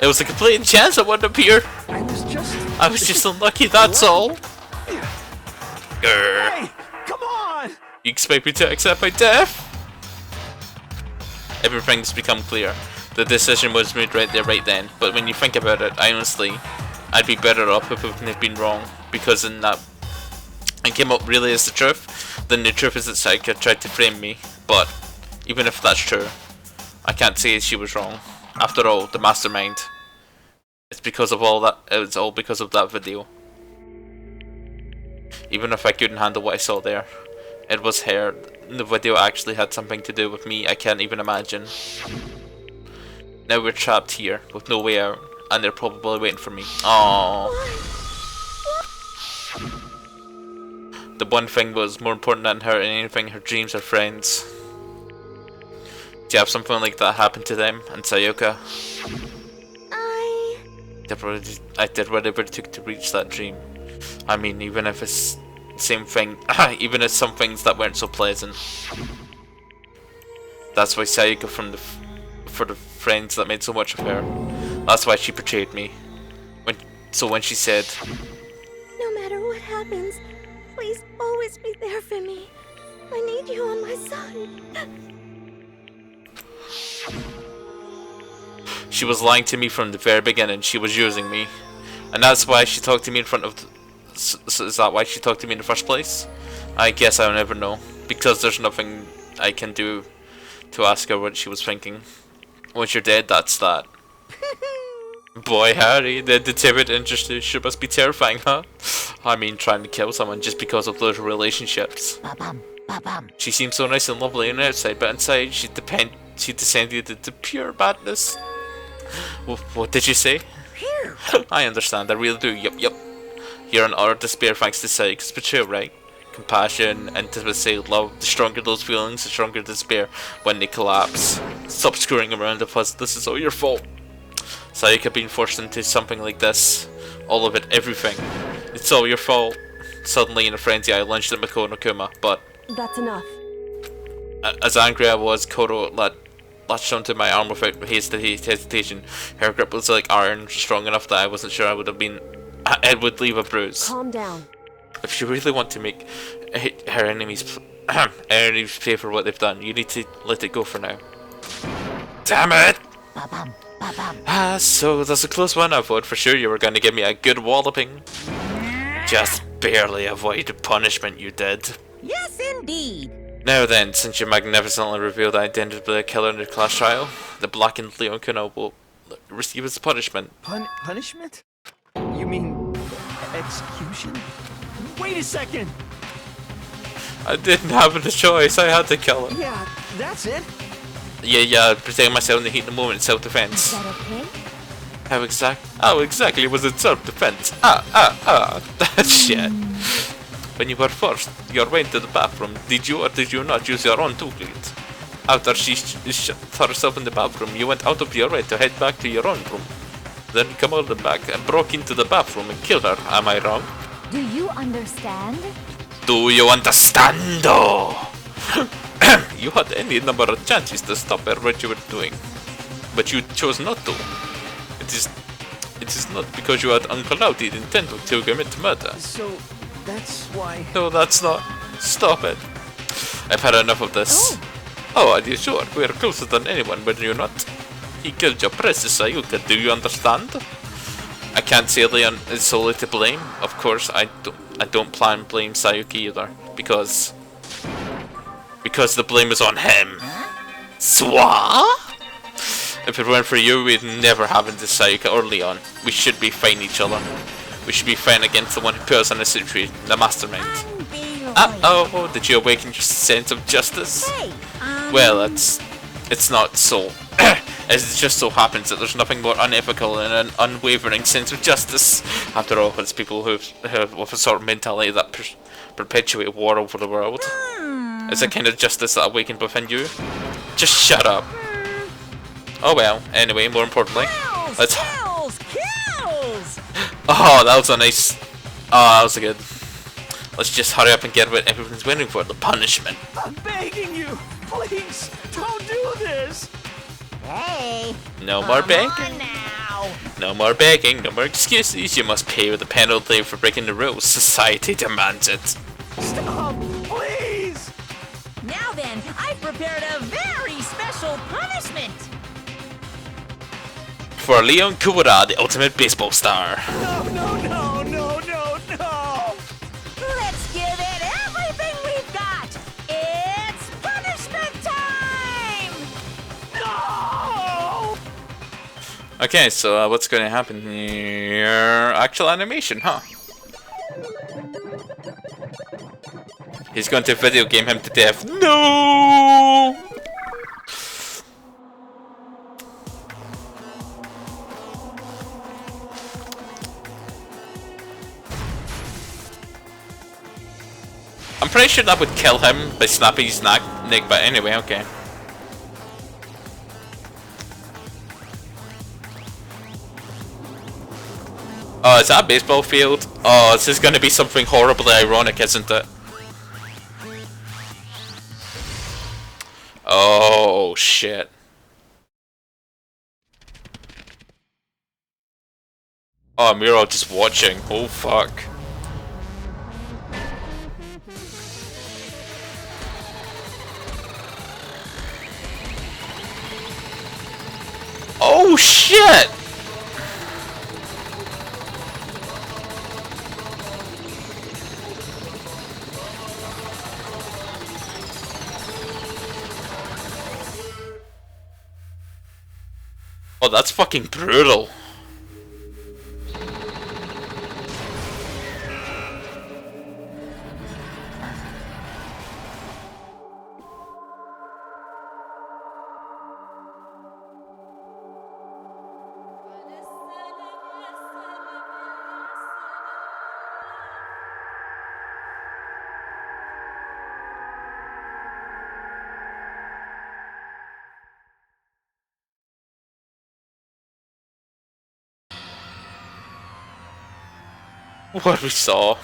It was a complete chance I wouldn't appear. I was just unlucky, that's all. Hey, come on! You expect me to accept my death? Everything's become clear. The decision was made right there, right then. But when you think about it, I'd be better off if it had been wrong. Because in that, it came up really as the truth. Then the truth is that Sayaka tried to frame me. But even if that's true, I can't say she was wrong. After all, the mastermind. It's because of all that. It's all because of that video. Even if I couldn't handle what I saw there, it was her. The video actually had something to do with me. I can't even imagine. Now we're trapped here with no way out, and they're probably waiting for me. Aww. The one thing was more important than her and anything. Her dreams, her friends. Do you have something like that happen to them and Sayuka? I did whatever it took to reach that dream. I mean, even if it's same thing, even if some things that weren't so pleasant. That's why Sayuka for the friends that made so much of her. That's why she betrayed me. When she said, No matter what happens, please always be there for me. I need you on my side. she was lying to me from the very beginning. She was using me, and that's why she talked to me in front of. So is that why she talked to me in the first place? I guess I'll never know, because there's nothing I can do to ask her what she was thinking. Once you're dead, that's that. Boy, Harry, the timid interest sure must be terrifying, huh? I mean, trying to kill someone just because of those relationships. She seems so nice and lovely on the outside, but inside she descended into pure badness. What did you say? I understand, I really do, yup. You're an utter despair thanks to Sayaka's betrayal, right? Compassion, intimacy, love, the stronger those feelings, the stronger despair when they collapse. Stop screwing around with us, this is all your fault. Sayaka being forced into something like this. All of it, everything. It's all your fault. Suddenly in a frenzy I lunged at Mako no Kuma, but That's enough. as angry I was, Koro latched onto my arm without hesitation. Her grip was like iron, strong enough that I wasn't sure it would leave a bruise. Calm down. If you really want to make her enemies pay for what they've done, you need to let it go for now. Damn it! So that's a close one. I thought for sure you were going to give me a good walloping. Just barely avoided punishment, you did. Yes, indeed. Now then, since you magnificently revealed the identity of the killer in the class trial, the blackened Leon Kuno will receive his punishment. Punishment? You mean execution? Wait a second! I didn't have the choice, I had to kill him. Yeah, that's it. Yeah, protecting myself in the heat of the moment, self-defense. Is that okay? How exactly was it self-defense? Shit. When you were forced, you went to the bathroom. Did you or did you not use your own toolkit? After she shut herself in the bathroom, you went out of your way to head back to your own room. Then you come out the back and broke into the bathroom and killed her. Am I wrong? Do you understand? Do you understand? You had any number of chances to stop her what you were doing, but you chose not to. It is not because you had unclouded intent to commit murder. So that's why. No, that's not. Stop it. I've had enough of this. Oh, are you sure? We're closer than anyone, but you're not. He killed your precious Sayuka, do you understand? I can't say Leon is solely to blame. Of course, I don't plan to blame Sayuki either, because the blame is on him. Swa? If it weren't for you, we'd never have into Sayuka or Leon. We should be fighting each other. We should be fighting against the one who put us in this situation, the mastermind. Uh-oh, did you awaken your sense of justice? Well, it's not so. It just so happens that there's nothing more unethical than an unwavering sense of justice. After all, it's people who have a sort of mentality that perpetuate war over the world. It's a kind of justice that awakened within you. Just shut up. Oh well, anyway, more importantly, let's... Oh, that was a nice... Oh, that was a good... Let's just hurry up and get what everyone's waiting for, the punishment. I'm begging you, please, don't do this. Hey. No more begging. No more begging, no more excuses. You must pay with the penalty for breaking the rules. Society demands it. Stop, please. Now then, I've prepared a very special punishment. For Leon Kuwara, the ultimate baseball star. No. Let's give it everything we've got. It's punishment time. No. Okay, so what's going to happen here? Actual animation, huh? He's going to video game him to death. No! I'm pretty sure that would kill him by snapping his neck, but anyway, okay. Oh, is that a baseball field? Oh, this is gonna be something horribly ironic, isn't it? Oh, shit. Oh, we're all just watching. Oh, fuck. Oh, shit! Oh, that's fucking brutal. what we saw.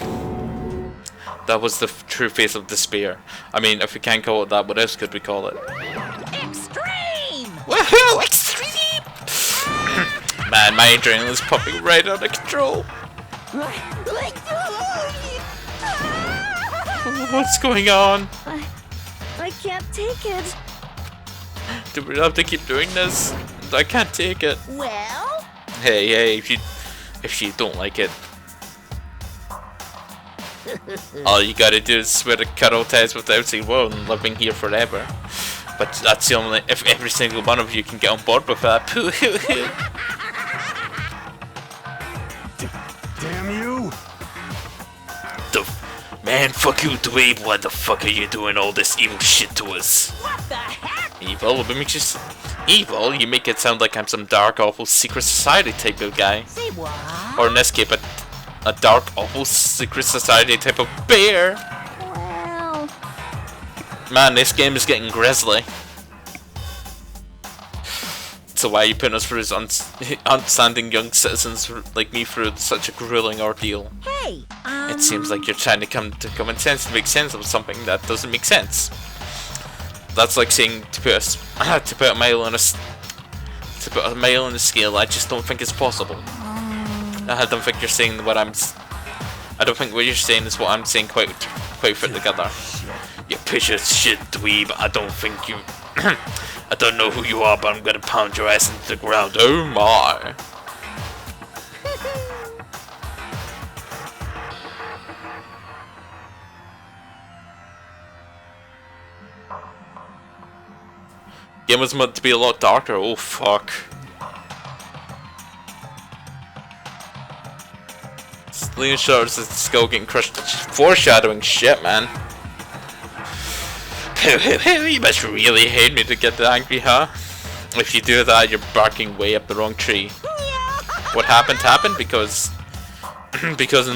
That was the true face of despair. I mean, if we can't call it that, what else could we call it? Extreme! Woohoo! Extreme! Man, my adrenaline's pumping right out of control. What's going on? I can't take it. Do we have to keep doing this? I can't take it. Well? Hey, if you don't like it, all you gotta do is swear to cuddle ties without saying whoa and living here forever. But that's the only, if every single one of you can get on board with that. Damn you! Man, fuck you, dweeb. Why the fuck are you doing all this evil shit to us? What the heck? Evil? What makes you evil? You make it sound like I'm some dark, awful secret society type of guy. Say what? Or in this case, a dark, awful secret society type of bear. Well... Man, this game is getting grisly. So why are you putting us through as upstanding young citizens like me through such a grueling ordeal? Hey, It seems like you're trying to come to common sense to make sense of something that doesn't make sense. That's like saying to put a mile on a scale. I just don't think it's possible. I don't think you're saying what I'm. I don't think what you're saying is what I'm saying quite fit together. You piece of shit, dweeb. I don't think you. I don't know who you are, but I'm gonna pound your ass into the ground. Oh my! Game was meant to be a lot darker. Oh fuck! Leon shows his skull getting crushed. Foreshadowing shit, man. You must really hate me to get that angry, huh? If you do that, you're barking way up the wrong tree. What happened because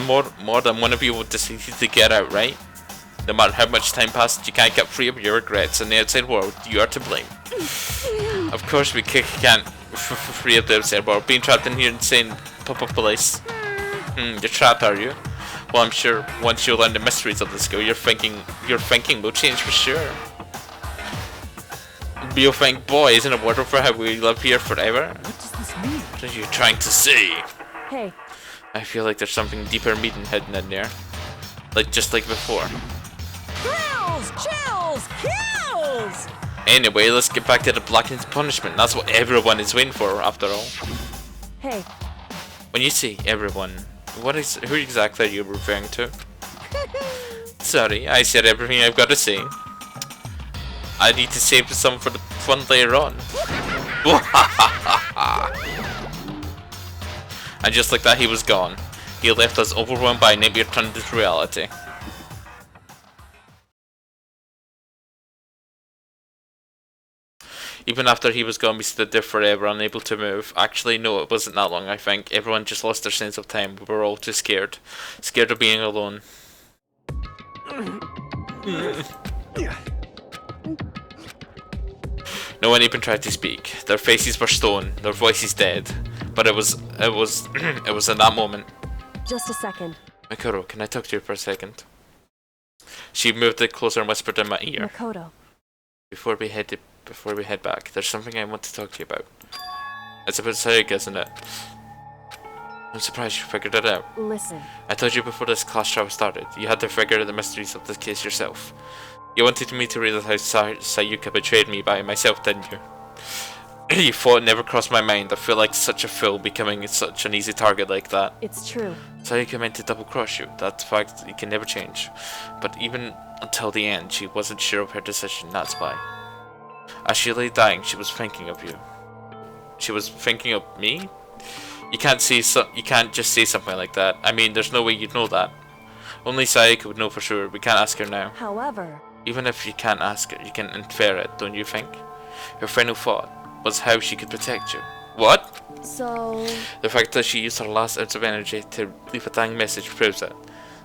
more than one of you will decided to get out, right? No matter how much time passes, you can't get free of your regrets in the outside world. You are to blame. Of course, we can't free of the outside world. Being trapped in here insane pop-up place. You're trapped, are you? Well, I'm sure once you learn the mysteries of the skill, your thinking will change for sure. You'll think, boy, isn't it wonderful how we live here forever? What does this mean? What are you trying to say? Hey. I feel like there's something deeper meaning hidden in there. Just like before. Thrills, chills, kills! Anyway, let's get back to the blackened punishment. That's what everyone is waiting for, after all. Hey. When you say everyone, who exactly are you referring to? Sorry, I said everything I've got to say. I need to save some for the fun later on. And just like that, he was gone. He left us overwhelmed by a nightmare turned into reality. Even after he was gone, we stood there forever, unable to move. Actually, no, it wasn't that long, I think. Everyone just lost their sense of time. We were all too scared. Scared of being alone. No one even tried to speak. Their faces were stone, their voices dead. But it was in that moment. Just a second. Makoto, can I talk to you for a second? She moved it closer and whispered in my ear. Makoto. Before we head back, there's something I want to talk to you about. It's about Sayaka, isn't it? I'm surprised you figured it out. Listen. I told you before this class trial started, you had to figure out the mysteries of this case yourself. You wanted me to realize how Sayuka betrayed me by myself, didn't you? You thought it never crossed my mind. I feel like such a fool becoming such an easy target like that. It's true. Sayuka meant to double cross you. That fact you can never change. But even until the end, she wasn't sure of her decision, that's why. As she lay dying, she was thinking of you. She was thinking of me? You can't just say something like that. I mean, there's no way you'd know that. Only Sayuka would know for sure. We can't ask her now. However... Even if you can't ask her, you can infer it, don't you think? Her final thought was how she could protect you. What? So... The fact that she used her last ounce of energy to leave a dying message proves it.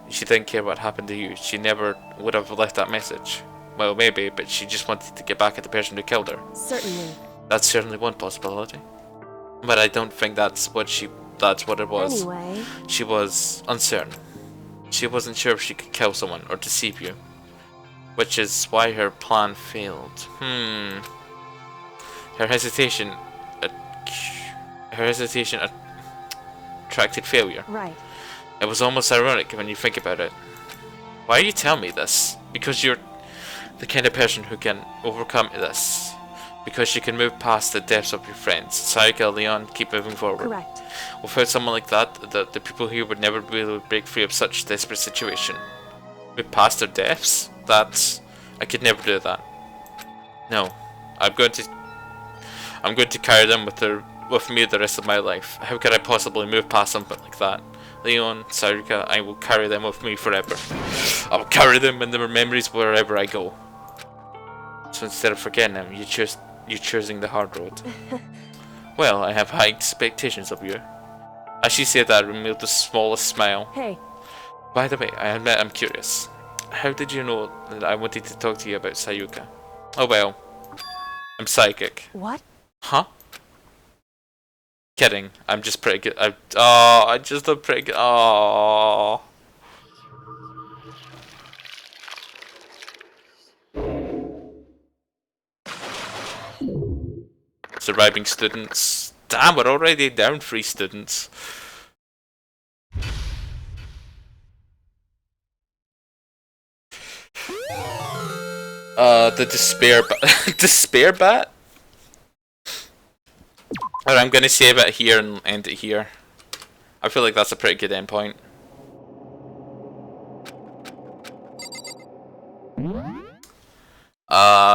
She didn't care what happened to you. She never would have left that message. Well, maybe, but she just wanted to get back at the person who killed her. Certainly. That's certainly one possibility. But I don't think that's what she That's what it was. Anyway, She was uncertain. She wasn't sure if she could kill someone or deceive you. Which is why her plan failed. Her hesitation... attracted failure. right. It was almost ironic when you think about it. Why do you tell me this? Because you're the kind of person who can overcome this. Because you can move past the depths of your friends. Sayaka, Leon, keep moving forward. Correct. Without someone like that, the people here would never be able to break free of such desperate situation. Move past their depths? I could never do that. No. I'm going to carry them with me the rest of my life. How could I possibly move past something like that? Leon, Sayaka, I will carry them with me forever. I will carry them in their memories wherever I go. So instead of forgetting them, you're choosing the hard road. Well, I have high expectations of you. As she said that, I revealed the smallest smile. Hey. By the way, I admit I'm curious. How did you know that I wanted to talk to you about Sayuka? Oh well. I'm psychic. What? Huh? Kidding. I'm just pretty good. I'm just a pretty good. Oh. Surviving students. Damn, we're already down 3 students. The despair despair bat? Alright, I'm gonna save it here and end it here. I feel like that's a pretty good endpoint.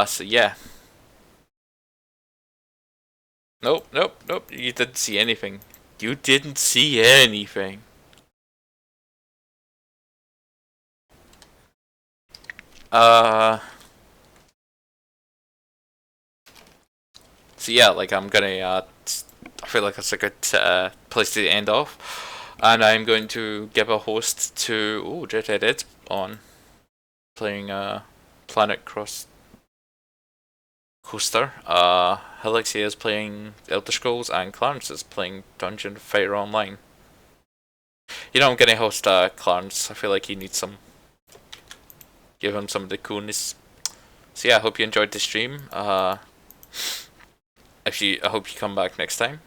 So yeah. Nope, nope, nope. You didn't see anything. You didn't see anything. So yeah, like I'm gonna, I feel like that's a good place to end off. And I'm going to give a host to, oh, Jet Ed's on. Playing Planet Cross Coaster. Alexia is playing Elder Scrolls, and Clarence is playing Dungeon Fighter Online. You know, I'm gonna host Clarence. I feel like he needs some. Give him some of the coolness. So yeah, I hope you enjoyed the stream. I hope you come back next time.